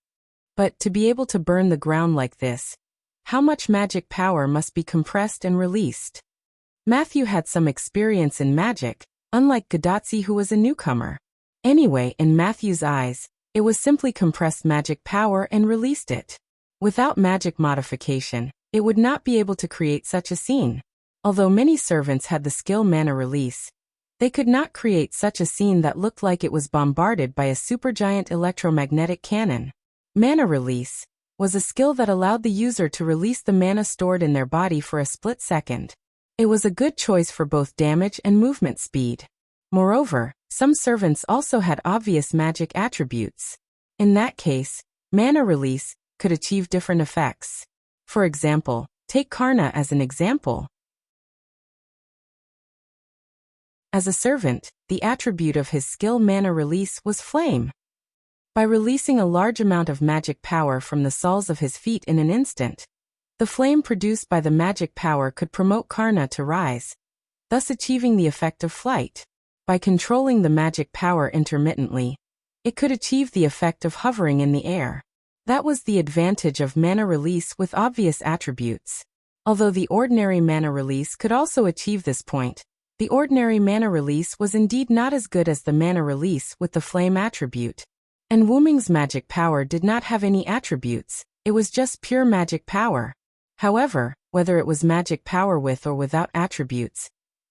But to be able to burn the ground like this, how much magic power must be compressed and released? Matthew had some experience in magic, unlike Godatzi who was a newcomer. Anyway, in Matthew's eyes, it was simply compressed magic power and released it. Without magic modification, it would not be able to create such a scene. Although many servants had the skill mana release, they could not create such a scene that looked like it was bombarded by a supergiant electromagnetic cannon. Mana release was a skill that allowed the user to release the mana stored in their body for a split second. It was a good choice for both damage and movement speed. Moreover, some servants also had obvious magic attributes. In that case, mana release could achieve different effects. For example, take Karna as an example. As a servant, the attribute of his skill mana release was flame. By releasing a large amount of magic power from the soles of his feet in an instant, the flame produced by the magic power could promote Karna to rise, thus achieving the effect of flight. By controlling the magic power intermittently, it could achieve the effect of hovering in the air. That was the advantage of mana release with obvious attributes. Although the ordinary mana release could also achieve this point, the ordinary mana release was indeed not as good as the mana release with the flame attribute. And Wu Ming's magic power did not have any attributes, it was just pure magic power. However, whether it was magic power with or without attributes,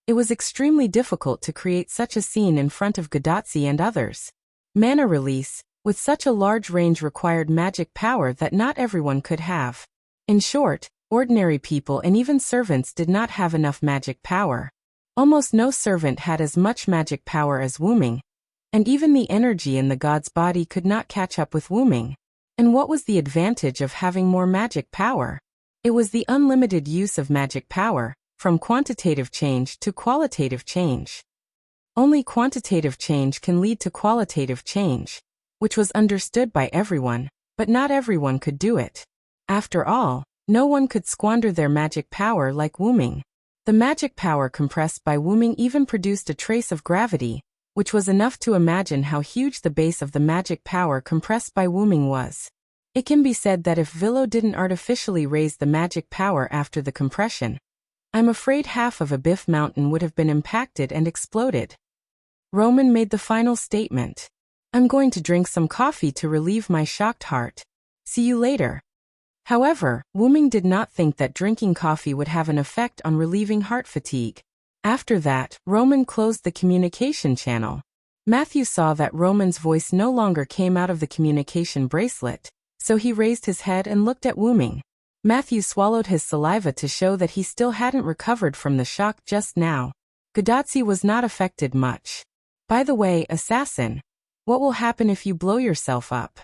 it was extremely difficult to create such a scene in front of Godatzi and others. Mana release, with such a large range, required magic power that not everyone could have. In short, ordinary people and even servants did not have enough magic power. Almost no servant had as much magic power as Wu Ming, and even the energy in the god's body could not catch up with Wu Ming. And what was the advantage of having more magic power? It was the unlimited use of magic power, from quantitative change to qualitative change. Only quantitative change can lead to qualitative change, which was understood by everyone, but not everyone could do it. After all, no one could squander their magic power like Wu Ming. The magic power compressed by Wu Ming even produced a trace of gravity, which was enough to imagine how huge the base of the magic power compressed by Wu Ming was. It can be said that if Villow didn't artificially raise the magic power after the compression, I'm afraid half of Abyff Mountain would have been impacted and exploded. Roman made the final statement. I'm going to drink some coffee to relieve my shocked heart. See you later. However, Wu-Ming did not think that drinking coffee would have an effect on relieving heart fatigue. After that, Roman closed the communication channel. Matthew saw that Roman's voice no longer came out of the communication bracelet, so he raised his head and looked at Wu-Ming. Matthew swallowed his saliva to show that he still hadn't recovered from the shock just now. Gadotsi was not affected much. By the way, assassin, what will happen if you blow yourself up?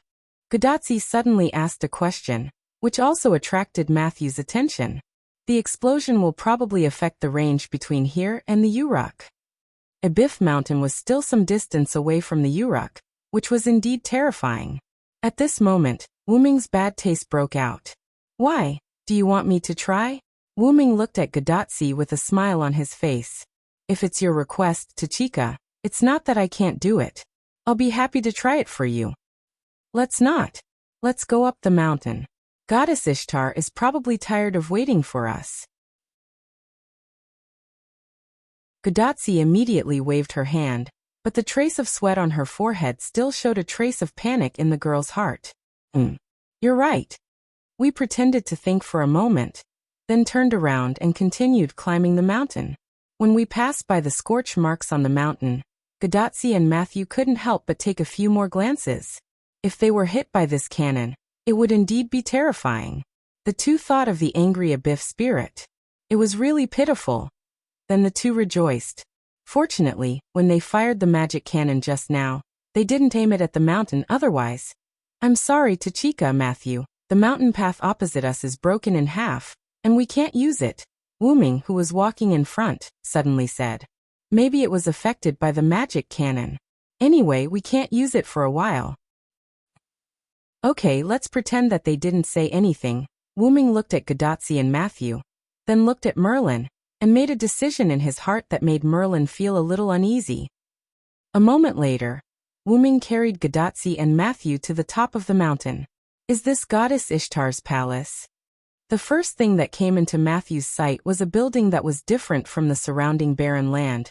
Gadotsi suddenly asked a question, which also attracted Matthew's attention. The explosion will probably affect the range between here and the Uruk. Ebif Mountain was still some distance away from the Uruk, which was indeed terrifying. At this moment, Wu-Ming's bad taste broke out. Why? Do you want me to try? Wu-Ming looked at Gadotsi with a smile on his face. If it's your request, Tachika, it's not that I can't do it. I'll be happy to try it for you. Let's not. Let's go up the mountain. Goddess Ishtar is probably tired of waiting for us. Gadotsi immediately waved her hand, but the trace of sweat on her forehead still showed a trace of panic in the girl's heart. You're right. We pretended to think for a moment, then turned around and continued climbing the mountain. When we passed by the scorch marks on the mountain, Gadotsi and Matthew couldn't help but take a few more glances. If they were hit by this cannon, it would indeed be terrifying. The two thought of the angry Ebif spirit. It was really pitiful. Then the two rejoiced. Fortunately, when they fired the magic cannon just now, they didn't aim it at the mountain otherwise. I'm sorry, Tachika, Matthew. The mountain path opposite us is broken in half, and we can't use it. Wu-Ming, who was walking in front, suddenly said. Maybe it was affected by the magic cannon. Anyway, we can't use it for a while. Okay, let's pretend that they didn't say anything. Wu-Ming looked at Gadotsi and Matthew, then looked at Merlin, and made a decision in his heart that made Merlin feel a little uneasy. A moment later, Wu-Ming carried Gadotsi and Matthew to the top of the mountain. Is this Goddess Ishtar's palace? The first thing that came into Matthew's sight was a building that was different from the surrounding barren land,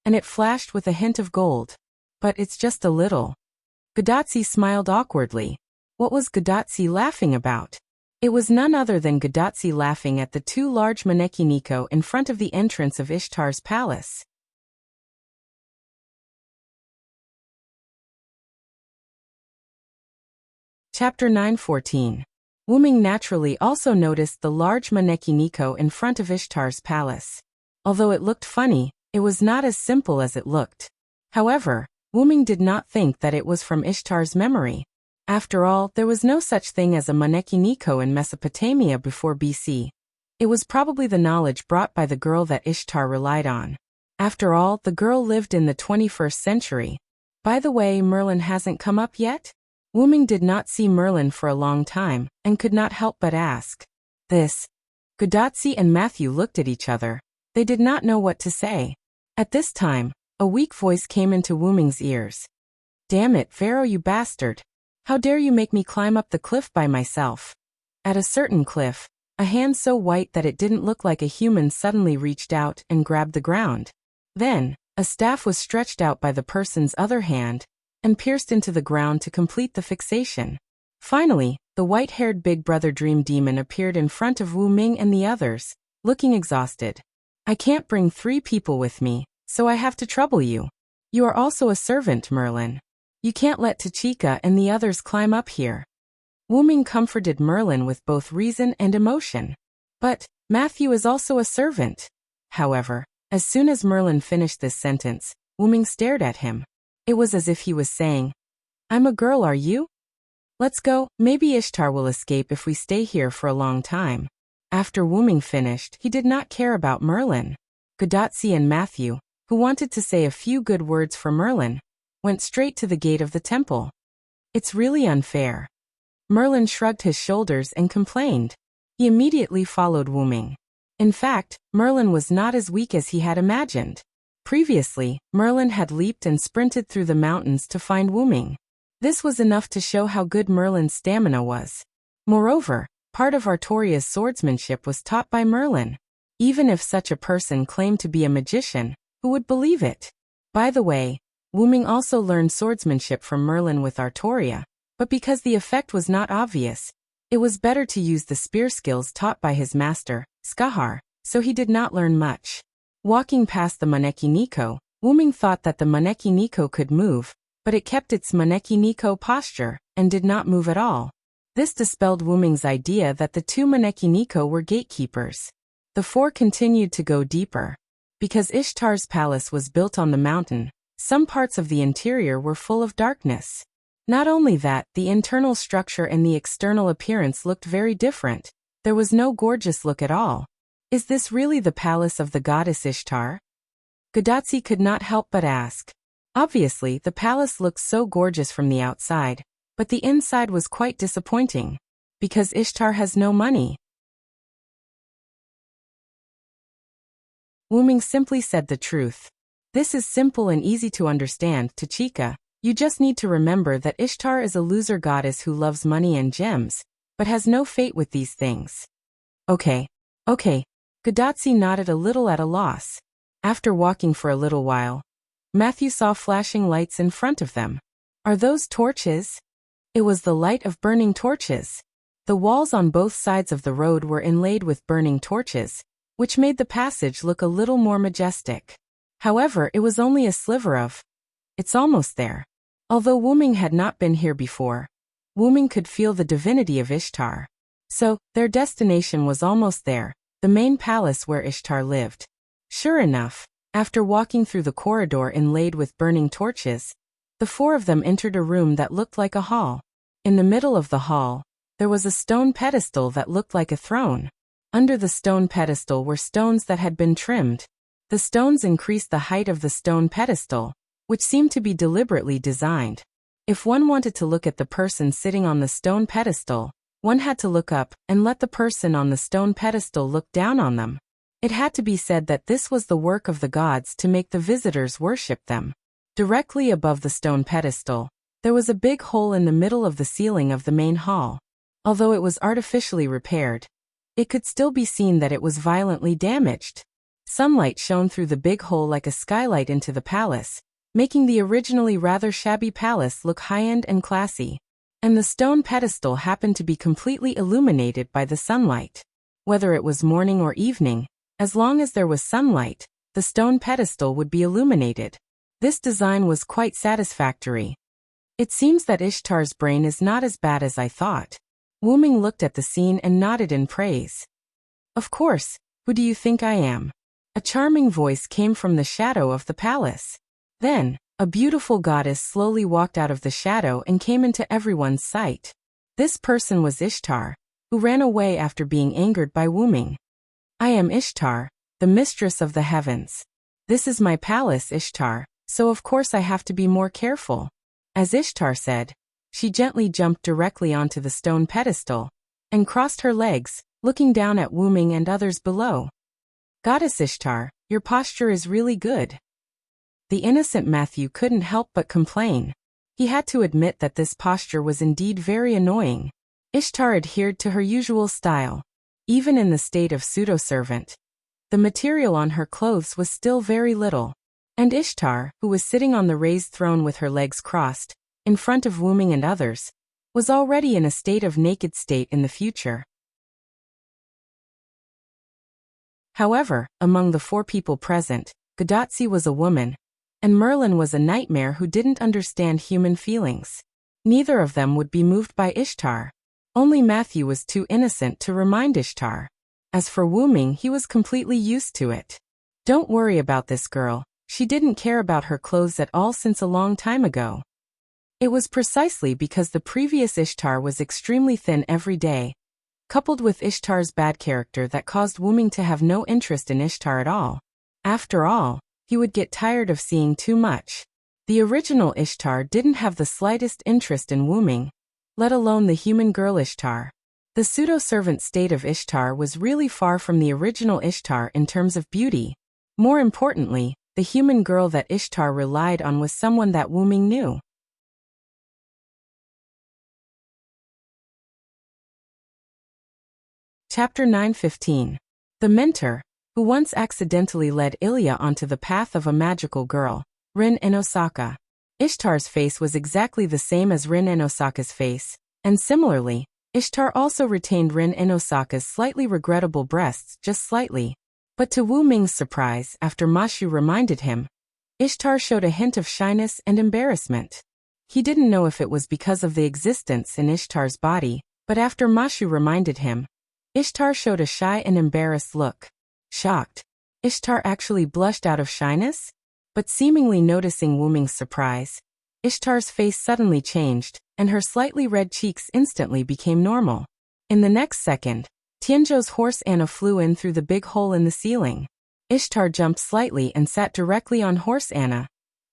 and it flashed with a hint of gold. But it's just a little. Gadotsi smiled awkwardly. What was Gadotsi laughing about? It was none other than Gadotsi laughing at the two large maneki Nico in front of the entrance of Ishtar's palace. Chapter 9:14. Wu-Ming naturally also noticed the large maneki Nico in front of Ishtar's palace. Although it looked funny, it was not as simple as it looked. However, Wu-Ming did not think that it was from Ishtar's memory. After all, there was no such thing as a maneki Nico in Mesopotamia before BC. It was probably the knowledge brought by the girl that Ishtar relied on. After all, the girl lived in the 21st century. By the way, Merlin hasn't come up yet? Wu-Ming did not see Merlin for a long time, and could not help but ask. This. Gadotsi and Matthew looked at each other. They did not know what to say. At this time, a weak voice came into Wu-Ming's ears. Damn it, Pharaoh, you bastard. How dare you make me climb up the cliff by myself? At a certain cliff, a hand so white that it didn't look like a human suddenly reached out and grabbed the ground. Then, a staff was stretched out by the person's other hand, and pierced into the ground to complete the fixation. Finally, the white-haired Big Brother Dream Demon appeared in front of Wu-Ming and the others, looking exhausted. I can't bring 3 people with me, so I have to trouble you. You are also a servant, Merlin. You can't let Tachika and the others climb up here. Wu-Ming comforted Merlin with both reason and emotion. But Matthew is also a servant. However, as soon as Merlin finished this sentence, Wu-Ming stared at him. It was as if he was saying, I'm a girl, are you? Let's go, maybe Ishtar will escape if we stay here for a long time. After Wu-Ming finished, he did not care about Merlin. Gadotsi and Matthew, who wanted to say a few good words for Merlin, went straight to the gate of the temple. It's really unfair. Merlin shrugged his shoulders and complained. He immediately followed Wu-Ming. In fact, Merlin was not as weak as he had imagined. Previously, Merlin had leaped and sprinted through the mountains to find Wu-Ming. This was enough to show how good Merlin's stamina was. Moreover, part of Artoria's swordsmanship was taught by Merlin. Even if such a person claimed to be a magician, who would believe it? By the way, Wu-Ming also learned swordsmanship from Merlin with Artoria, but because the effect was not obvious, It was better to use the spear skills taught by his master, Skahar, so he did not learn much. Walking past the Maneki Nico, Wuming thought that the Maneki Nico could move, but it kept its Maneki Nico posture, and did not move at all. This dispelled Wuming's idea that the two Maneki Nico were gatekeepers. The four continued to go deeper. Because Ishtar's palace was built on the mountain, some parts of the interior were full of darkness. Not only that, the internal structure and the external appearance looked very different. There was no gorgeous look at all. Is this really the palace of the goddess Ishtar? Godatsi could not help but ask. Obviously, the palace looked so gorgeous from the outside, but the inside was quite disappointing. Because Ishtar has no money. Wuming simply said the truth. This is simple and easy to understand, Tachika. You just need to remember that Ishtar is a loser goddess who loves money and gems, but has no fate with these things. Okay. Godatsi nodded a little at a loss. After walking for a little while, Matthew saw flashing lights in front of them. Are those torches? It was the light of burning torches. The walls on both sides of the road were inlaid with burning torches, which made the passage look a little more majestic. However, it was only a sliver of. It's almost there. Although Wuming had not been here before, Wuming could feel the divinity of Ishtar. So, their destination was almost there, the main palace where Ishtar lived. Sure enough, after walking through the corridor inlaid with burning torches, the four of them entered a room that looked like a hall. In the middle of the hall, there was a stone pedestal that looked like a throne. Under the stone pedestal were stones that had been trimmed. The stones increased the height of the stone pedestal, which seemed to be deliberately designed. If one wanted to look at the person sitting on the stone pedestal, one had to look up and let the person on the stone pedestal look down on them. It had to be said that this was the work of the gods to make the visitors worship them. Directly above the stone pedestal, there was a big hole in the middle of the ceiling of the main hall. Although it was artificially repaired, it could still be seen that it was violently damaged. Sunlight shone through the big hole like a skylight into the palace, making the originally rather shabby palace look high-end and classy. And the stone pedestal happened to be completely illuminated by the sunlight. Whether it was morning or evening, as long as there was sunlight, the stone pedestal would be illuminated. This design was quite satisfactory. It seems that Ishtar's brain is not as bad as I thought. Wuming looked at the scene and nodded in praise. Of course, who do you think I am? A charming voice came from the shadow of the palace. Then, a beautiful goddess slowly walked out of the shadow and came into everyone's sight. This person was Ishtar, who ran away after being angered by Wuming. I am Ishtar, the mistress of the heavens. This is my palace, Ishtar, so of course I have to be more careful. As Ishtar said, she gently jumped directly onto the stone pedestal and crossed her legs, looking down at Wuming and others below. Goddess Ishtar, your posture is really good. The innocent Matthew couldn't help but complain. He had to admit that this posture was indeed very annoying. Ishtar adhered to her usual style. Even in the state of pseudo-servant, the material on her clothes was still very little. And Ishtar, who was sitting on the raised throne with her legs crossed, in front of Wuming and others, was already in a state of naked state in the future. However, among the four people present, Godatsi was a woman, and Merlin was a nightmare who didn't understand human feelings. Neither of them would be moved by Ishtar. Only Matthew was too innocent to remind Ishtar. As for Wuming, he was completely used to it. Don't worry about this girl, she didn't care about her clothes at all since a long time ago. It was precisely because the previous Ishtar was extremely thin every day, coupled with Ishtar's bad character, that caused Wuming to have no interest in Ishtar at all. After all, he would get tired of seeing too much. The original Ishtar didn't have the slightest interest in Wuming, let alone the human girl Ishtar. The pseudo-servant state of Ishtar was really far from the original Ishtar in terms of beauty. More importantly, the human girl that Ishtar relied on was someone that Wuming knew. Chapter 9:15. The mentor, who once accidentally led Ilya onto the path of a magical girl, Rin Inosaka. Ishtar's face was exactly the same as Rin Inosaka's face, and similarly, Ishtar also retained Rin Inosaka's slightly regrettable breasts just slightly. But to Wu Ming's surprise, after Ma Shu reminded him, Ishtar showed a hint of shyness and embarrassment. He didn't know if it was because of the existence in Ishtar's body, but after Ma Shu reminded him, Ishtar showed a shy and embarrassed look. Shocked. Ishtar actually blushed out of shyness? But seemingly noticing Wu Ming's surprise, Ishtar's face suddenly changed, and her slightly red cheeks instantly became normal. In the next second, Tianzhou's horse Anna flew in through the big hole in the ceiling. Ishtar jumped slightly and sat directly on horse Anna,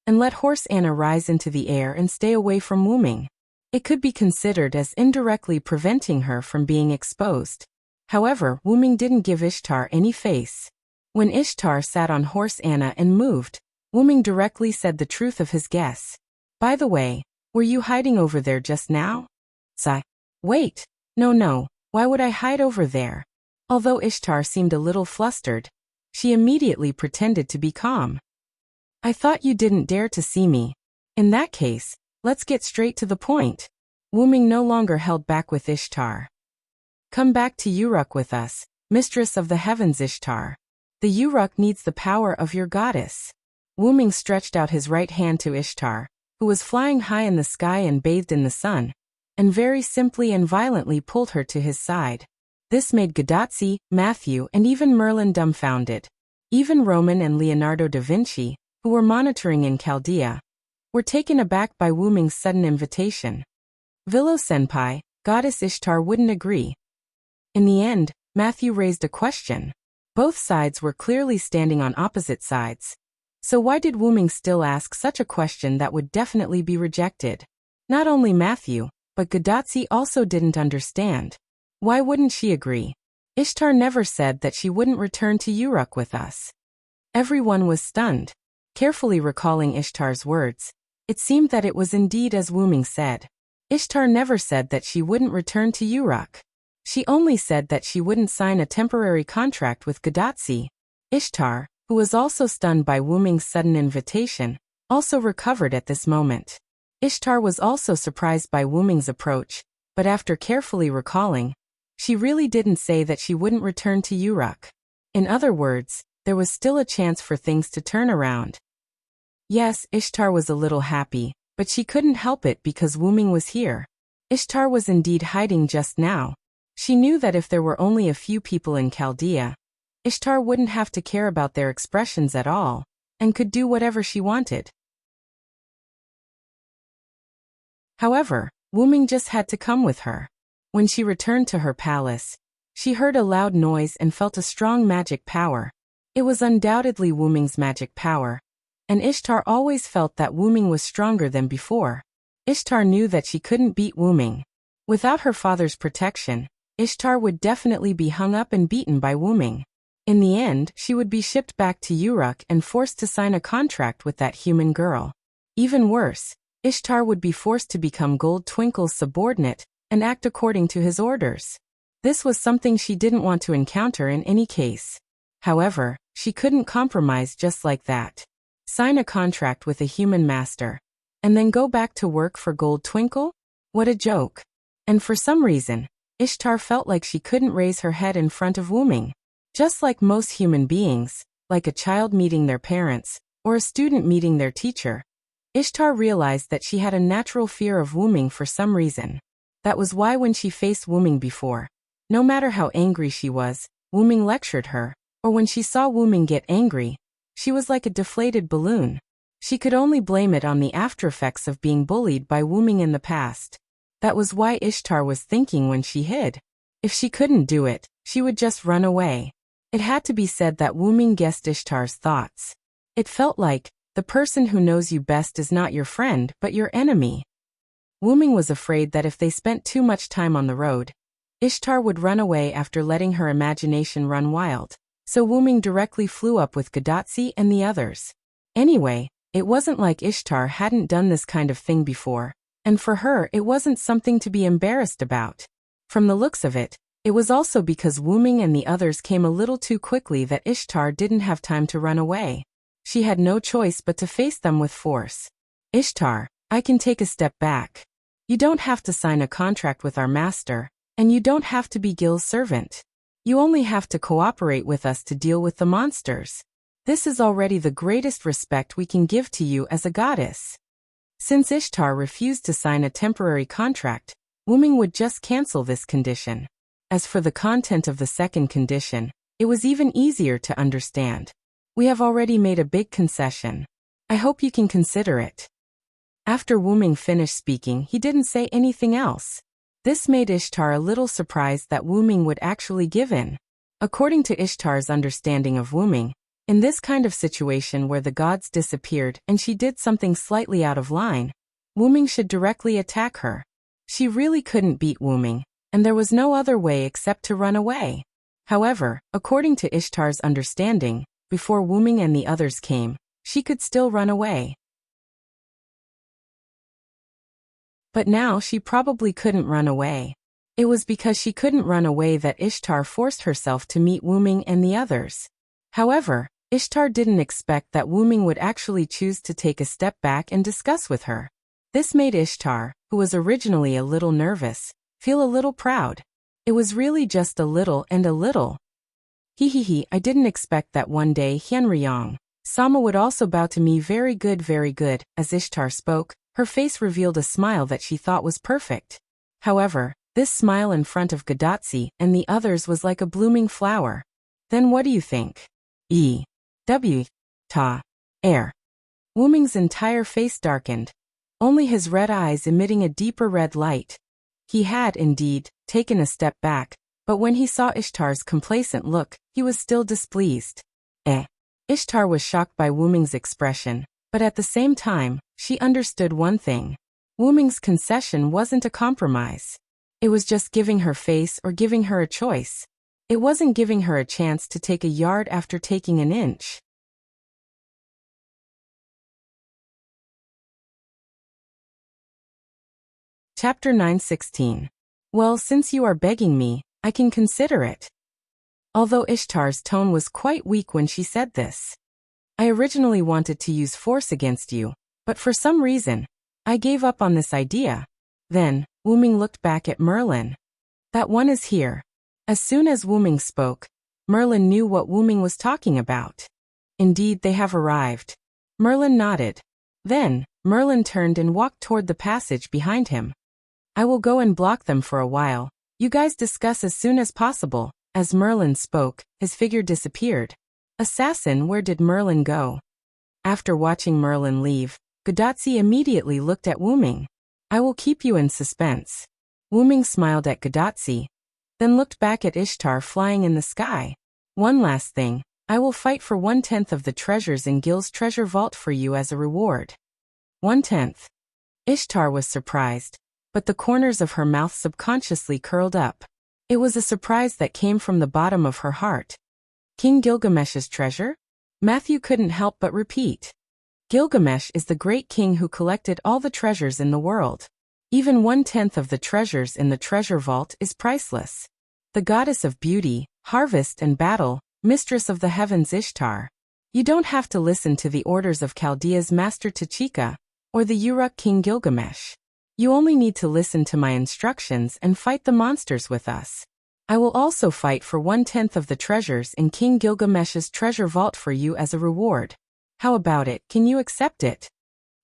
and let horse Anna rise into the air and stay away from Wu Ming. It could be considered as indirectly preventing her from being exposed. However, Wu Ming didn't give Ishtar any face. When Ishtar sat on horse Anna and moved, Wu Ming directly said the truth of his guess. By the way, were you hiding over there just now? Sigh. Wait. No, why would I hide over there? Although Ishtar seemed a little flustered, she immediately pretended to be calm. I thought you didn't dare to see me. In that case, let's get straight to the point. Wu Ming no longer held back with Ishtar. Come back to Uruk with us, mistress of the heavens Ishtar. The Uruk needs the power of your goddess. Wu Ming stretched out his right hand to Ishtar, who was flying high in the sky and bathed in the sun, and very simply and violently pulled her to his side. This made Gadotsi, Matthew, and even Merlin dumbfounded. Even Roman and Leonardo da Vinci, who were monitoring in Chaldea, were taken aback by Wu Ming's sudden invitation. Villo-senpai, goddess Ishtar wouldn't agree. In the end, Matthew raised a question. Both sides were clearly standing on opposite sides. So why did Wu Ming still ask such a question that would definitely be rejected? Not only Matthew, but Gadotsi also didn't understand. Why wouldn't she agree? Ishtar never said that she wouldn't return to Uruk with us. Everyone was stunned. Carefully recalling Ishtar's words, it seemed that it was indeed as Wu Ming said. Ishtar never said that she wouldn't return to Uruk. She only said that she wouldn't sign a temporary contract with Gadotsi. Ishtar, who was also stunned by Wu Ming's sudden invitation, also recovered at this moment. Ishtar was also surprised by Wu Ming's approach, but after carefully recalling, she really didn't say that she wouldn't return to Uruk. In other words, there was still a chance for things to turn around. Yes, Ishtar was a little happy, but she couldn't help it because Wu Ming was here. Ishtar was indeed hiding just now. She knew that if there were only a few people in Chaldea, Ishtar wouldn't have to care about their expressions at all, and could do whatever she wanted. However, Wu Ming just had to come with her. When she returned to her palace, she heard a loud noise and felt a strong magic power. It was undoubtedly Wu Ming's magic power, and Ishtar always felt that Wu Ming was stronger than before. Ishtar knew that she couldn't beat Wu Ming. Without her father's protection, Ishtar would definitely be hung up and beaten by Wu Ming. In the end, she would be shipped back to Uruk and forced to sign a contract with that human girl. Even worse, Ishtar would be forced to become Gold Twinkle's subordinate and act according to his orders. This was something she didn't want to encounter in any case. However, she couldn't compromise just like that. Sign a contract with a human master, and then go back to work for Gold Twinkle? What a joke. And for some reason, Ishtar felt like she couldn't raise her head in front of Wu Ming. Just like most human beings, like a child meeting their parents, or a student meeting their teacher, Ishtar realized that she had a natural fear of Wu Ming for some reason. That was why when she faced Wu Ming before, no matter how angry she was, Wu Ming lectured her, or when she saw Wu Ming get angry, she was like a deflated balloon. She could only blame it on the aftereffects of being bullied by Wu Ming in the past. That was why Ishtar was thinking when she hid. If she couldn't do it, she would just run away. It had to be said that Wu Ming guessed Ishtar's thoughts. It felt like, the person who knows you best is not your friend but your enemy. Wu Ming was afraid that if they spent too much time on the road, Ishtar would run away after letting her imagination run wild. So Wu Ming directly flew up with Gadotsi and the others. Anyway, it wasn't like Ishtar hadn't done this kind of thing before, and for her it wasn't something to be embarrassed about. From the looks of it, it was also because Wu Ming and the others came a little too quickly that Ishtar didn't have time to run away. She had no choice but to face them with force. Ishtar, I can take a step back. You don't have to sign a contract with our master, And you don't have to be Gil's servant. You only have to cooperate with us to deal with the monsters. This is already the greatest respect we can give to you as a goddess. Since Ishtar refused to sign a temporary contract, Wuming would just cancel this condition. As for the content of the second condition, it was even easier to understand. We have already made a big concession. I hope you can consider it. After Wuming finished speaking, he didn't say anything else. This made Ishtar a little surprised that Wuming would actually give in. According to Ishtar's understanding of Wuming, in this kind of situation where the gods disappeared and she did something slightly out of line, Wuming should directly attack her. She really couldn't beat Wuming, and there was no other way except to run away. However, according to Ishtar's understanding, before Wuming and the others came, she could still run away. But now she probably couldn't run away. It was because she couldn't run away that Ishtar forced herself to meet Wuming and the others. However, Ishtar didn't expect that Wuming would actually choose to take a step back and discuss with her. This made Ishtar, who was originally a little nervous, feel a little proud. It was really just a little and a little. I didn't expect that one day Hyunryong Sama would also bow to me. Very good. As Ishtar spoke, her face revealed a smile that she thought was perfect. However, this smile in front of Gadatsi and the others was like a blooming flower. Then what do you think? Air. Wuming's entire face darkened, only his red eyes emitting a deeper red light. He had, indeed, taken a step back, but when he saw Ishtar's complacent look, he was still displeased. Ishtar was shocked by Wuming's expression, but at the same time, she understood one thing. Wuming's concession wasn't a compromise. It was just giving her face or giving her a choice. It wasn't giving her a chance to take a yard after taking an inch. Chapter 9:16. Well, since you are begging me, I can consider it. Although Ishtar's tone was quite weak when she said this. I originally wanted to use force against you, but for some reason, I gave up on this idea. Then, Wuming looked back at Merlin. That one is here. As soon as Wuming spoke, Merlin knew what Wuming was talking about. Indeed, they have arrived. Merlin nodded. Then, Merlin turned and walked toward the passage behind him. I will go and block them for a while. You guys discuss as soon as possible. As Merlin spoke, his figure disappeared. Assassin, where did Merlin go? After watching Merlin leave, Gadatsi immediately looked at Wuming. I will keep you in suspense. Wuming smiled at Gadatsi, then looked back at Ishtar flying in the sky. One last thing, I will fight for 1/10 of the treasures in Gil's treasure vault for you as a reward. 1/10. Ishtar was surprised, but the corners of her mouth subconsciously curled up. It was a surprise that came from the bottom of her heart. King Gilgamesh's treasure? Matthew couldn't help but repeat. Gilgamesh is the great king who collected all the treasures in the world. Even 1/10 of the treasures in the treasure vault is priceless. The goddess of beauty, harvest and battle, mistress of the heavens Ishtar. You don't have to listen to the orders of Chaldea's master Tachika, or the Uruk king Gilgamesh. You only need to listen to my instructions and fight the monsters with us. I will also fight for 1/10 of the treasures in King Gilgamesh's treasure vault for you as a reward. How about it? Can you accept it?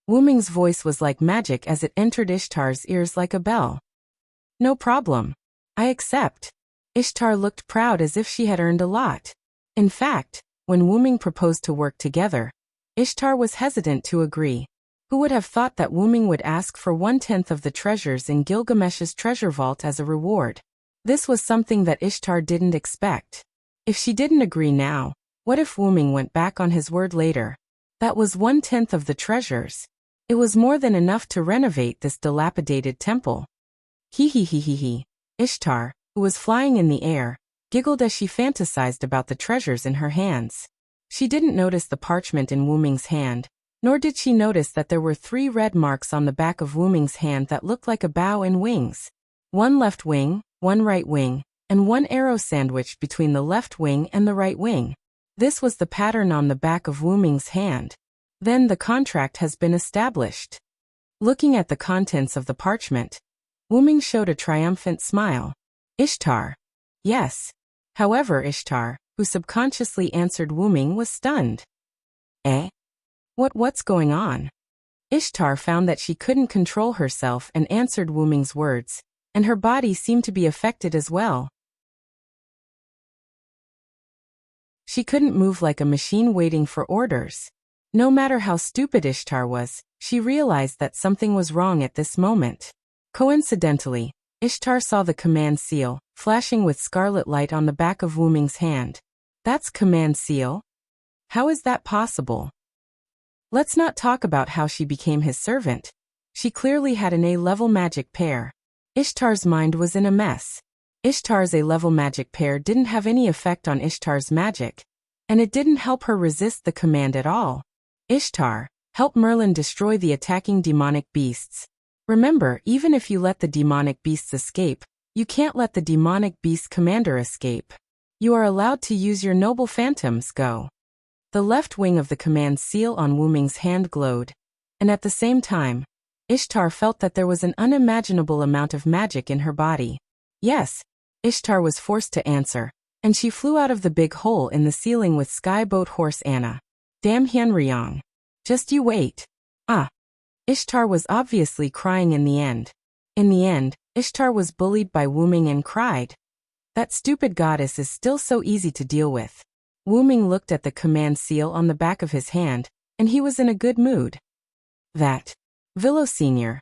Wuming's voice was like magic as it entered Ishtar's ears like a bell. No problem. I accept. Ishtar looked proud as if she had earned a lot. In fact, when Wuming proposed to work together, Ishtar was hesitant to agree. Who would have thought that Wuming would ask for 1/10 of the treasures in Gilgamesh's treasure vault as a reward? This was something that Ishtar didn't expect. If she didn't agree now, what if Wuming went back on his word later? That was 1/10 of the treasures. It was more than enough to renovate this dilapidated temple. Ishtar, who was flying in the air, giggled as she fantasized about the treasures in her hands. She didn't notice the parchment in Wuming's hand, nor did she notice that there were 3 red marks on the back of Wuming's hand that looked like a bow and wings. 1 left wing, 1 right wing, and 1 arrow sandwiched between the left wing and the right wing. This was the pattern on the back of Wuming's hand. Then the contract has been established. Looking at the contents of the parchment, Wuming showed a triumphant smile. Ishtar. Yes. However, Ishtar, who subconsciously answered Wuming, was stunned. Eh? What's going on? Ishtar found that she couldn't control herself and answered Wuming's words, and her body seemed to be affected as well. She couldn't move like a machine waiting for orders. No matter how stupid Ishtar was, she realized that something was wrong at this moment. Coincidentally, Ishtar saw the command seal, flashing with scarlet light on the back of Wuming's hand. That's command seal? How is that possible? Let's not talk about how she became his servant. She clearly had an A-level magic pair. Ishtar's mind was in a mess. Ishtar's A-level magic pair didn't have any effect on Ishtar's magic, and it didn't help her resist the command at all. Ishtar, help Merlin destroy the attacking demonic beasts. Remember, even if you let the demonic beasts escape, you can't let the demonic beast commander escape. You are allowed to use your noble phantoms. Go. The left wing of the command seal on Wuming's hand glowed, and at the same time, Ishtar felt that there was an unimaginable amount of magic in her body. Yes, Ishtar was forced to answer, and she flew out of the big hole in the ceiling with Sky Boat Horse Anna. Damn Hyunryong. Just you wait. Ishtar was obviously crying in the end. In the end, Ishtar was bullied by Wuming and cried. That stupid goddess is still so easy to deal with. Wuming looked at the command seal on the back of his hand, and he was in a good mood. That. Villo Sr.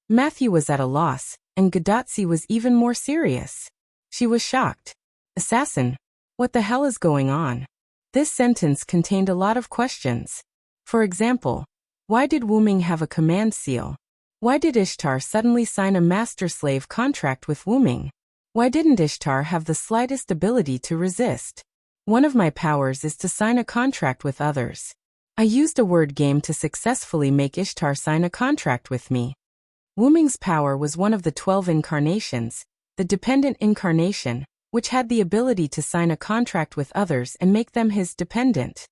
Matthew was at a loss, and Gadotsi was even more serious. She was shocked. Assassin. What the hell is going on? This sentence contained a lot of questions. For example, why did Wuming have a command seal? Why did Ishtar suddenly sign a master-slave contract with Wuming? Why didn't Ishtar have the slightest ability to resist? One of my powers is to sign a contract with others. I used a word game to successfully make Ishtar sign a contract with me. Wuming's power was one of the 12 incarnations, the dependent incarnation, which had the ability to sign a contract with others and make them his dependent.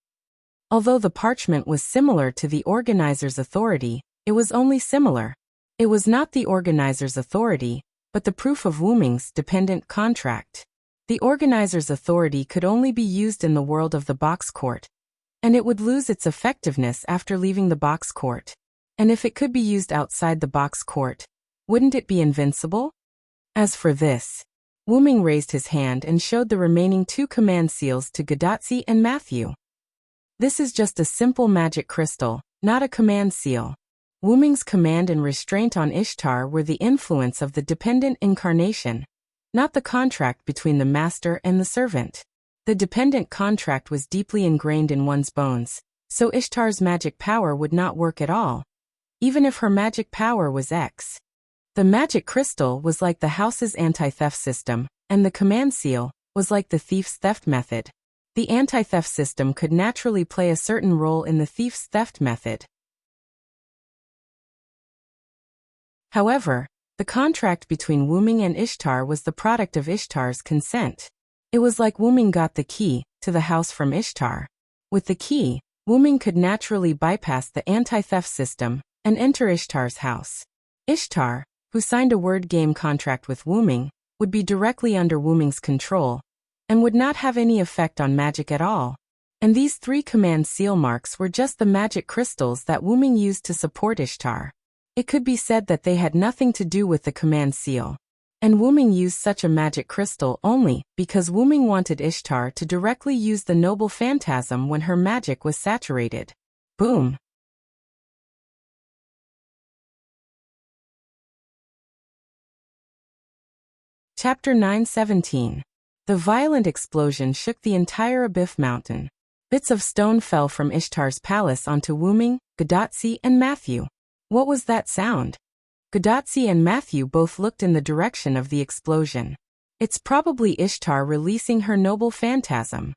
Although the parchment was similar to the organizer's authority, it was only similar. It was not the organizer's authority, but the proof of Wuming's dependent contract. The organizer's authority could only be used in the world of the box court, and it would lose its effectiveness after leaving the box court. And if it could be used outside the box court, wouldn't it be invincible? As for this, Wuming raised his hand and showed the remaining 2 command seals to Gadotsi and Matthew. This is just a simple magic crystal, not a command seal. Wuming's command and restraint on Ishtar were the influence of the dependent incarnation, not the contract between the master and the servant. The dependent contract was deeply ingrained in one's bones, so Ishtar's magic power would not work at all, even if her magic power was X. The magic crystal was like the house's anti-theft system, and the command seal was like the thief's theft method. The anti-theft system could naturally play a certain role in the thief's theft method. However, the contract between Wuming and Ishtar was the product of Ishtar's consent. It was like Wuming got the key to the house from Ishtar. With the key, Wuming could naturally bypass the anti-theft system and enter Ishtar's house. Ishtar, who signed a word game contract with Wuming, would be directly under Wuming's control and would not have any effect on magic at all. And these 3 command seal marks were just the magic crystals that Wuming used to support Ishtar. It could be said that they had nothing to do with the command seal. And Wuming used such a magic crystal only because Wuming wanted Ishtar to directly use the noble phantasm when her magic was saturated. Boom. Chapter 9:17. The violent explosion shook the entire Abyss Mountain. Bits of stone fell from Ishtar's palace onto Wuming, Gadotsi, and Matthew. What was that sound? Gadotsi and Matthew both looked in the direction of the explosion. It's probably Ishtar releasing her noble phantasm.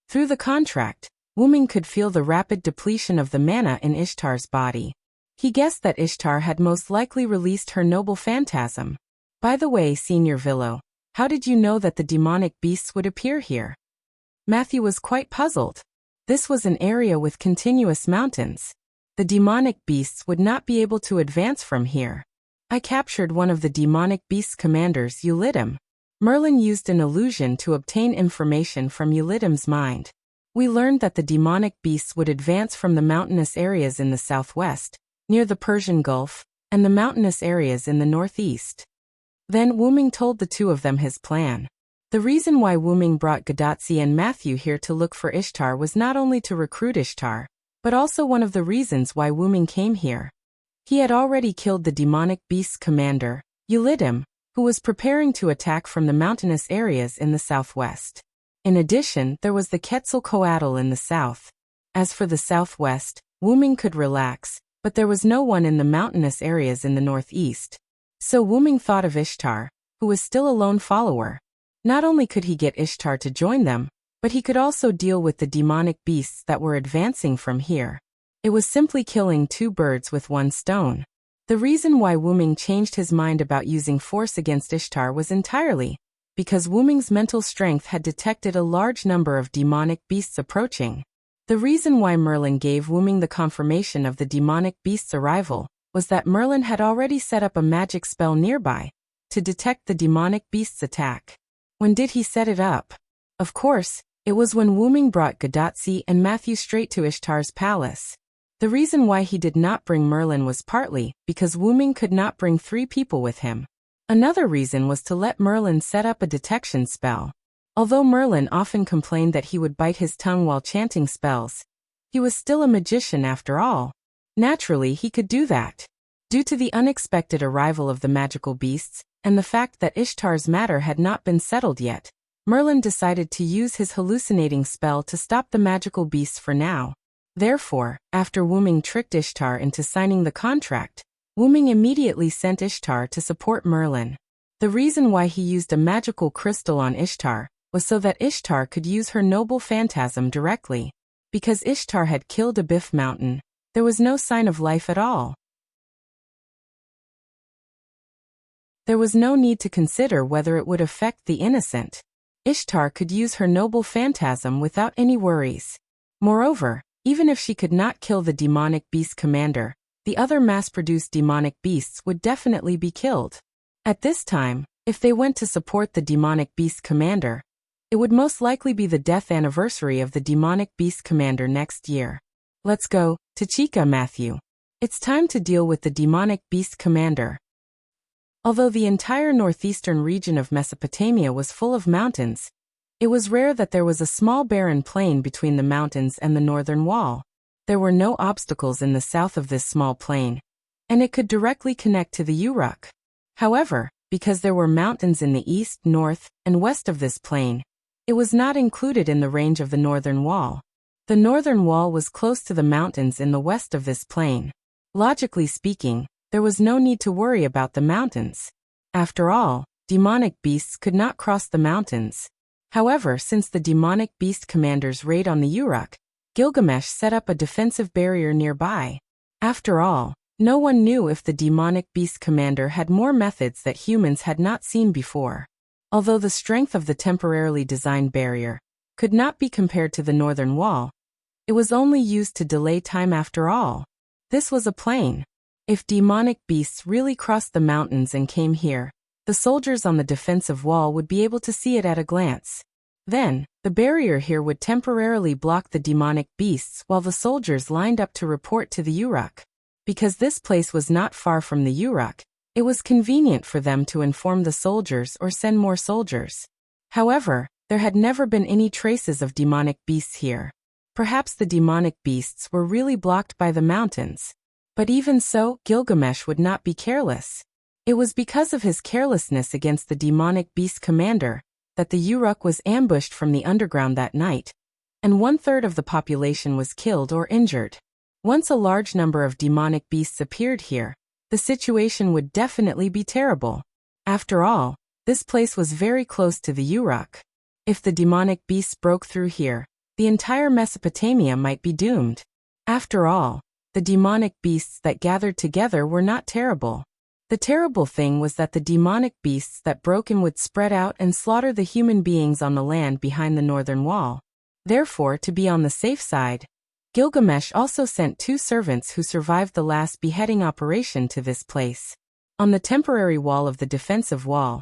Through the contract, Wuming could feel the rapid depletion of the mana in Ishtar's body. He guessed that Ishtar had most likely released her noble phantasm. By the way, Senior Villo, how did you know that the demonic beasts would appear here? Matthew was quite puzzled. This was an area with continuous mountains. The demonic beasts would not be able to advance from here. I captured one of the demonic beasts' commanders. You lit him. Merlin used an illusion to obtain information from Ulidim's mind. We learned that the demonic beasts would advance from the mountainous areas in the southwest, near the Persian Gulf, and the mountainous areas in the northeast. Then Wuming told the two of them his plan. The reason why Wuming brought Gadatsi and Matthew here to look for Ishtar was not only to recruit Ishtar, but also one of the reasons why Wuming came here. He had already killed the demonic beast's commander, Ulidim, who was preparing to attack from the mountainous areas in the southwest. In addition, there was the Quetzalcoatl in the south. As for the southwest, Wuming could relax, but there was no one in the mountainous areas in the northeast. So Wuming thought of Ishtar, who was still a lone follower. Not only could he get Ishtar to join them, but he could also deal with the demonic beasts that were advancing from here. It was simply killing two birds with one stone. The reason why Wuming changed his mind about using force against Ishtar was entirely because Wuming's mental strength had detected a large number of demonic beasts approaching. The reason why Merlin gave Wuming the confirmation of the demonic beast's arrival was that Merlin had already set up a magic spell nearby to detect the demonic beast's attack. When did he set it up? Of course, it was when Wuming brought Gadatsi and Matthew straight to Ishtar's palace. The reason why he did not bring Merlin was partly because Wuming could not bring 3 people with him. Another reason was to let Merlin set up a detection spell. Although Merlin often complained that he would bite his tongue while chanting spells, he was still a magician after all. Naturally, he could do that. Due to the unexpected arrival of the magical beasts, and the fact that Ishtar's matter had not been settled yet, Merlin decided to use his hallucinating spell to stop the magical beasts for now. Therefore, after Wuming tricked Ishtar into signing the contract, Wuming immediately sent Ishtar to support Merlin. The reason why he used a magical crystal on Ishtar was so that Ishtar could use her noble phantasm directly. Because Ishtar had killed a Biff Mountain, there was no sign of life at all. There was no need to consider whether it would affect the innocent. Ishtar could use her noble phantasm without any worries. Moreover, even if she could not kill the demonic beast commander, the other mass-produced demonic beasts would definitely be killed. At this time, if they went to support the demonic beast commander, it would most likely be the death anniversary of the demonic beast commander next year. Let's go, Tachika, Matthew. It's time to deal with the demonic beast commander. Although the entire northeastern region of Mesopotamia was full of mountains, it was rare that there was a small barren plain between the mountains and the northern wall. There were no obstacles in the south of this small plain, and it could directly connect to the Uruk. However, because there were mountains in the east, north, and west of this plain, it was not included in the range of the northern wall. The northern wall was close to the mountains in the west of this plain. Logically speaking, there was no need to worry about the mountains. After all, demonic beasts could not cross the mountains. However, since the demonic beast commander's raid on the Uruk, Gilgamesh set up a defensive barrier nearby. After all, no one knew if the demonic beast commander had more methods that humans had not seen before. Although the strength of the temporarily designed barrier could not be compared to the northern wall, it was only used to delay time after all. This was a plain. If demonic beasts really crossed the mountains and came here, the soldiers on the defensive wall would be able to see it at a glance. Then, the barrier here would temporarily block the demonic beasts while the soldiers lined up to report to the Uruk. Because this place was not far from the Uruk, it was convenient for them to inform the soldiers or send more soldiers. However, there had never been any traces of demonic beasts here. Perhaps the demonic beasts were really blocked by the mountains. But even so, Gilgamesh would not be careless. It was because of his carelessness against the demonic beast commander that the Uruk was ambushed from the underground that night, and 1/3 of the population was killed or injured. Once a large number of demonic beasts appeared here, the situation would definitely be terrible. After all, this place was very close to the Uruk. If the demonic beasts broke through here, the entire Mesopotamia might be doomed. After all, the demonic beasts that gathered together were not terrible. The terrible thing was that the demonic beasts that broke in would spread out and slaughter the human beings on the land behind the northern wall. Therefore, to be on the safe side, Gilgamesh also sent 2 servants who survived the last beheading operation to this place. On the temporary wall of the defensive wall,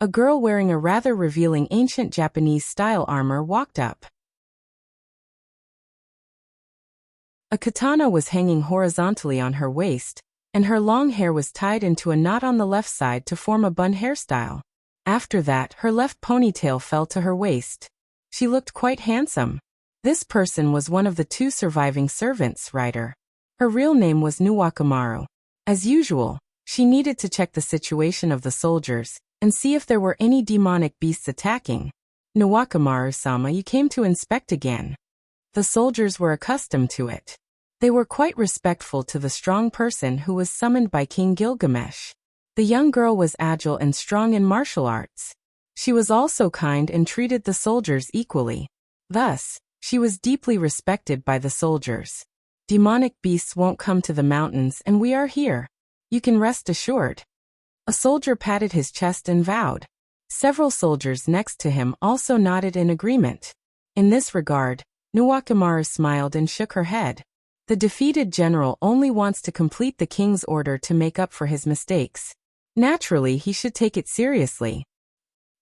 A girl wearing a rather revealing ancient Japanese-style armor walked up. A katana was hanging horizontally on her waist, and her long hair was tied into a knot on the left side to form a bun hairstyle. After that, her left ponytail fell to her waist. She looked quite handsome. This person was one of the 2 surviving servants, writer. Her real name was Nuwakamaru. As usual, she needed to check the situation of the soldiers and see if there were any demonic beasts attacking. Nuwakamaru-sama, you came to inspect again. The soldiers were accustomed to it. They were quite respectful to the strong person who was summoned by King Gilgamesh. The young girl was agile and strong in martial arts. She was also kind and treated the soldiers equally. Thus, she was deeply respected by the soldiers. Demonic beasts won't come to the mountains, and we are here. You can rest assured. A soldier patted his chest and vowed. Several soldiers next to him also nodded in agreement. In this regard, Nuwakamaru smiled and shook her head. The defeated general only wants to complete the king's order to make up for his mistakes. Naturally, he should take it seriously.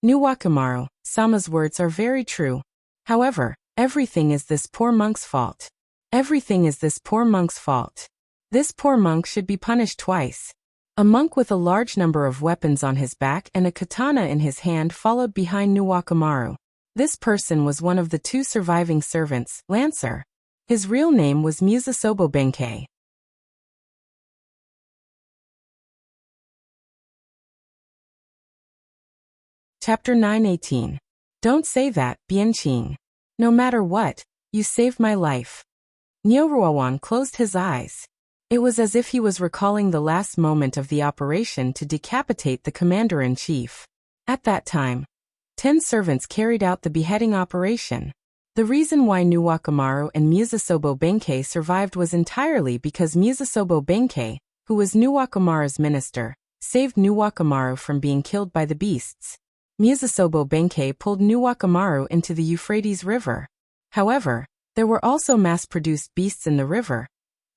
Nuwakamaru-sama's words are very true. However, everything is this poor monk's fault. Everything is this poor monk's fault. This poor monk should be punished twice. A monk with a large number of weapons on his back and a katana in his hand followed behind Nuwakamaru. This person was one of the 2 surviving servants, Lancer. His real name was Musasobo Benkei. Chapter 9:18. Don't say that, Bianqing. No matter what, you saved my life. Nyoruawan closed his eyes. It was as if he was recalling the last moment of the operation to decapitate the commander-in-chief. At that time, 10 servants carried out the beheading operation. The reason why Nuwakamaru and Musasobo Benkei survived was entirely because Musasobo Benkei, who was Nuwakamaru's minister, saved Nuwakamaru from being killed by the beasts. Musasobo Benkei pulled Nuwakamaru into the Euphrates River. However, there were also mass-produced beasts in the river.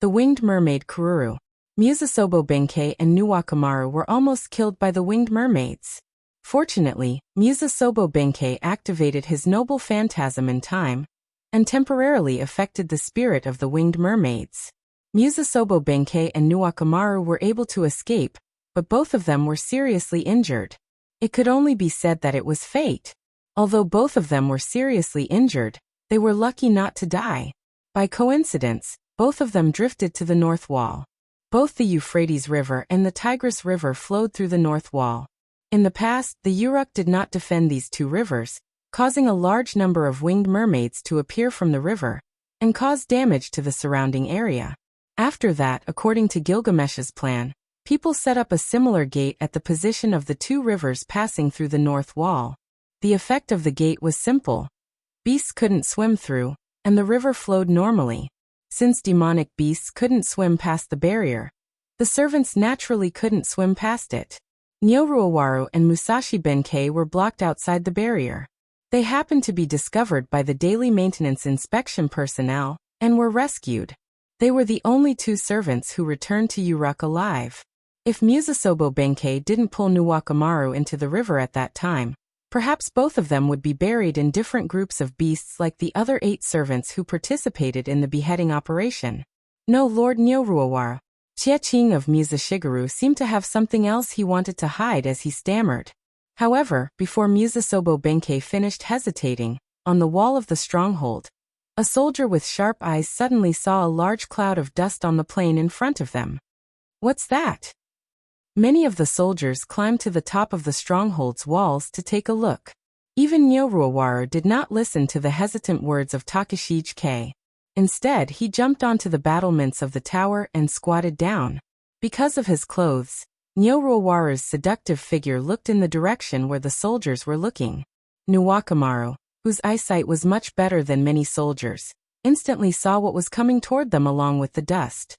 The winged mermaid Kururu. Musasobo Benkei and Nuwakamaru were almost killed by the winged mermaids. Fortunately, Musasobo Benkei activated his noble phantasm in time and temporarily affected the spirit of the winged mermaids. Musasobo Benkei and Nuwakamaru were able to escape, but both of them were seriously injured. It could only be said that it was fate. Although both of them were seriously injured, they were lucky not to die. By coincidence, both of them drifted to the North Wall. Both the Euphrates River and the Tigris River flowed through the North Wall. In the past, the Uruk did not defend these 2 rivers, causing a large number of winged mermaids to appear from the river and cause damage to the surrounding area. After that, according to Gilgamesh's plan, people set up a similar gate at the position of the 2 rivers passing through the North Wall. The effect of the gate was simple. Beasts couldn't swim through, and the river flowed normally. Since demonic beasts couldn't swim past the barrier, the servants naturally couldn't swim past it. Nyoruawaru and Musashi Benkei were blocked outside the barrier. They happened to be discovered by the daily maintenance inspection personnel and were rescued. They were the only 2 servants who returned to Uruk alive. If Musasobo Benkei didn't pull Nuwakamaru into the river at that time, perhaps both of them would be buried in different groups of beasts like the other 8 servants who participated in the beheading operation. No, Lord Nyoruawaru. Chieching of Musashigeru seemed to have something else he wanted to hide as he stammered. However, before Musasobo Benkei finished hesitating, on the wall of the stronghold, a soldier with sharp eyes suddenly saw a large cloud of dust on the plain in front of them. What's that? Many of the soldiers climbed to the top of the stronghold's walls to take a look. Even Nyoruawaru did not listen to the hesitant words of Takashige. Instead, he jumped onto the battlements of the tower and squatted down. Because of his clothes, Nyoruawaru's seductive figure looked in the direction where the soldiers were looking. Nuwakamaru, whose eyesight was much better than many soldiers, instantly saw what was coming toward them along with the dust.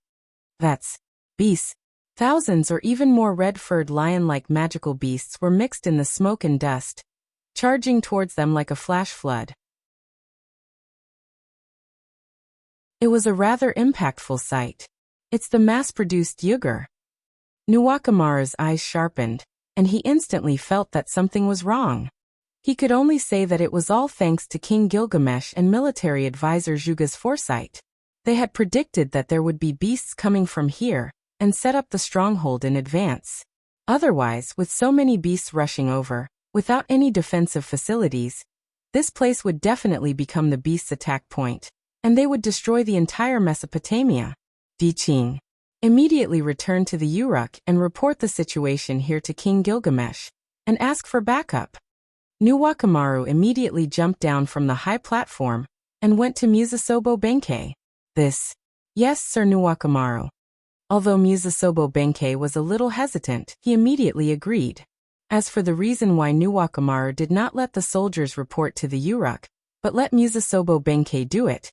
That's beasts. Thousands or even more red-furred lion-like magical beasts were mixed in the smoke and dust, charging towards them like a flash flood. It was a rather impactful sight. It's the mass-produced Yugur. Nuwakamaru's eyes sharpened, and he instantly felt that something was wrong. He could only say that it was all thanks to King Gilgamesh and military advisor Zhuge's foresight. They had predicted that there would be beasts coming from here, and set up the stronghold in advance. Otherwise, with so many beasts rushing over, without any defensive facilities, this place would definitely become the beasts' attack point, and they would destroy the entire Mesopotamia. Di Qing immediately returned to the Uruk and report the situation here to King Gilgamesh, and ask for backup. Nuwakamaru immediately jumped down from the high platform, and went to Musasobo Benkei. Yes, Sir Nuwakamaru. Although Musasobo Benkei was a little hesitant, he immediately agreed. As for the reason why Nuwakamaru did not let the soldiers report to the Uruk, but let Musasobo Benkei do it,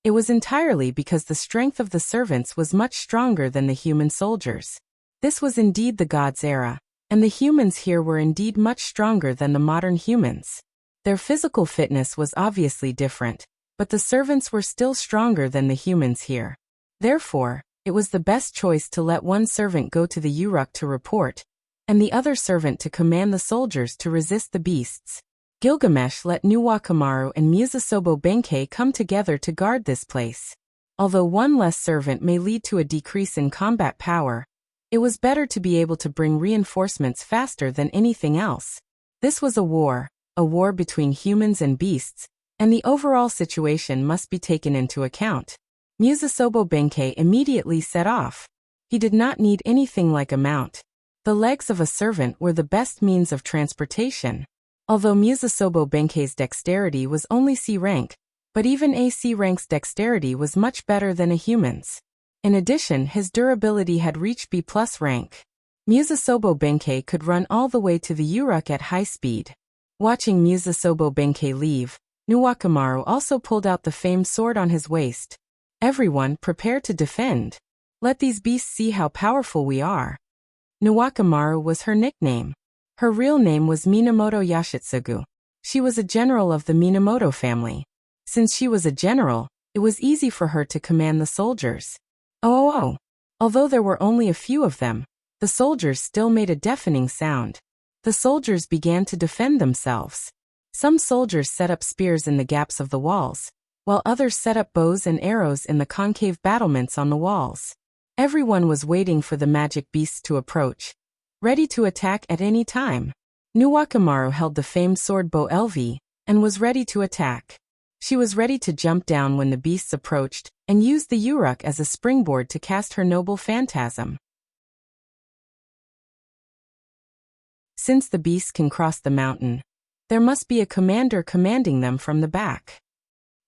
it was entirely because the strength of the servants was much stronger than the human soldiers. This was indeed the gods' era, and the humans here were indeed much stronger than the modern humans. Their physical fitness was obviously different, but the servants were still stronger than the humans here. Therefore, it was the best choice to let one servant go to the Uruk to report, and the other servant to command the soldiers to resist the beasts. Gilgamesh let Nuwakamaru and Musasobo Benkei come together to guard this place. Although one less servant may lead to a decrease in combat power, it was better to be able to bring reinforcements faster than anything else. This was a war between humans and beasts, and the overall situation must be taken into account. Musasobo Benkei immediately set off. He did not need anything like a mount. The legs of a servant were the best means of transportation. Although Musasobo Benkei's dexterity was only C rank, but even a C rank's dexterity was much better than a human's. In addition, his durability had reached B+ rank. Musasobo Benkei could run all the way to the Uruk at high speed. Watching Musasobo Benkei leave, Nuwakamaru also pulled out the famed sword on his waist. Everyone, prepare to defend. Let these beasts see how powerful we are. Nuwakamaru was her nickname. Her real name was Minamoto Yashitsugu. She was a general of the Minamoto family. Since she was a general, it was easy for her to command the soldiers. Although there were only a few of them, the soldiers still made a deafening sound. The soldiers began to defend themselves. Some soldiers set up spears in the gaps of the walls, while others set up bows and arrows in the concave battlements on the walls. Everyone was waiting for the magic beasts to approach, ready to attack at any time. Nuwakamaru held the famed sword Bo Elvi, and was ready to attack. She was ready to jump down when the beasts approached, and used the Uruk as a springboard to cast her noble phantasm. Since the beasts can cross the mountain, there must be a commander commanding them from the back.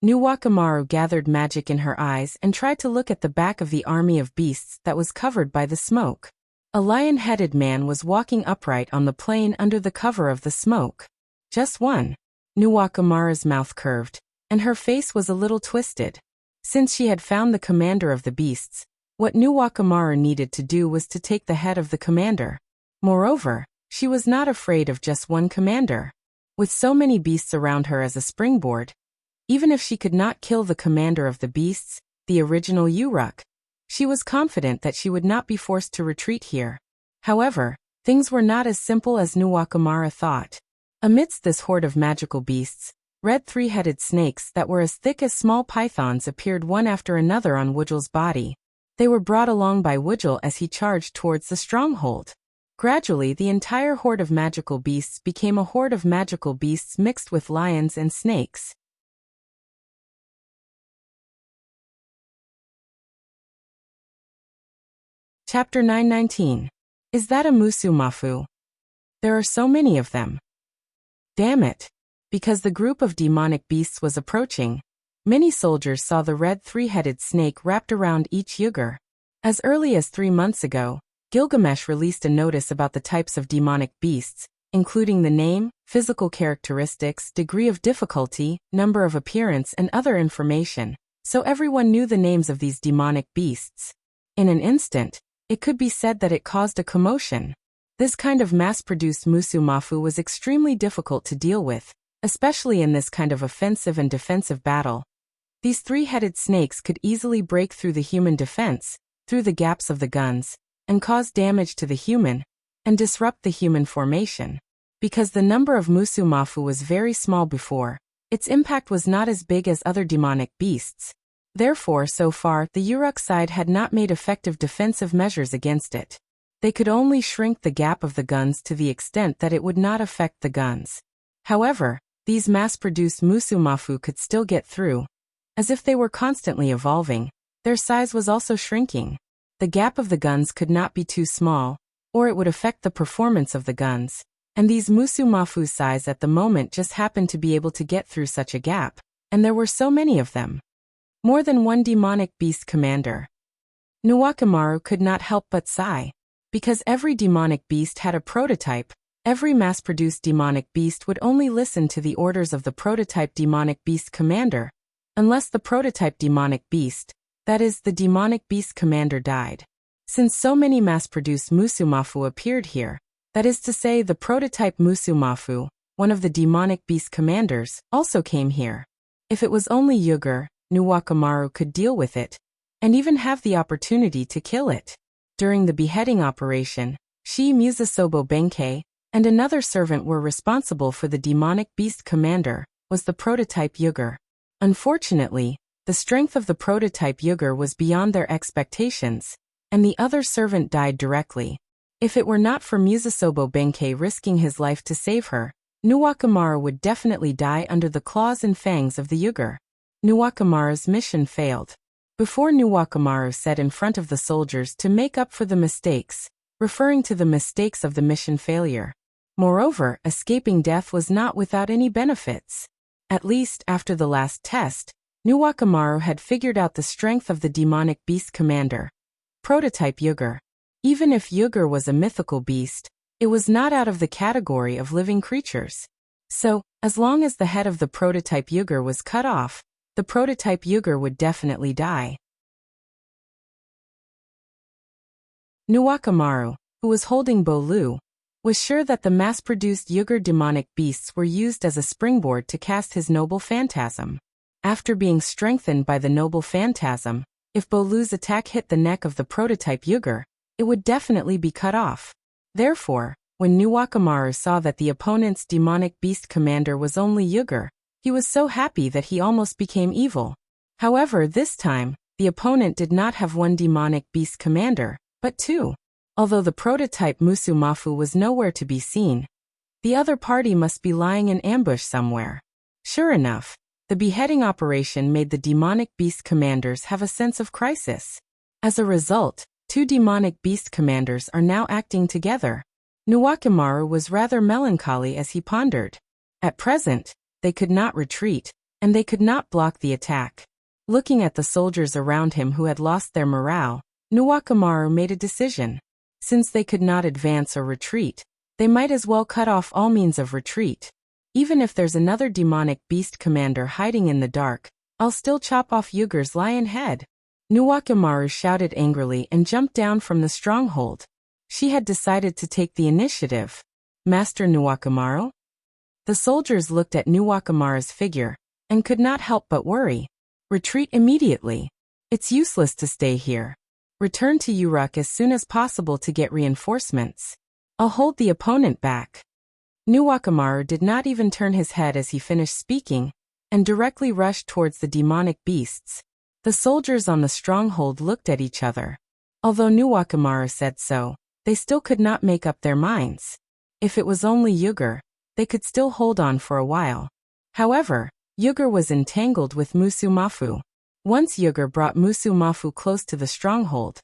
Nuwakamaru gathered magic in her eyes and tried to look at the back of the army of beasts that was covered by the smoke. A lion-headed man was walking upright on the plain under the cover of the smoke. Just one. Nuwakamaru's mouth curved, and her face was a little twisted. Since she had found the commander of the beasts, what Nuwakamaru needed to do was to take the head of the commander. Moreover, she was not afraid of just one commander. With so many beasts around her as a springboard, even if she could not kill the commander of the beasts, the original Uruk, she was confident that she would not be forced to retreat here. However, things were not as simple as Nuwakamaru thought. Amidst this horde of magical beasts, red three-headed snakes that were as thick as small pythons appeared one after another on Wudgel's body. They were brought along by Wudgel as he charged towards the stronghold. Gradually, the entire horde of magical beasts became a horde of magical beasts mixed with lions and snakes. Chapter 919. Is that a Musu Mafu? There are so many of them. Damn it. Because the group of demonic beasts was approaching, many soldiers saw the red three-headed snake wrapped around each Yugur. As early as 3 months ago, Gilgamesh released a notice about the types of demonic beasts, including the name, physical characteristics, degree of difficulty, number of appearance, and other information, so everyone knew the names of these demonic beasts. In an instant, it could be said that it caused a commotion. This kind of mass-produced Musu Mafu was extremely difficult to deal with, especially in this kind of offensive and defensive battle. These three-headed snakes could easily break through the human defense, through the gaps of the guns, and cause damage to the human, and disrupt the human formation. Because the number of Musumafu was very small before, its impact was not as big as other demonic beasts. Therefore, so far, the Uruk side had not made effective defensive measures against it. They could only shrink the gap of the guns to the extent that it would not affect the guns. However, these mass-produced Musumafu could still get through. As if they were constantly evolving, their size was also shrinking. The gap of the guns could not be too small, or it would affect the performance of the guns. And these Musumafu's size at the moment just happened to be able to get through such a gap, and there were so many of them. More than one demonic beast commander. Nuwakamaru could not help but sigh. Because every demonic beast had a prototype, every mass-produced demonic beast would only listen to the orders of the prototype demonic beast commander, unless the prototype demonic beast, that is, the demonic beast commander, died. Since so many mass-produced Musumafu appeared here, that is to say the prototype Musumafu, one of the demonic beast commanders, also came here. If it was only Yugur, Nuwakamaru could deal with it, and even have the opportunity to kill it. During the beheading operation, Shi Musasobo Benkei and another servant were responsible for the demonic beast commander, was the prototype Yugur. Unfortunately, the strength of the prototype Yugur was beyond their expectations, and the other servant died directly. If it were not for Musasobo Benkei risking his life to save her, Nuwakamaru would definitely die under the claws and fangs of the Yugur. Nuwakamaru's mission failed. Before Nuwakamaru said in front of the soldiers to make up for the mistakes, referring to the mistakes of the mission failure. Moreover, escaping death was not without any benefits. At least, after the last test, Nuwakamaru had figured out the strength of the demonic beast commander. Prototype Yugur. Even if Yugur was a mythical beast, it was not out of the category of living creatures. So, as long as the head of the prototype Yugur was cut off, the prototype Yugur would definitely die. Nuwakamaru, who was holding Bolu, was sure that the mass-produced Yugur demonic beasts were used as a springboard to cast his noble phantasm. After being strengthened by the noble phantasm, if Bolu's attack hit the neck of the prototype Yugur, it would definitely be cut off. Therefore, when Nuwakamaru saw that the opponent's demonic beast commander was only Yugur, he was so happy that he almost became evil. However, this time, the opponent did not have one demonic beast commander, but two. Although the prototype Musumafu was nowhere to be seen, the other party must be lying in ambush somewhere. Sure enough, the beheading operation made the demonic beast commanders have a sense of crisis. As a result, two demonic beast commanders are now acting together. Nuwakamaru was rather melancholy as he pondered. At present, they could not retreat, and they could not block the attack. Looking at the soldiers around him who had lost their morale, Nuwakamaru made a decision. Since they could not advance or retreat, they might as well cut off all means of retreat. Even if there's another demonic beast commander hiding in the dark, I'll still chop off Yugur's lion head. Nuwakamaru shouted angrily and jumped down from the stronghold. She had decided to take the initiative. Master Nuwakamaru? The soldiers looked at Nuwakamaru's figure, and could not help but worry. Retreat immediately. It's useless to stay here. Return to Uruk as soon as possible to get reinforcements. I'll hold the opponent back. Nuwakamaru did not even turn his head as he finished speaking, and directly rushed towards the demonic beasts. The soldiers on the stronghold looked at each other. Although Nuwakamaru said so, they still could not make up their minds. If it was only Yugur, they could still hold on for a while. However, Yugur was entangled with Musumafu. Once Yugur brought Musumafu close to the stronghold,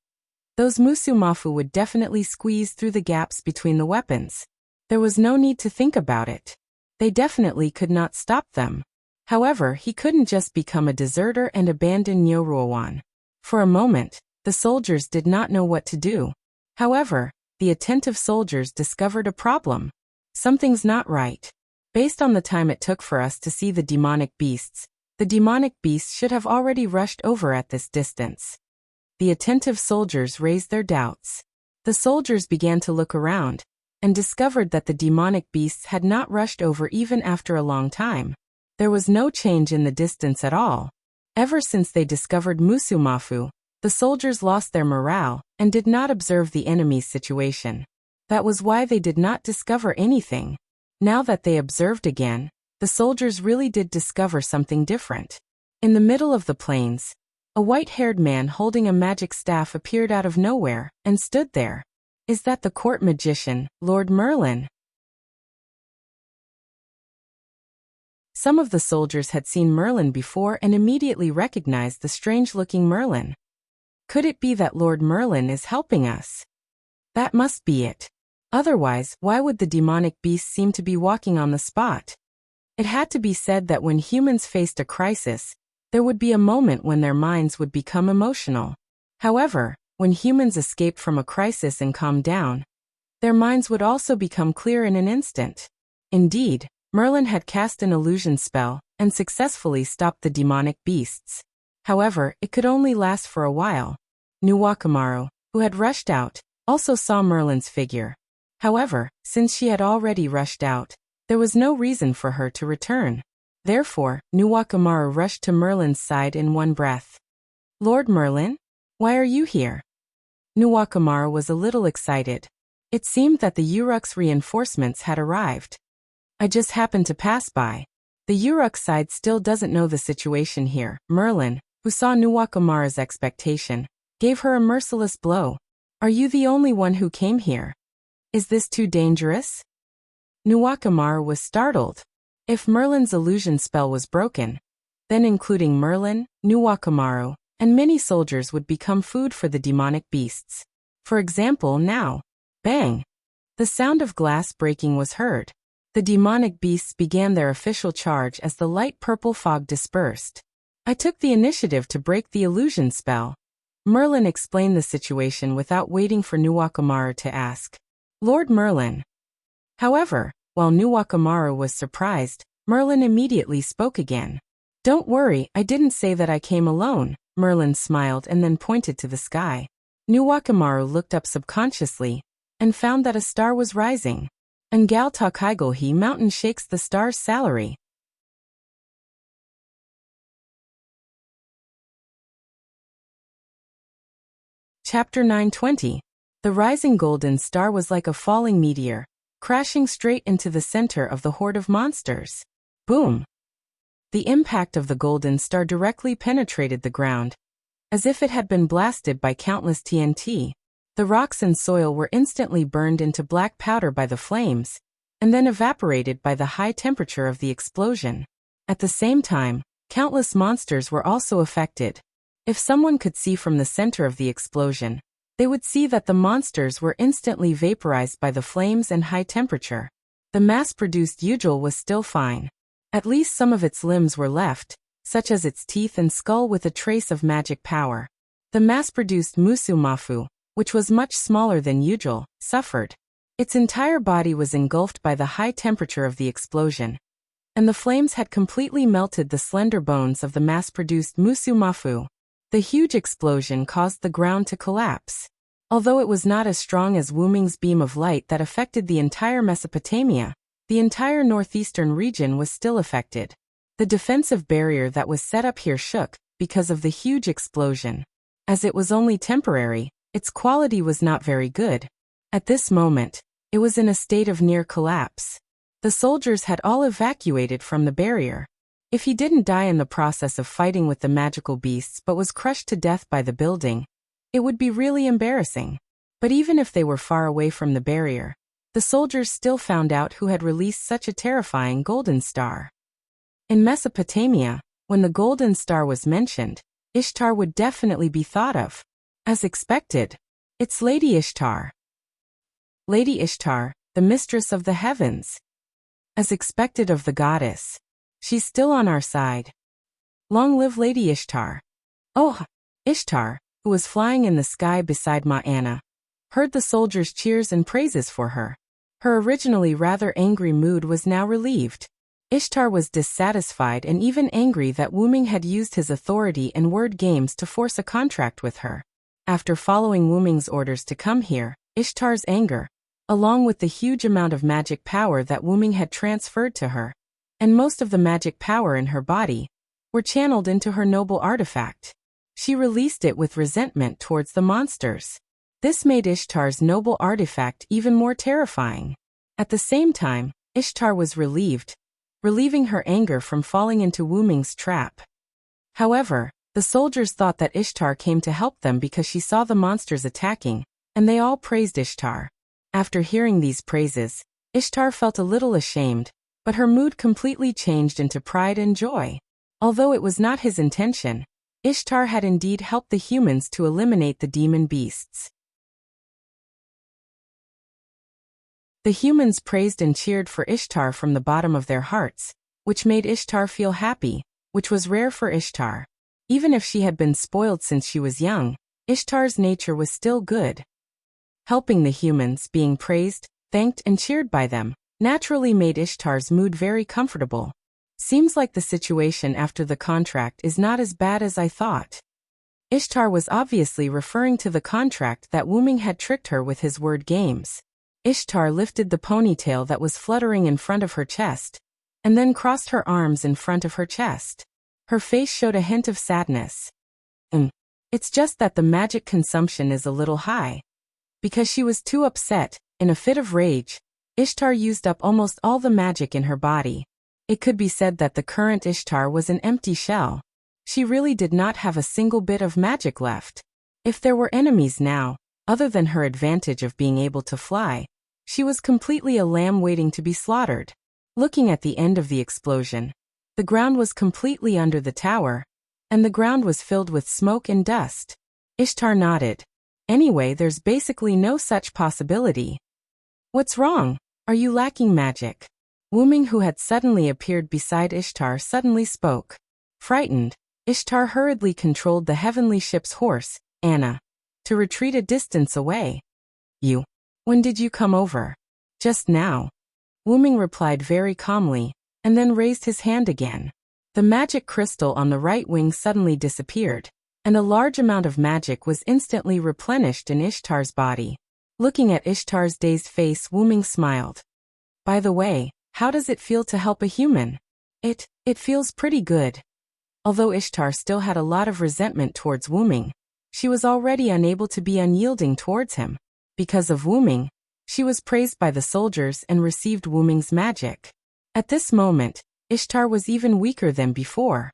those Musumafu would definitely squeeze through the gaps between the weapons. There was no need to think about it. They definitely could not stop them. However, he couldn't just become a deserter and abandon Nyoruowan. For a moment, the soldiers did not know what to do. However, the attentive soldiers discovered a problem. Something's not right. Based on the time it took for us to see the demonic beasts should have already rushed over at this distance. The attentive soldiers raised their doubts. The soldiers began to look around, and discovered that the demonic beasts had not rushed over even after a long time. There was no change in the distance at all. Ever since they discovered Musumafu, the soldiers lost their morale, and did not observe the enemy's situation. That was why they did not discover anything. Now that they observed again, the soldiers really did discover something different. In the middle of the plains, a white-haired man holding a magic staff appeared out of nowhere and stood there. Is that the court magician, Lord Merlin? Some of the soldiers had seen Merlin before and immediately recognized the strange-looking Merlin. Could it be that Lord Merlin is helping us? That must be it. Otherwise, why would the demonic beast seem to be walking on the spot? It had to be said that when humans faced a crisis, there would be a moment when their minds would become emotional. However, when humans escaped from a crisis and calmed down, their minds would also become clear in an instant. Indeed, Merlin had cast an illusion spell and successfully stopped the demonic beasts. However, it could only last for a while. Nuwakamaru, who had rushed out, also saw Merlin's figure. However, since she had already rushed out, there was no reason for her to return. Therefore, Nuwakamaru rushed to Merlin's side in one breath. Lord Merlin? Why are you here? Nuwakamaru was a little excited. It seemed that the Uruk's reinforcements had arrived. I just happened to pass by. The Uruk side still doesn't know the situation here. Merlin, who saw Nuwakamaru's expectation, gave her a merciless blow. Are you the only one who came here? Is this too dangerous? Nuwakamaru was startled. If Merlin's illusion spell was broken, then including Merlin, Nuwakamaru, and many soldiers would become food for the demonic beasts. For example, now. Bang! The sound of glass breaking was heard. The demonic beasts began their official charge as the light purple fog dispersed. I took the initiative to break the illusion spell. Merlin explained the situation without waiting for Nuwakamaru to ask. Lord Merlin. However, while Nuwakamaru was surprised, Merlin immediately spoke again. Don't worry, I didn't say that I came alone. Merlin smiled and then pointed to the sky. Nuwakamaru looked up subconsciously and found that a star was rising. Ngal Takaigolhi mountain shakes the star's salary. Chapter 920. The rising golden star was like a falling meteor, crashing straight into the center of the horde of monsters. Boom! The impact of the golden star directly penetrated the ground, as if it had been blasted by countless TNT. The rocks and soil were instantly burned into black powder by the flames, and then evaporated by the high temperature of the explosion. At the same time, countless monsters were also affected. If someone could see from the center of the explosion, they would see that the monsters were instantly vaporized by the flames and high temperature. The mass-produced Yujul was still fine. At least some of its limbs were left, such as its teeth and skull with a trace of magic power. The mass-produced Musumafu, which was much smaller than Yujul, suffered. Its entire body was engulfed by the high temperature of the explosion, and the flames had completely melted the slender bones of the mass-produced Musumafu. The huge explosion caused the ground to collapse. Although it was not as strong as Wu Ming's beam of light that affected the entire Mesopotamia, the entire northeastern region was still affected. The defensive barrier that was set up here shook because of the huge explosion. As it was only temporary, its quality was not very good. At this moment, it was in a state of near collapse. The soldiers had all evacuated from the barrier. If he didn't die in the process of fighting with the magical beasts but was crushed to death by the building, it would be really embarrassing. But even if they were far away from the barrier, the soldiers still found out who had released such a terrifying golden star. In Mesopotamia, when the golden star was mentioned, Ishtar would definitely be thought of. As expected, it's Lady Ishtar. Lady Ishtar, the mistress of the heavens. As expected of the goddess. She's still on our side. Long live Lady Ishtar. Oh, Ishtar, who was flying in the sky beside Ma'ana, heard the soldiers' cheers and praises for her. Her originally rather angry mood was now relieved. Ishtar was dissatisfied and even angry that Wu Ming had used his authority and word games to force a contract with her. After following Wu Ming's orders to come here, Ishtar's anger, along with the huge amount of magic power that Wu Ming had transferred to her, and most of the magic power in her body, were channeled into her noble artifact. She released it with resentment towards the monsters. This made Ishtar's noble artifact even more terrifying. At the same time, Ishtar was relieving her anger from falling into Wu Ming's trap. However, the soldiers thought that Ishtar came to help them because she saw the monsters attacking, and they all praised Ishtar. After hearing these praises, Ishtar felt a little ashamed, but her mood completely changed into pride and joy. Although it was not his intention, Ishtar had indeed helped the humans to eliminate the demon beasts. The humans praised and cheered for Ishtar from the bottom of their hearts, which made Ishtar feel happy, which was rare for Ishtar. Even if she had been spoiled since she was young, Ishtar's nature was still good. Helping the humans, being praised, thanked and cheered by them, naturally made Ishtar's mood very comfortable. Seems like the situation after the contract is not as bad as I thought. Ishtar was obviously referring to the contract that Wu Ming had tricked her with his word games. Ishtar lifted the ponytail that was fluttering in front of her chest, and then crossed her arms in front of her chest. Her face showed a hint of sadness. It's just that the magic consumption is a little high. Because she was too upset, in a fit of rage, Ishtar used up almost all the magic in her body. It could be said that the current Ishtar was an empty shell. She really did not have a single bit of magic left. If there were enemies now, other than her advantage of being able to fly, she was completely a lamb waiting to be slaughtered. Looking at the end of the explosion, the ground was completely under the tower, and the ground was filled with smoke and dust. Ishtar nodded. Anyway, there's basically no such possibility. What's wrong? Are you lacking magic? Wu Ming, who had suddenly appeared beside Ishtar, suddenly spoke. Frightened, Ishtar hurriedly controlled the heavenly ship's horse, Anna, to retreat a distance away. When did you come over? Just now. Wu Ming replied very calmly, and then raised his hand again. The magic crystal on the right wing suddenly disappeared, and a large amount of magic was instantly replenished in Ishtar's body. Looking at Ishtar's dazed face, Wu Ming smiled. By the way, how does it feel to help a human? It feels pretty good. Although Ishtar still had a lot of resentment towards Wu Ming, she was already unable to be unyielding towards him. Because of Wu Ming, she was praised by the soldiers and received Wu Ming's magic. At this moment, Ishtar was even weaker than before.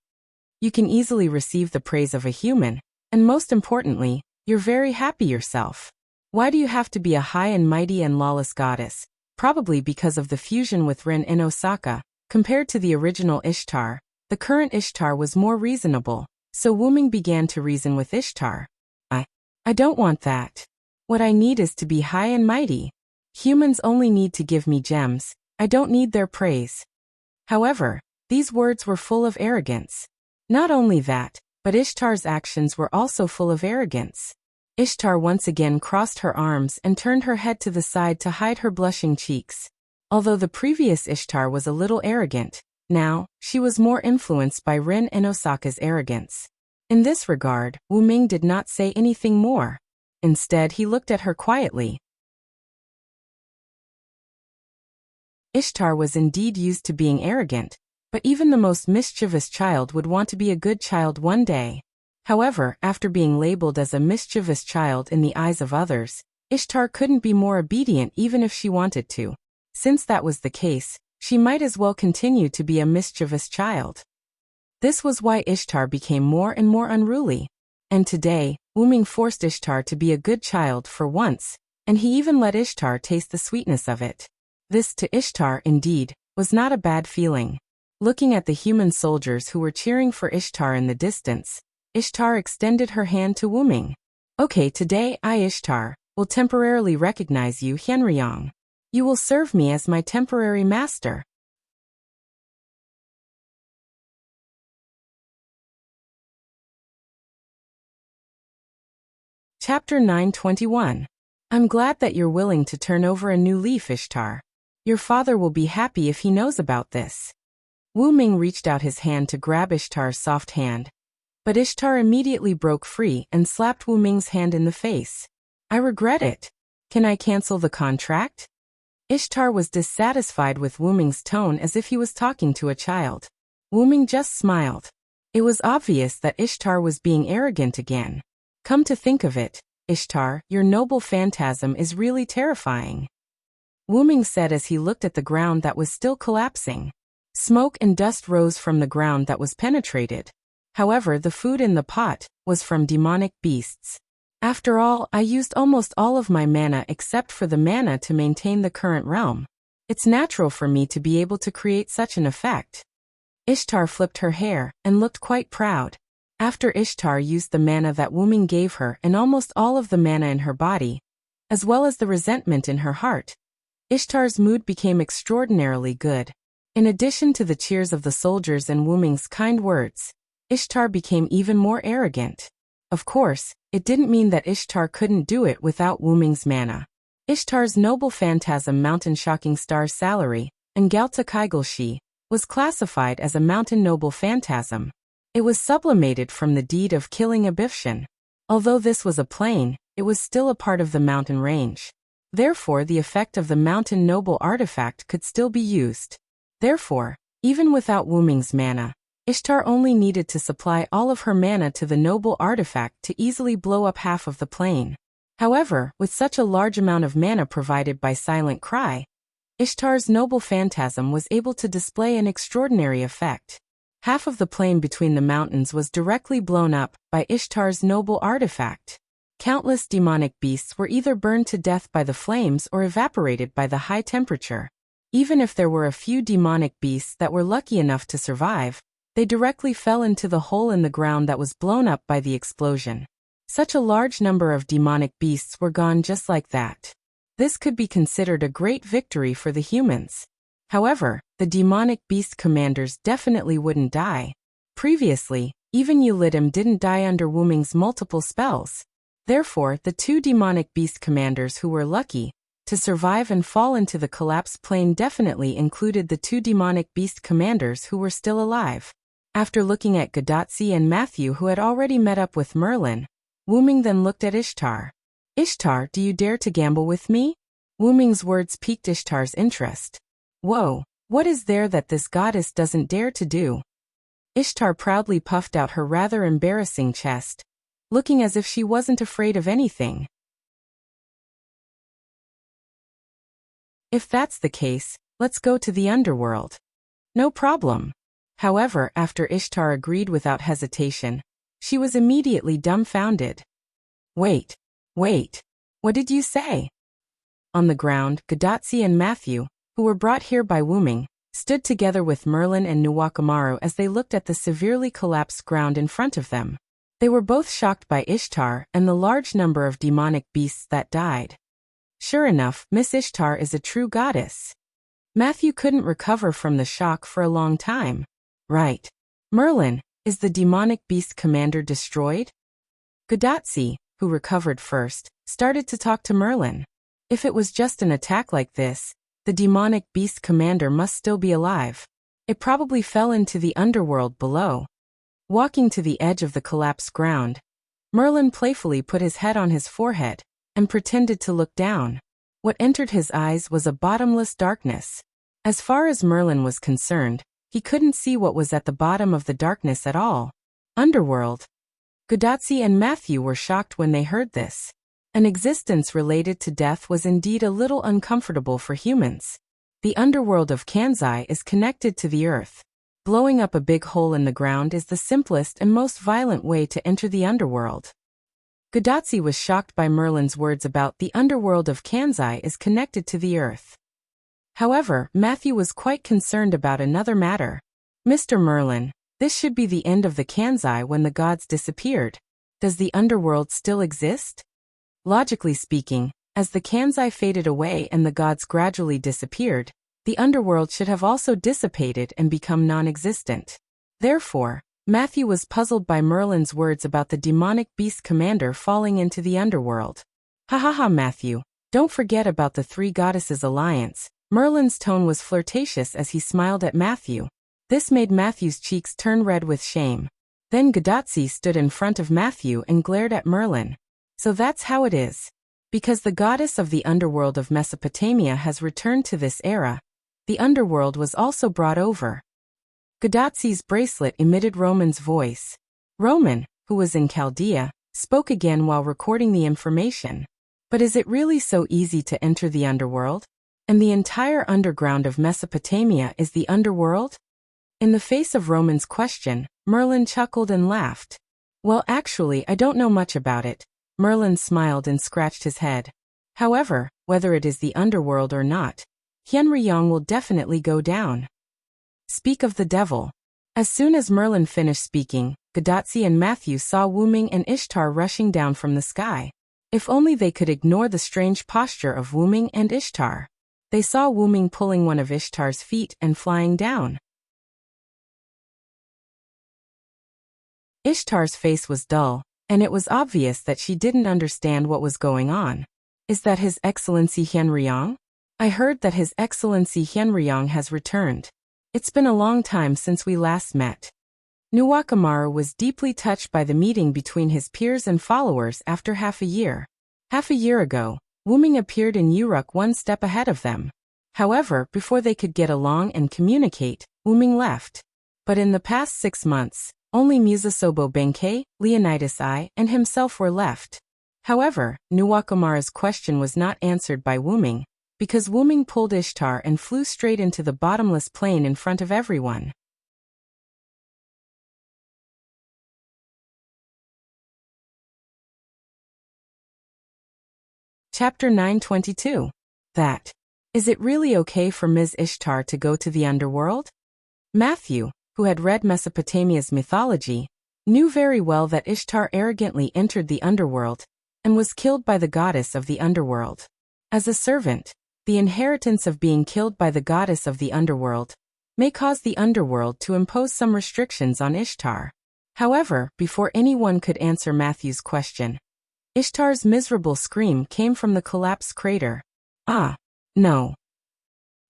You can easily receive the praise of a human, and most importantly, you're very happy yourself. Why do you have to be a high and mighty and lawless goddess? Probably because of the fusion with Ren in Osaka. Compared to the original Ishtar, the current Ishtar was more reasonable, so Wu Ming began to reason with Ishtar. I don't want that. What I need is to be high and mighty. Humans only need to give me gems. I don't need their praise. However, these words were full of arrogance. Not only that, but Ishtar's actions were also full of arrogance. Ishtar once again crossed her arms and turned her head to the side to hide her blushing cheeks. Although the previous Ishtar was a little arrogant, now, she was more influenced by Rin and Osaka's arrogance. In this regard, Wu Ming did not say anything more. Instead, he looked at her quietly. Ishtar was indeed used to being arrogant, but even the most mischievous child would want to be a good child one day. However, after being labeled as a mischievous child in the eyes of others, Ishtar couldn't be more obedient even if she wanted to. Since that was the case, she might as well continue to be a mischievous child. This was why Ishtar became more and more unruly. And today, Wu Ming forced Ishtar to be a good child for once, and he even let Ishtar taste the sweetness of it. This, to Ishtar, indeed, was not a bad feeling. Looking at the human soldiers who were cheering for Ishtar in the distance, Ishtar extended her hand to Wu Ming. Okay, today I, Ishtar, will temporarily recognize you, Hyenryong. You will serve me as my temporary master. Chapter 921. I'm glad that you're willing to turn over a new leaf, Ishtar. Your father will be happy if he knows about this. Wu Ming reached out his hand to grab Ishtar's soft hand, but Ishtar immediately broke free and slapped Wu Ming's hand in the face. I regret it. Can I cancel the contract? Ishtar was dissatisfied with Wu Ming's tone as if he was talking to a child. Wu Ming just smiled. It was obvious that Ishtar was being arrogant again. Come to think of it, Ishtar, your noble phantasm is really terrifying," Wuming said as he looked at the ground that was still collapsing. Smoke and dust rose from the ground that was penetrated. However, the food in the pot was from demonic beasts. "After all, I used almost all of my mana except for the mana to maintain the current realm. It's natural for me to be able to create such an effect." Ishtar flipped her hair and looked quite proud. After Ishtar used the mana that Wuming gave her and almost all of the mana in her body, as well as the resentment in her heart, Ishtar's mood became extraordinarily good. In addition to the cheers of the soldiers and Wuming's kind words, Ishtar became even more arrogant. Of course, it didn't mean that Ishtar couldn't do it without Wuming's mana. Ishtar's noble phantasm Mountain Shocking Star's salary, and Galta Kaigelshi, was classified as a mountain noble phantasm. It was sublimated from the deed of killing Abifshan. Although this was a plain, it was still a part of the mountain range. Therefore, the effect of the mountain noble artifact could still be used. Therefore, even without Wuming's mana, Ishtar only needed to supply all of her mana to the noble artifact to easily blow up half of the plain. However, with such a large amount of mana provided by Silent Cry, Ishtar's noble phantasm was able to display an extraordinary effect. Half of the plain between the mountains was directly blown up by Ishtar's noble artifact. Countless demonic beasts were either burned to death by the flames or evaporated by the high temperature. Even if there were a few demonic beasts that were lucky enough to survive, they directly fell into the hole in the ground that was blown up by the explosion. Such a large number of demonic beasts were gone just like that. This could be considered a great victory for the humans. However, the demonic beast commanders definitely wouldn't die. Previously, even Ulidim didn't die under Wuming's multiple spells. Therefore, the two demonic beast commanders who were lucky to survive and fall into the collapsed plain definitely included the two demonic beast commanders who were still alive. After looking at Gadatsi and Matthew who had already met up with Merlin, Wuming then looked at Ishtar. "Ishtar, do you dare to gamble with me?" Wuming's words piqued Ishtar's interest. "Whoa, what is there that this goddess doesn't dare to do?" Ishtar proudly puffed out her rather embarrassing chest, looking as if she wasn't afraid of anything. "If that's the case, let's go to the underworld." "No problem." However, after Ishtar agreed without hesitation, she was immediately dumbfounded. Wait, what did you say?" On the ground, Gadatsi and Matthew, who were brought here by Wuming, stood together with Merlin and Nuwakamaru as they looked at the severely collapsed ground in front of them. They were both shocked by Ishtar and the large number of demonic beasts that died. Sure enough, Miss Ishtar is a true goddess. Matthew couldn't recover from the shock for a long time. Right. Merlin, is the demonic beast commander destroyed? Gadatsi, who recovered first, started to talk to Merlin. If it was just an attack like this, the demonic beast commander must still be alive. It probably fell into the underworld below. Walking to the edge of the collapsed ground, Merlin playfully put his head on his forehead and pretended to look down. What entered his eyes was a bottomless darkness. As far as Merlin was concerned, he couldn't see what was at the bottom of the darkness at all. Underworld. Gadatsi and Matthew were shocked when they heard this. An existence related to death was indeed a little uncomfortable for humans. The underworld of Kanzai is connected to the earth. Blowing up a big hole in the ground is the simplest and most violent way to enter the underworld. Gadatsi was shocked by Merlin's words about the underworld of Kanzai is connected to the earth. However, Matthew was quite concerned about another matter. Mr. Merlin, this should be the end of the Kanzai when the gods disappeared. Does the underworld still exist? Logically speaking, as the Kanzai faded away and the gods gradually disappeared, the underworld should have also dissipated and become non-existent. Therefore, Matthew was puzzled by Merlin's words about the demonic beast commander falling into the underworld. Ha ha ha, Matthew, don't forget about the three goddesses alliance. Merlin's tone was flirtatious as he smiled at Matthew. This made Matthew's cheeks turn red with shame. Then Gadatsi stood in front of Matthew and glared at Merlin. So that's how it is. Because the goddess of the underworld of Mesopotamia has returned to this era, the underworld was also brought over. Gadatsi's bracelet emitted Roman's voice. Roman, who was in Chaldea, spoke again while recording the information. But is it really so easy to enter the underworld? And the entire underground of Mesopotamia is the underworld? In the face of Roman's question, Merlin chuckled and laughed. Well, actually, I don't know much about it. Merlin smiled and scratched his head. However, whether it is the underworld or not, Henryong will definitely go down. Speak of the devil. As soon as Merlin finished speaking, Gadotsi and Matthew saw Wuming and Ishtar rushing down from the sky. If only they could ignore the strange posture of Wuming and Ishtar. They saw Wuming pulling one of Ishtar's feet and flying down. Ishtar's face was dull, and it was obvious that she didn't understand what was going on. Is that His Excellency Henryong? I heard that His Excellency Henryong has returned. It's been a long time since we last met. Nuwakamaru was deeply touched by the meeting between his peers and followers after half a year. Half a year ago, Wuming appeared in Uruk one step ahead of them. However, before they could get along and communicate, Wuming left. But in the past 6 months, only Musasobo Benkei, Leonidas I, and himself were left. However, Nuwakamaru's question was not answered by Wuming, because Wuming pulled Ishtar and flew straight into the bottomless plain in front of everyone. Chapter 922. That. Is it really okay for Ms. Ishtar to go to the underworld? Matthew, who had read Mesopotamia's mythology, knew very well that Ishtar arrogantly entered the underworld and was killed by the goddess of the underworld. As a servant, the inheritance of being killed by the goddess of the underworld may cause the underworld to impose some restrictions on Ishtar. However, before anyone could answer Matthew's question, Ishtar's miserable scream came from the collapsed crater. Ah, no.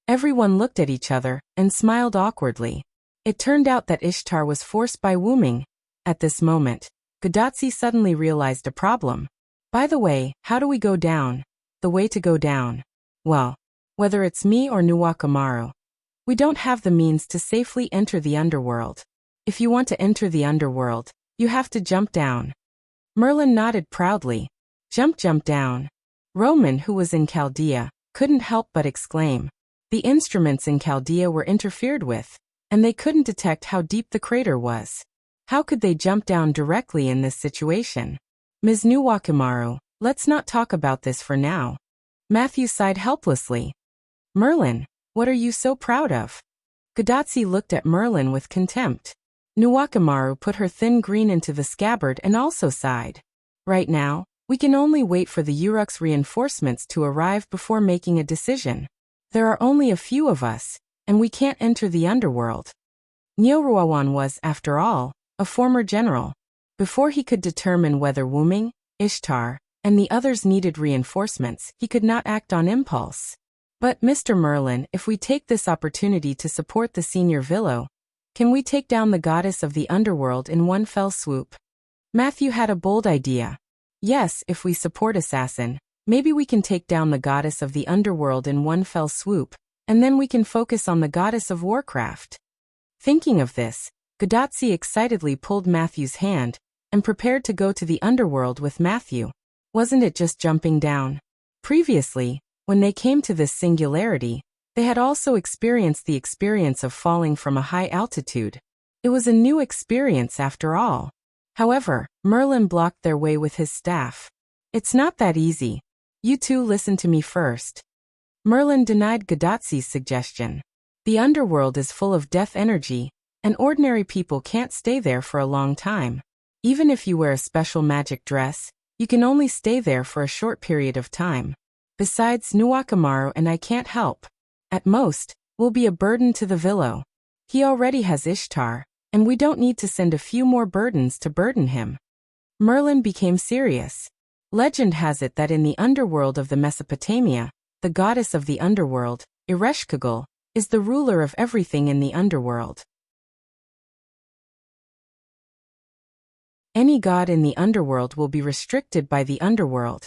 Everyone looked at each other and smiled awkwardly. It turned out that Ishtar was forced by Wuming. At this moment, Gadotsi suddenly realized a problem. By the way, how do we go down? The way to go down. Well, whether it's me or Nuwakamaru, we don't have the means to safely enter the underworld. If you want to enter the underworld, you have to jump down. Merlin nodded proudly. Jump down. Roman, who was in Chaldea, couldn't help but exclaim. The instruments in Chaldea were interfered with, and they couldn't detect how deep the crater was. How could they jump down directly in this situation? Ms. Nuwakamaru, let's not talk about this for now. Matthew sighed helplessly. Merlin, what are you so proud of? Gadotsi looked at Merlin with contempt. Nuwakamaru put her thin green into the scabbard and also sighed. Right now, we can only wait for the Uruk's reinforcements to arrive before making a decision. There are only a few of us, and we can't enter the underworld. Nyoruawan was, after all, a former general. Before he could determine whether Wuming, Ishtar, and the others needed reinforcements, he could not act on impulse. But, Mr. Merlin, if we take this opportunity to support the senior Villo, can we take down the goddess of the underworld in one fell swoop? Matthew had a bold idea. Yes, if we support Assassin, maybe we can take down the goddess of the underworld in one fell swoop, and then we can focus on the goddess of Warcraft. Thinking of this, Gadotsi excitedly pulled Matthew's hand and prepared to go to the underworld with Matthew. Wasn't it just jumping down? Previously, when they came to this singularity, they had also experienced the experience of falling from a high altitude. It was a new experience after all. However, Merlin blocked their way with his staff. It's not that easy. You two listen to me first. Merlin denied Gadotsi's suggestion. The underworld is full of death energy, and ordinary people can't stay there for a long time. Even if you wear a special magic dress, you can only stay there for a short period of time. Besides, Nuwakamaru and I can't help. At most, we'll be a burden to the Villo. He already has Ishtar, and we don't need to send a few more burdens to burden him. Merlin became serious. Legend has it that in the underworld of the Mesopotamia, the goddess of the underworld, Ereshkigal, is the ruler of everything in the underworld. Any god in the underworld will be restricted by the underworld,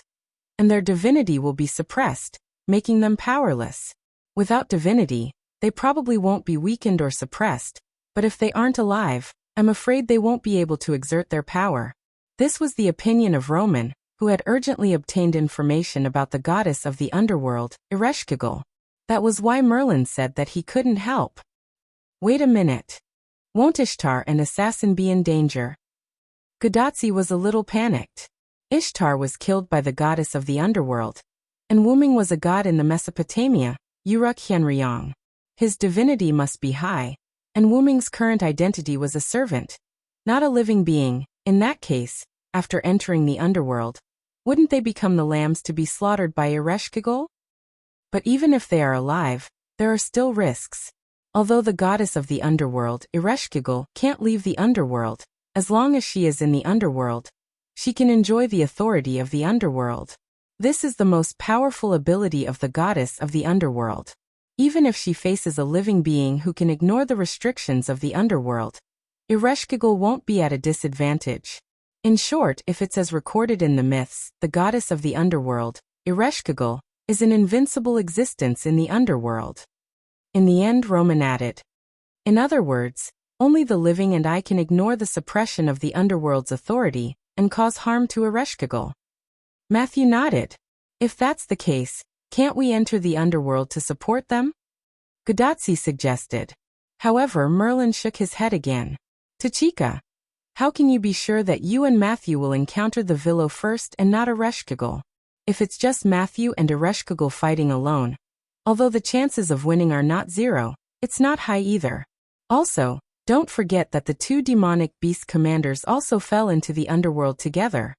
and their divinity will be suppressed, making them powerless. Without divinity, they probably won't be weakened or suppressed, but if they aren't alive, I'm afraid they won't be able to exert their power. This was the opinion of Roman, who had urgently obtained information about the goddess of the underworld, Ereshkigal. That was why Merlin said that he couldn't help. Wait a minute. Won't Ishtar and Assassin be in danger? Gadotsi was a little panicked. Ishtar was killed by the goddess of the underworld, and Wuming was a god in the Mesopotamia, Uruk Hyenryong. His divinity must be high, and Wuming's current identity was a servant, not a living being. In that case, after entering the underworld, wouldn't they become the lambs to be slaughtered by Ereshkigal? But even if they are alive, there are still risks. Although the goddess of the underworld, Ereshkigal, can't leave the underworld, as long as she is in the underworld, she can enjoy the authority of the underworld. This is the most powerful ability of the goddess of the underworld. Even if she faces a living being who can ignore the restrictions of the underworld, Ereshkigal won't be at a disadvantage. In short, if it's as recorded in the myths, the goddess of the underworld, Ereshkigal, is an invincible existence in the underworld. In the end, Roman added. In other words, only the living and I can ignore the suppression of the underworld's authority and cause harm to Ereshkigal. Matthew nodded. If that's the case, can't we enter the underworld to support them? Gadotsi suggested. However, Merlin shook his head again. Tachika, how can you be sure that you and Matthew will encounter the Villo first and not Ereshkigal? If it's just Matthew and Ereshkigal fighting alone, although the chances of winning are not zero, it's not high either. Also, don't forget that the two demonic beast commanders also fell into the underworld together.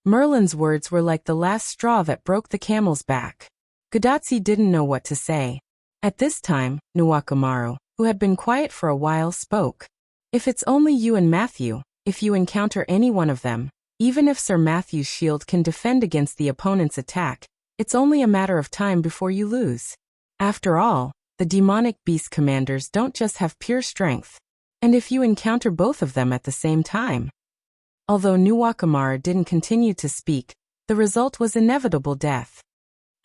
Merlin's words were like the last straw that broke the camel's back. Gadotsi didn't know what to say. At this time, Nuwakamaru, who had been quiet for a while, spoke. If it's only you and Matthew, if you encounter any one of them, even if Sir Matthew's shield can defend against the opponent's attack, it's only a matter of time before you lose. After all, the demonic beast commanders don't just have pure strength. And if you encounter both of them at the same time. Although Nuwakamaru didn't continue to speak, the result was inevitable death.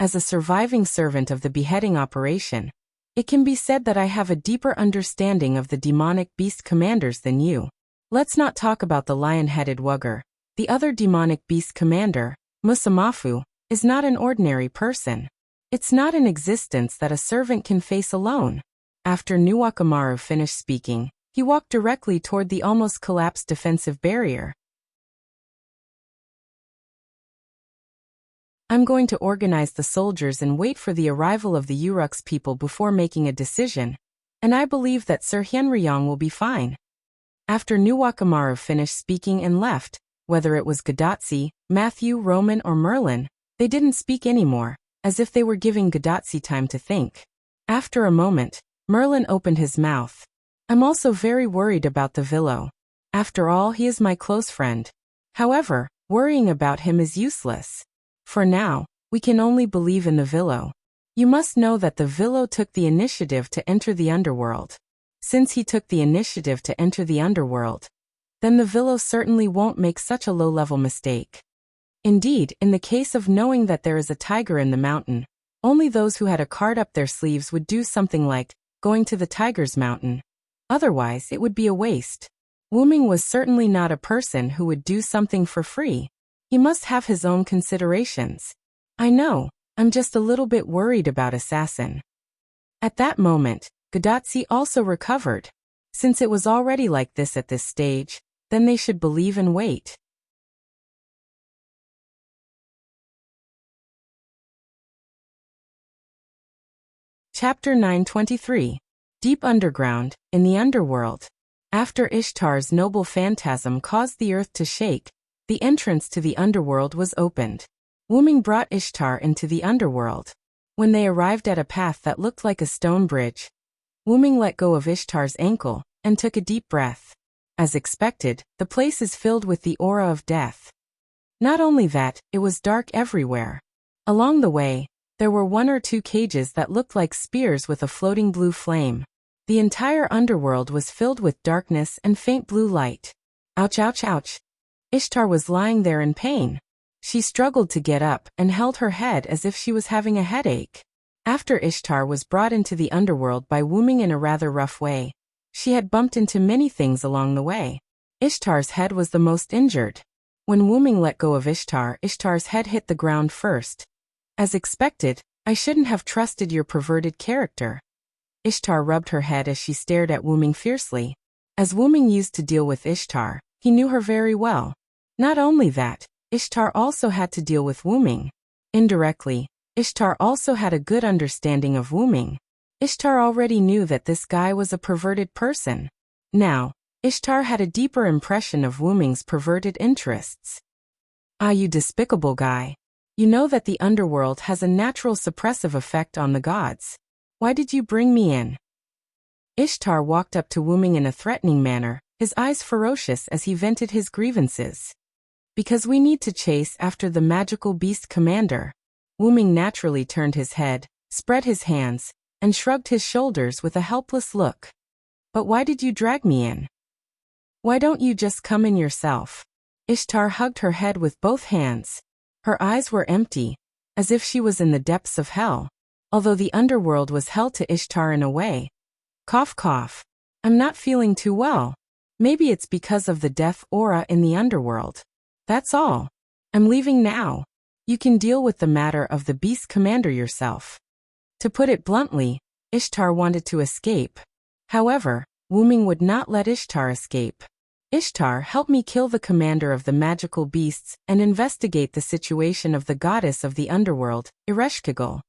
As a surviving servant of the beheading operation, it can be said that I have a deeper understanding of the demonic beast commanders than you. Let's not talk about the lion-headed Wugger. The other demonic beast commander, Musamafu, is not an ordinary person. It's not an existence that a servant can face alone. After Nuwakamaru finished speaking, he walked directly toward the almost collapsed defensive barrier. I'm going to organize the soldiers and wait for the arrival of the Uruk's people before making a decision, and I believe that Sir Hyenryong will be fine. After Nuwakamaru finished speaking and left, whether it was Gadotsi, Matthew, Roman, or Merlin, they didn't speak anymore, as if they were giving Gadotsi time to think. After a moment, Merlin opened his mouth. I'm also very worried about the Villo. After all, he is my close friend. However, worrying about him is useless. For now, we can only believe in the Villo. You must know that the Villo took the initiative to enter the underworld. Since he took the initiative to enter the underworld, then the Villo certainly won't make such a low-level mistake. Indeed, in the case of knowing that there is a tiger in the mountain, only those who had a card up their sleeves would do something like going to the tiger's mountain. Otherwise, it would be a waste. Wuming was certainly not a person who would do something for free. He must have his own considerations. I know, I'm just a little bit worried about Assassin. At that moment, Gadotsi also recovered. Since it was already like this at this stage, then they should believe and wait. Chapter 923. Deep Underground, in the Underworld. After Ishtar's noble phantasm caused the earth to shake, the entrance to the underworld was opened. Wuming brought Ishtar into the underworld. When they arrived at a path that looked like a stone bridge, Wuming let go of Ishtar's ankle and took a deep breath. As expected, the place is filled with the aura of death. Not only that, it was dark everywhere. Along the way, there were one or two cages that looked like spears with a floating blue flame. The entire underworld was filled with darkness and faint blue light. Ouch, ouch, ouch. Ishtar was lying there in pain. She struggled to get up and held her head as if she was having a headache. After Ishtar was brought into the underworld by Wuming in a rather rough way, she had bumped into many things along the way. Ishtar's head was the most injured. When Wu Ming let go of Ishtar, Ishtar's head hit the ground first. As expected, I shouldn't have trusted your perverted character. Ishtar rubbed her head as she stared at Wu Ming fiercely. As Wu Ming used to deal with Ishtar, he knew her very well. Not only that, Ishtar also had to deal with Wu Ming. Indirectly, Ishtar also had a good understanding of Wu Ming. Ishtar already knew that this guy was a perverted person. Now, Ishtar had a deeper impression of Wu Ming's perverted interests. Ah, you despicable guy. You know that the underworld has a natural suppressive effect on the gods. Why did you bring me in? Ishtar walked up to Wu Ming in a threatening manner, his eyes ferocious as he vented his grievances. Because we need to chase after the magical beast commander. Wu Ming naturally turned his head, spread his hands, and shrugged his shoulders with a helpless look. But why did you drag me in? Why don't you just come in yourself? Ishtar hugged her head with both hands. Her eyes were empty, as if she was in the depths of hell. Although the underworld was hell to Ishtar in a way. Cough cough. I'm not feeling too well. Maybe it's because of the death aura in the underworld. That's all. I'm leaving now. You can deal with the matter of the beast commander yourself. To put it bluntly, Ishtar wanted to escape. However, Wu Ming would not let Ishtar escape. Ishtar, help me kill the commander of the magical beasts and investigate the situation of the goddess of the underworld, Ereshkigal.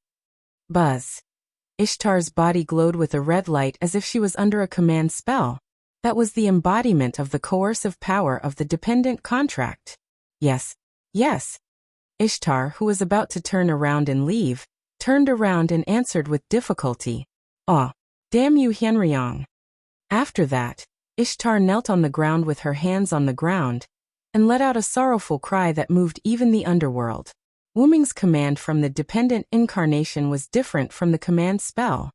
Buzz. Ishtar's body glowed with a red light as if she was under a command spell. That was the embodiment of the coercive power of the dependent contract. Yes, yes. Ishtar, who was about to turn around and leave, turned around and answered with difficulty. Oh, damn you, Hyenryong. After that, Ishtar knelt on the ground with her hands on the ground, and let out a sorrowful cry that moved even the underworld. Wu Ming's command from the dependent incarnation was different from the command spell.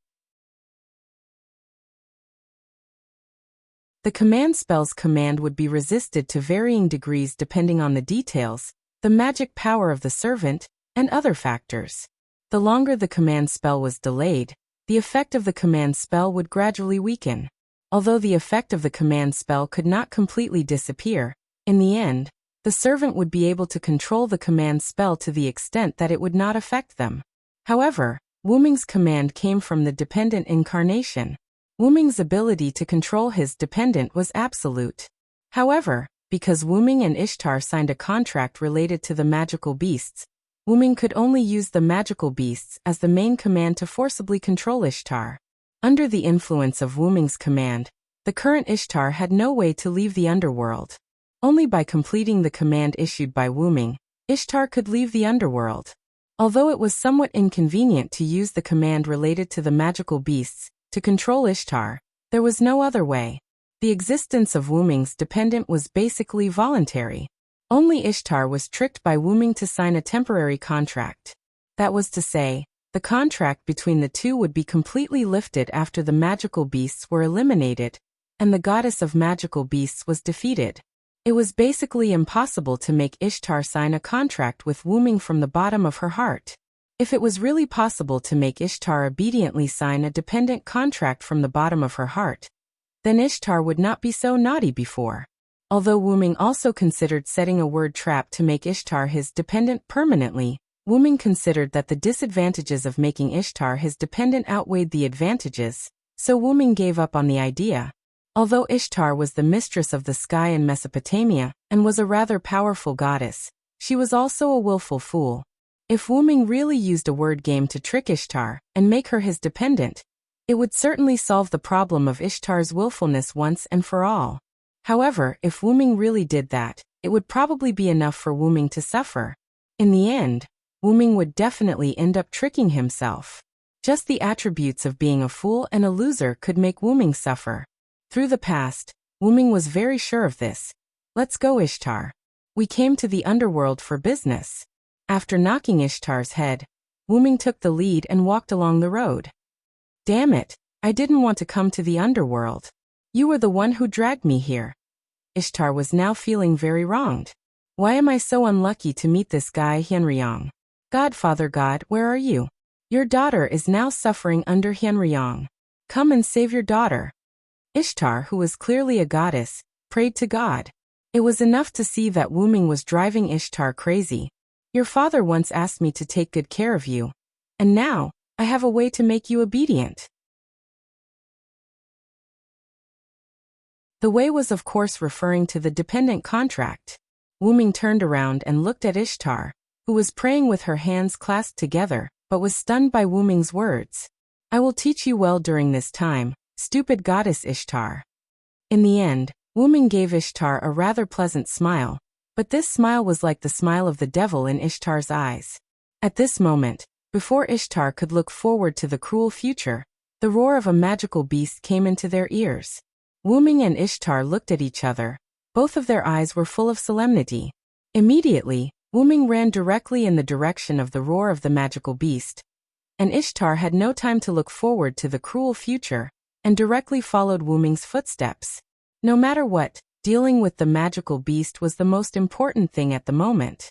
The command spell's command would be resisted to varying degrees depending on the details, the magic power of the servant, and other factors. The longer the command spell was delayed, the effect of the command spell would gradually weaken. Although the effect of the command spell could not completely disappear, in the end, the servant would be able to control the command spell to the extent that it would not affect them. However, Wu Ming's command came from the dependent incarnation. Wu Ming's ability to control his dependent was absolute. However, because Wu Ming and Ishtar signed a contract related to the magical beasts, Wu Ming could only use the magical beasts as the main command to forcibly control Ishtar. Under the influence of Wu Ming's command, the current Ishtar had no way to leave the underworld. Only by completing the command issued by Wu Ming, Ishtar could leave the underworld. Although it was somewhat inconvenient to use the command related to the magical beasts to control Ishtar, there was no other way. The existence of Wu Ming's dependent was basically voluntary. Only Ishtar was tricked by Wu Ming to sign a temporary contract. That was to say, the contract between the two would be completely lifted after the magical beasts were eliminated, and the goddess of magical beasts was defeated. It was basically impossible to make Ishtar sign a contract with Wu Ming from the bottom of her heart. If it was really possible to make Ishtar obediently sign a dependent contract from the bottom of her heart, then Ishtar would not be so naughty before. Although Wu Ming also considered setting a word trap to make Ishtar his dependent permanently, Wu Ming considered that the disadvantages of making Ishtar his dependent outweighed the advantages, so Wu Ming gave up on the idea. Although Ishtar was the mistress of the sky in Mesopotamia and was a rather powerful goddess, she was also a willful fool. If Wu Ming really used a word game to trick Ishtar and make her his dependent, it would certainly solve the problem of Ishtar's willfulness once and for all. However, if Wu Ming really did that, it would probably be enough for Wu Ming to suffer. In the end, Wu Ming would definitely end up tricking himself. Just the attributes of being a fool and a loser could make Wu Ming suffer. Through the past, Wu Ming was very sure of this. Let's go, Ishtar. We came to the underworld for business. After knocking Ishtar's head, Wu Ming took the lead and walked along the road. Damn it, I didn't want to come to the underworld. You were the one who dragged me here. Ishtar was now feeling very wronged. Why am I so unlucky to meet this guy Hyenryong? Godfather God, where are you? Your daughter is now suffering under Hyenryong. Come and save your daughter. Ishtar, who was clearly a goddess, prayed to God. It was enough to see that Wuming was driving Ishtar crazy. Your father once asked me to take good care of you. And now, I have a way to make you obedient. The way was of course referring to the dependent contract. Wuming turned around and looked at Ishtar, who was praying with her hands clasped together, but was stunned by Wuming's words. I will teach you well during this time, stupid goddess Ishtar. In the end, Wuming gave Ishtar a rather pleasant smile, but this smile was like the smile of the devil in Ishtar's eyes. At this moment, before Ishtar could look forward to the cruel future, the roar of a magical beast came into their ears. Wuming and Ishtar looked at each other. Both of their eyes were full of solemnity. Immediately, Wuming ran directly in the direction of the roar of the magical beast, and Ishtar had no time to look forward to the cruel future, and directly followed Wuming's footsteps. No matter what, dealing with the magical beast was the most important thing at the moment.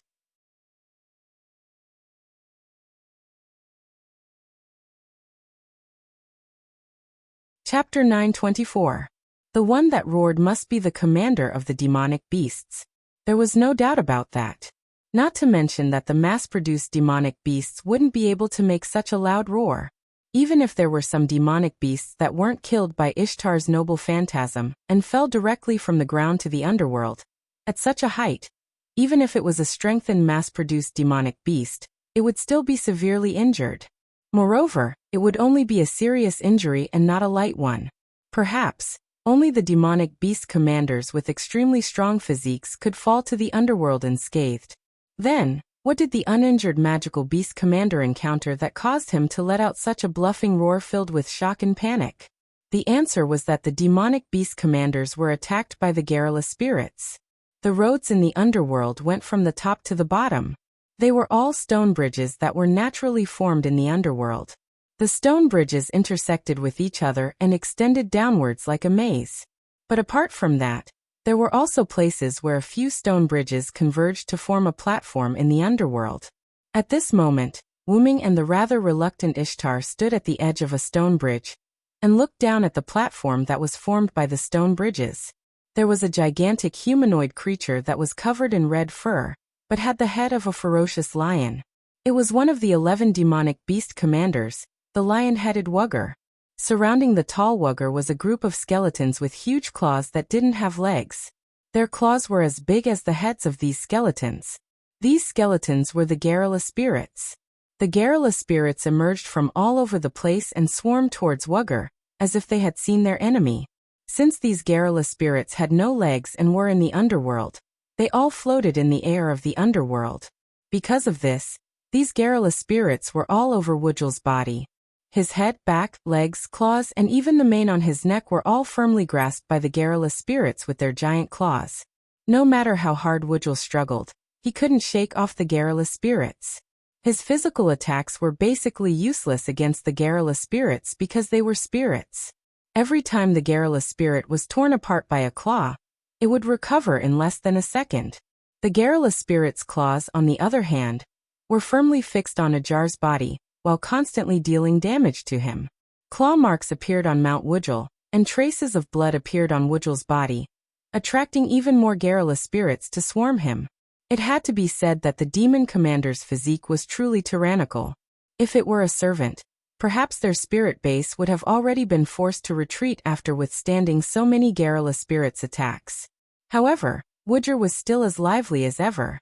Chapter 924. The one that roared must be the commander of the demonic beasts. There was no doubt about that. Not to mention that the mass-produced demonic beasts wouldn't be able to make such a loud roar. Even if there were some demonic beasts that weren't killed by Ishtar's noble phantasm and fell directly from the ground to the underworld, at such a height, even if it was a strengthened mass-produced demonic beast, it would still be severely injured. Moreover, it would only be a serious injury and not a light one. Perhaps, only the demonic beast commanders with extremely strong physiques could fall to the underworld unscathed. Then, what did the uninjured magical beast commander encounter that caused him to let out such a bluffing roar filled with shock and panic? The answer was that the demonic beast commanders were attacked by the garrulous spirits. The roads in the underworld went from the top to the bottom. They were all stone bridges that were naturally formed in the underworld. The stone bridges intersected with each other and extended downwards like a maze. But apart from that, there were also places where a few stone bridges converged to form a platform in the underworld. At this moment, Wuming and the rather reluctant Ishtar stood at the edge of a stone bridge and looked down at the platform that was formed by the stone bridges. There was a gigantic humanoid creature that was covered in red fur, but had the head of a ferocious lion. It was one of the 11 demonic beast commanders, the lion-headed Wugger. Surrounding the tall Wugger was a group of skeletons with huge claws that didn't have legs. Their claws were as big as the heads of these skeletons. These skeletons were the garrulous spirits. The garrulous spirits emerged from all over the place and swarmed towards Wugger, as if they had seen their enemy. Since these garrulous spirits had no legs and were in the underworld, they all floated in the air of the underworld. Because of this, these garrulous spirits were all over Wujal's body. His head, back, legs, claws, and even the mane on his neck were all firmly grasped by the garrulous spirits with their giant claws. No matter how hard Wujal struggled, he couldn't shake off the garrulous spirits. His physical attacks were basically useless against the garrulous spirits because they were spirits. Every time the garrulous spirit was torn apart by a claw, it would recover in less than a second. The garrulous spirit's claws, on the other hand, were firmly fixed on Ajar's body, while constantly dealing damage to him. Claw marks appeared on Mount Wujal, and traces of blood appeared on Wujal's body, attracting even more garrulous spirits to swarm him. It had to be said that the demon commander's physique was truly tyrannical. If it were a servant, perhaps their spirit base would have already been forced to retreat after withstanding so many garrulous spirits' attacks. However, Wujar was still as lively as ever.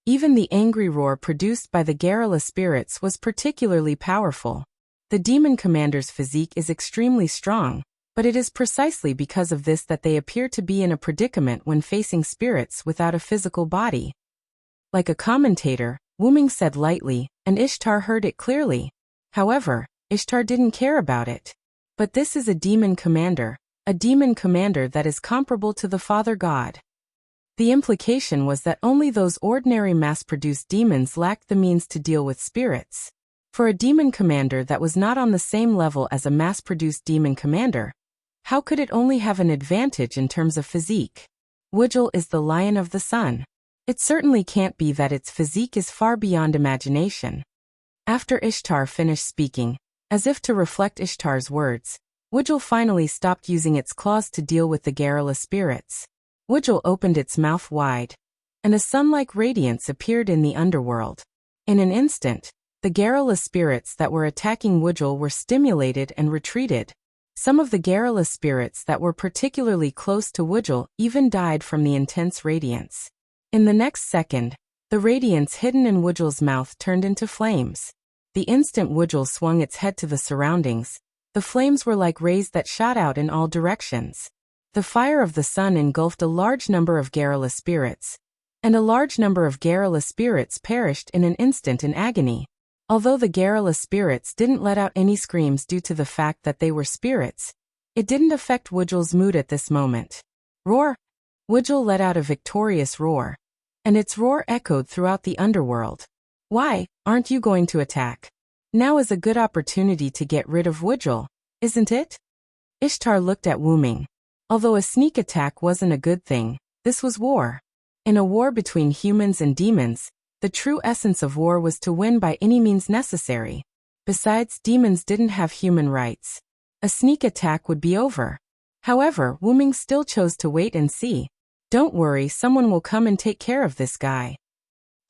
Even the angry roar produced by the garrulous spirits was particularly powerful. The demon commander's physique is extremely strong, but it is precisely because of this that they appear to be in a predicament when facing spirits without a physical body. Like a commentator, Wuming said lightly, and Ishtar heard it clearly. However, Ishtar didn't care about it. But this is a demon commander that is comparable to the Father God. The implication was that only those ordinary mass-produced demons lacked the means to deal with spirits. For a demon commander that was not on the same level as a mass-produced demon commander, how could it only have an advantage in terms of physique? Wujal is the lion of the sun. It certainly can't be that its physique is far beyond imagination. After Ishtar finished speaking, as if to reflect Ishtar's words, Wuxia finally stopped using its claws to deal with the garrulous spirits. Wuxia opened its mouth wide, and a sun-like radiance appeared in the underworld. In an instant, the garrulous spirits that were attacking Wuxia were stimulated and retreated. Some of the garrulous spirits that were particularly close to Wuxia even died from the intense radiance. In the next second, the radiance hidden in Wuxia's mouth turned into flames. The instant Wuxia swung its head to the surroundings, the flames were like rays that shot out in all directions. The fire of the sun engulfed a large number of garrulous spirits, and a large number of garrulous spirits perished in an instant in agony. Although the garrulous spirits didn't let out any screams due to the fact that they were spirits, it didn't affect Wuxia's mood at this moment. Roar! Wuxia let out a victorious roar, and its roar echoed throughout the underworld. Why, aren't you going to attack? Now is a good opportunity to get rid of Wuxia, isn't it? Ishtar looked at Wu Ming. Although a sneak attack wasn't a good thing, this was war. In a war between humans and demons, the true essence of war was to win by any means necessary. Besides, demons didn't have human rights. A sneak attack would be over. However, Wu Ming still chose to wait and see. Don't worry, someone will come and take care of this guy.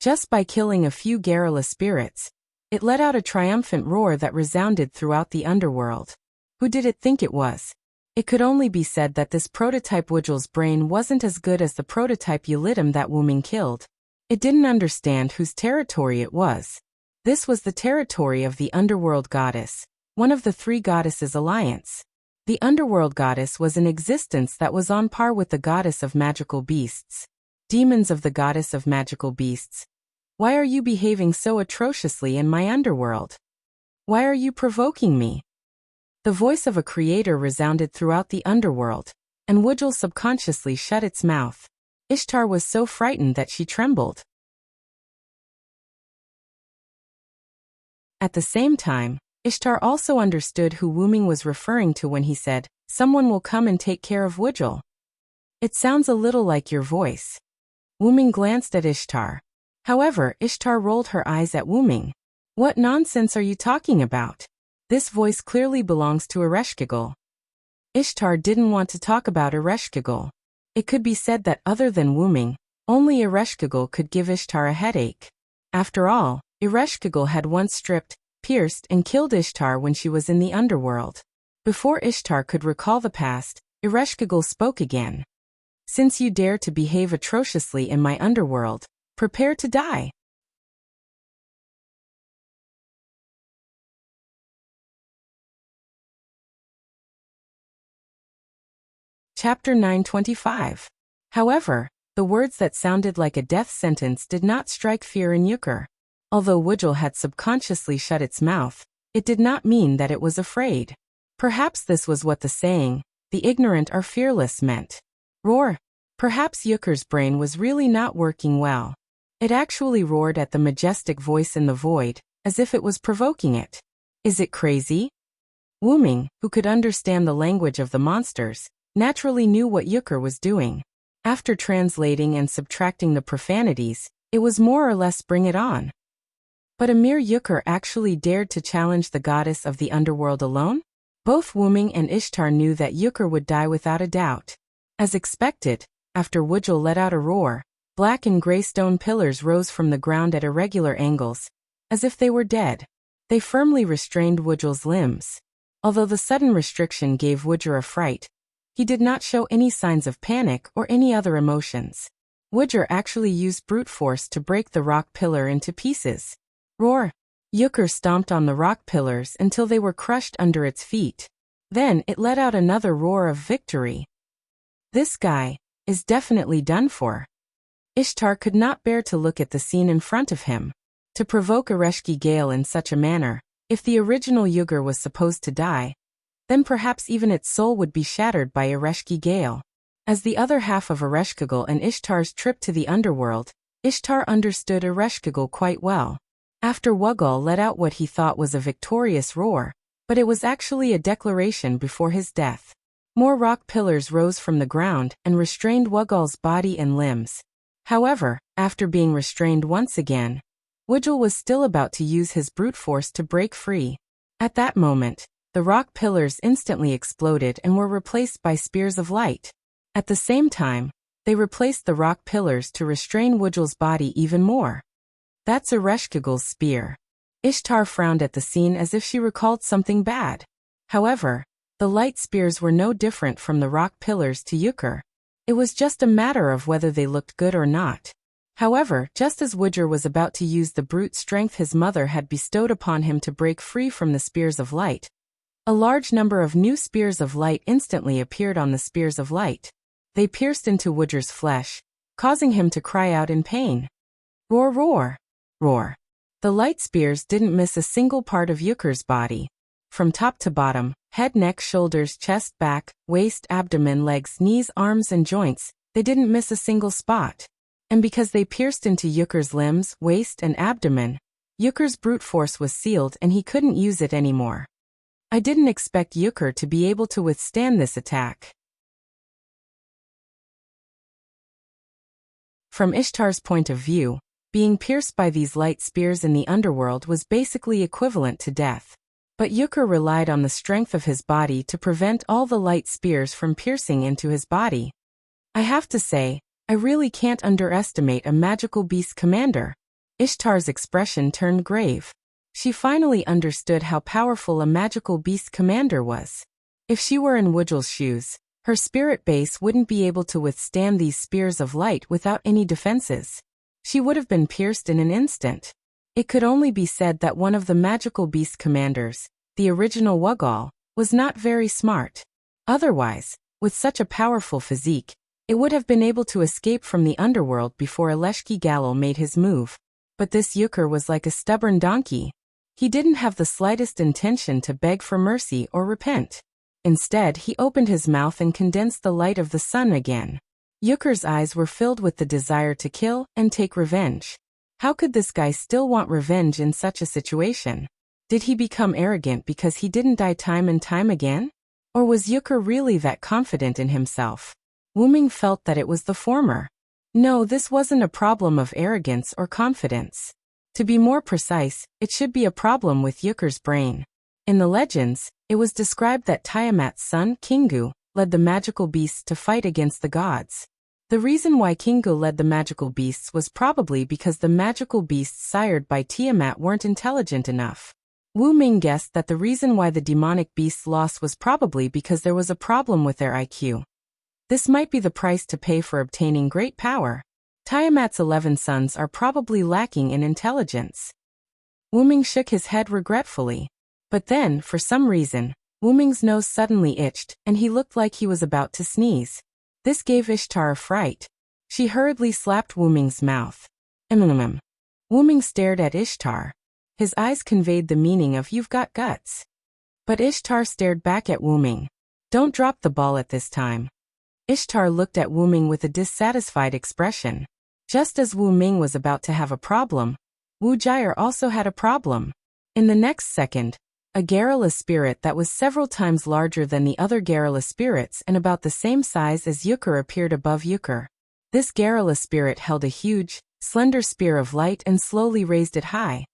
Just by killing a few garrulous spirits, it let out a triumphant roar that resounded throughout the underworld. Who did it think it was? It could only be said that this prototype Wuxia's brain wasn't as good as the prototype Yulitim that Wu Ming killed. It didn't understand whose territory it was. This was the territory of the underworld goddess, one of the three goddesses' alliance. The underworld goddess was an existence that was on par with the goddess of magical beasts. Demons of the goddess of magical beasts. Why are you behaving so atrociously in my underworld? Why are you provoking me? The voice of a creator resounded throughout the underworld, and Wuxia subconsciously shut its mouth. Ishtar was so frightened that she trembled. At the same time, Ishtar also understood who Wu Ming was referring to when he said, "Someone will come and take care of Wuxia." It sounds a little like your voice. Wu Ming glanced at Ishtar. However, Ishtar rolled her eyes at Wu Ming. What nonsense are you talking about? This voice clearly belongs to Ereshkigal. Ishtar didn't want to talk about Ereshkigal. It could be said that other than Wu Ming, only Ereshkigal could give Ishtar a headache. After all, Ereshkigal had once stripped, pierced, and killed Ishtar when she was in the underworld. Before Ishtar could recall the past, Ereshkigal spoke again. Since you dare to behave atrociously in my underworld, prepare to die. Chapter 925. However, the words that sounded like a death sentence did not strike fear in Yukur. Although Wuxia had subconsciously shut its mouth, it did not mean that it was afraid. Perhaps this was what the saying, "the ignorant are fearless," meant. Roar! Perhaps Yukur's brain was really not working well. It actually roared at the majestic voice in the void, as if it was provoking it. Is it crazy? Wu Ming, who could understand the language of the monsters, naturally knew what Yukur was doing. After translating and subtracting the profanities, it was more or less bring it on. But a mere Yukur actually dared to challenge the goddess of the underworld alone? Both Wu Ming and Ishtar knew that Yukur would die without a doubt. As expected, after Wuxia let out a roar, black and gray stone pillars rose from the ground at irregular angles, as if they were dead. They firmly restrained Wuxia's limbs. Although the sudden restriction gave Wuxia a fright, he did not show any signs of panic or any other emotions. Wuxia actually used brute force to break the rock pillar into pieces. Roar! Yukur stomped on the rock pillars until they were crushed under its feet. Then it let out another roar of victory. This guy is definitely done for. Ishtar could not bear to look at the scene in front of him. To provoke Ereshki Gale in such a manner, if the original Yugur was supposed to die, then perhaps even its soul would be shattered by Ereshki Gale. As the other half of Ereshkigal and Ishtar's trip to the underworld, Ishtar understood Ereshkigal quite well. After Wugal let out what he thought was a victorious roar, but it was actually a declaration before his death. More rock pillars rose from the ground and restrained Wugal's body and limbs. However, after being restrained once again, Wugal was still about to use his brute force to break free. At that moment, The rock pillars instantly exploded and were replaced by spears of light. At the same time, they replaced the rock pillars to restrain Wujul's body even more. That's Ereshkigal's spear. Ishtar frowned at the scene as if she recalled something bad. However, the light spears were no different from the rock pillars to Yukur. It was just a matter of whether they looked good or not. However, just as Wujur was about to use the brute strength his mother had bestowed upon him to break free from the spears of light, a large number of new spears of light instantly appeared on the spears of light. They pierced into Wujur's flesh, causing him to cry out in pain. Roar, roar, roar. The light spears didn't miss a single part of Yukur's body. From top to bottom, head, neck, shoulders, chest, back, waist, abdomen, legs, knees, arms, and joints, they didn't miss a single spot. And because they pierced into Yukur's limbs, waist, and abdomen, Yukur's brute force was sealed and he couldn't use it anymore. I didn't expect Yukur to be able to withstand this attack. From Ishtar's point of view, being pierced by these light spears in the underworld was basically equivalent to death. But Yukur relied on the strength of his body to prevent all the light spears from piercing into his body. I have to say, I really can't underestimate a magical beast commander. Ishtar's expression turned grave. She finally understood how powerful a magical beast commander was. If she were in Wujul's shoes, her spirit base wouldn't be able to withstand these spears of light without any defenses. She would have been pierced in an instant. It could only be said that one of the magical beast commanders, the original Wugal, was not very smart. Otherwise, with such a powerful physique, it would have been able to escape from the underworld before Ereshkigal made his move. But this Yukur was like a stubborn donkey. He didn't have the slightest intention to beg for mercy or repent. Instead, he opened his mouth and condensed the light of the sun again. Yukur's eyes were filled with the desire to kill and take revenge. How could this guy still want revenge in such a situation? Did he become arrogant because he didn't die time and time again? Or was Yukur really that confident in himself? Wuming felt that it was the former. No, this wasn't a problem of arrogance or confidence. To be more precise, it should be a problem with Yukur's brain. In the legends, it was described that Tiamat's son, Kingu, led the magical beasts to fight against the gods. The reason why Kingu led the magical beasts was probably because the magical beasts sired by Tiamat weren't intelligent enough. Wu Ming guessed that the reason why the demonic beasts lost was probably because there was a problem with their IQ. This might be the price to pay for obtaining great power. Tiamat's 11 sons are probably lacking in intelligence. Wu Ming shook his head regretfully. But then, for some reason, Wu Ming's nose suddenly itched, and he looked like he was about to sneeze. This gave Ishtar a fright. She hurriedly slapped Wu Ming's mouth. Wu Ming stared at Ishtar. His eyes conveyed the meaning of "you've got guts." But Ishtar stared back at Wu Ming. "Don't drop the ball at this time." Ishtar looked at Wu Ming with a dissatisfied expression. Just as Wu Ming was about to have a problem, Wu Jier also had a problem. In the next second, a garrula spirit that was several times larger than the other garrula spirits and about the same size as Yukur appeared above Yukur. This garrula spirit held a huge, slender spear of light and slowly raised it high.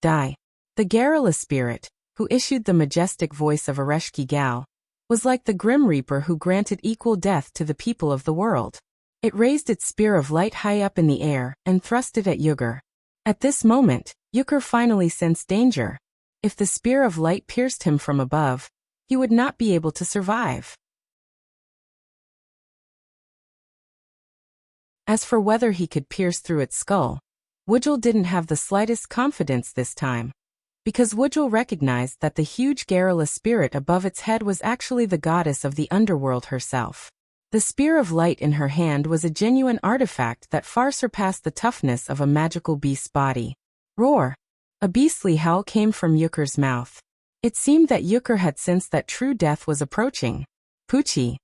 Die. The garrula spirit, who issued the majestic voice of Ereshkigal, was like the Grim Reaper who granted equal death to the people of the world. It raised its spear of light high up in the air and thrust it at Yukur. At this moment, Yukur finally sensed danger. If the spear of light pierced him from above, he would not be able to survive. As for whether he could pierce through its skull, Wujul didn't have the slightest confidence this time, because Wujul recognized that the huge garrula spirit above its head was actually the goddess of the underworld herself. The spear of light in her hand was a genuine artifact that far surpassed the toughness of a magical beast's body. Roar! A beastly howl came from Yukur's mouth. It seemed that Yukur had sensed that true death was approaching. Poochie.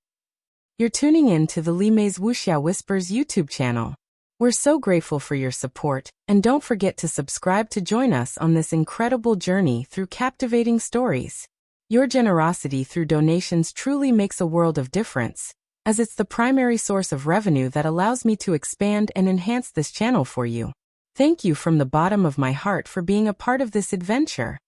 You're tuning in to the Lime's Wuxia Whispers YouTube channel. We're so grateful for your support, and don't forget to subscribe to join us on this incredible journey through captivating stories. Your generosity through donations truly makes a world of difference, as it's the primary source of revenue that allows me to expand and enhance this channel for you. Thank you from the bottom of my heart for being a part of this adventure.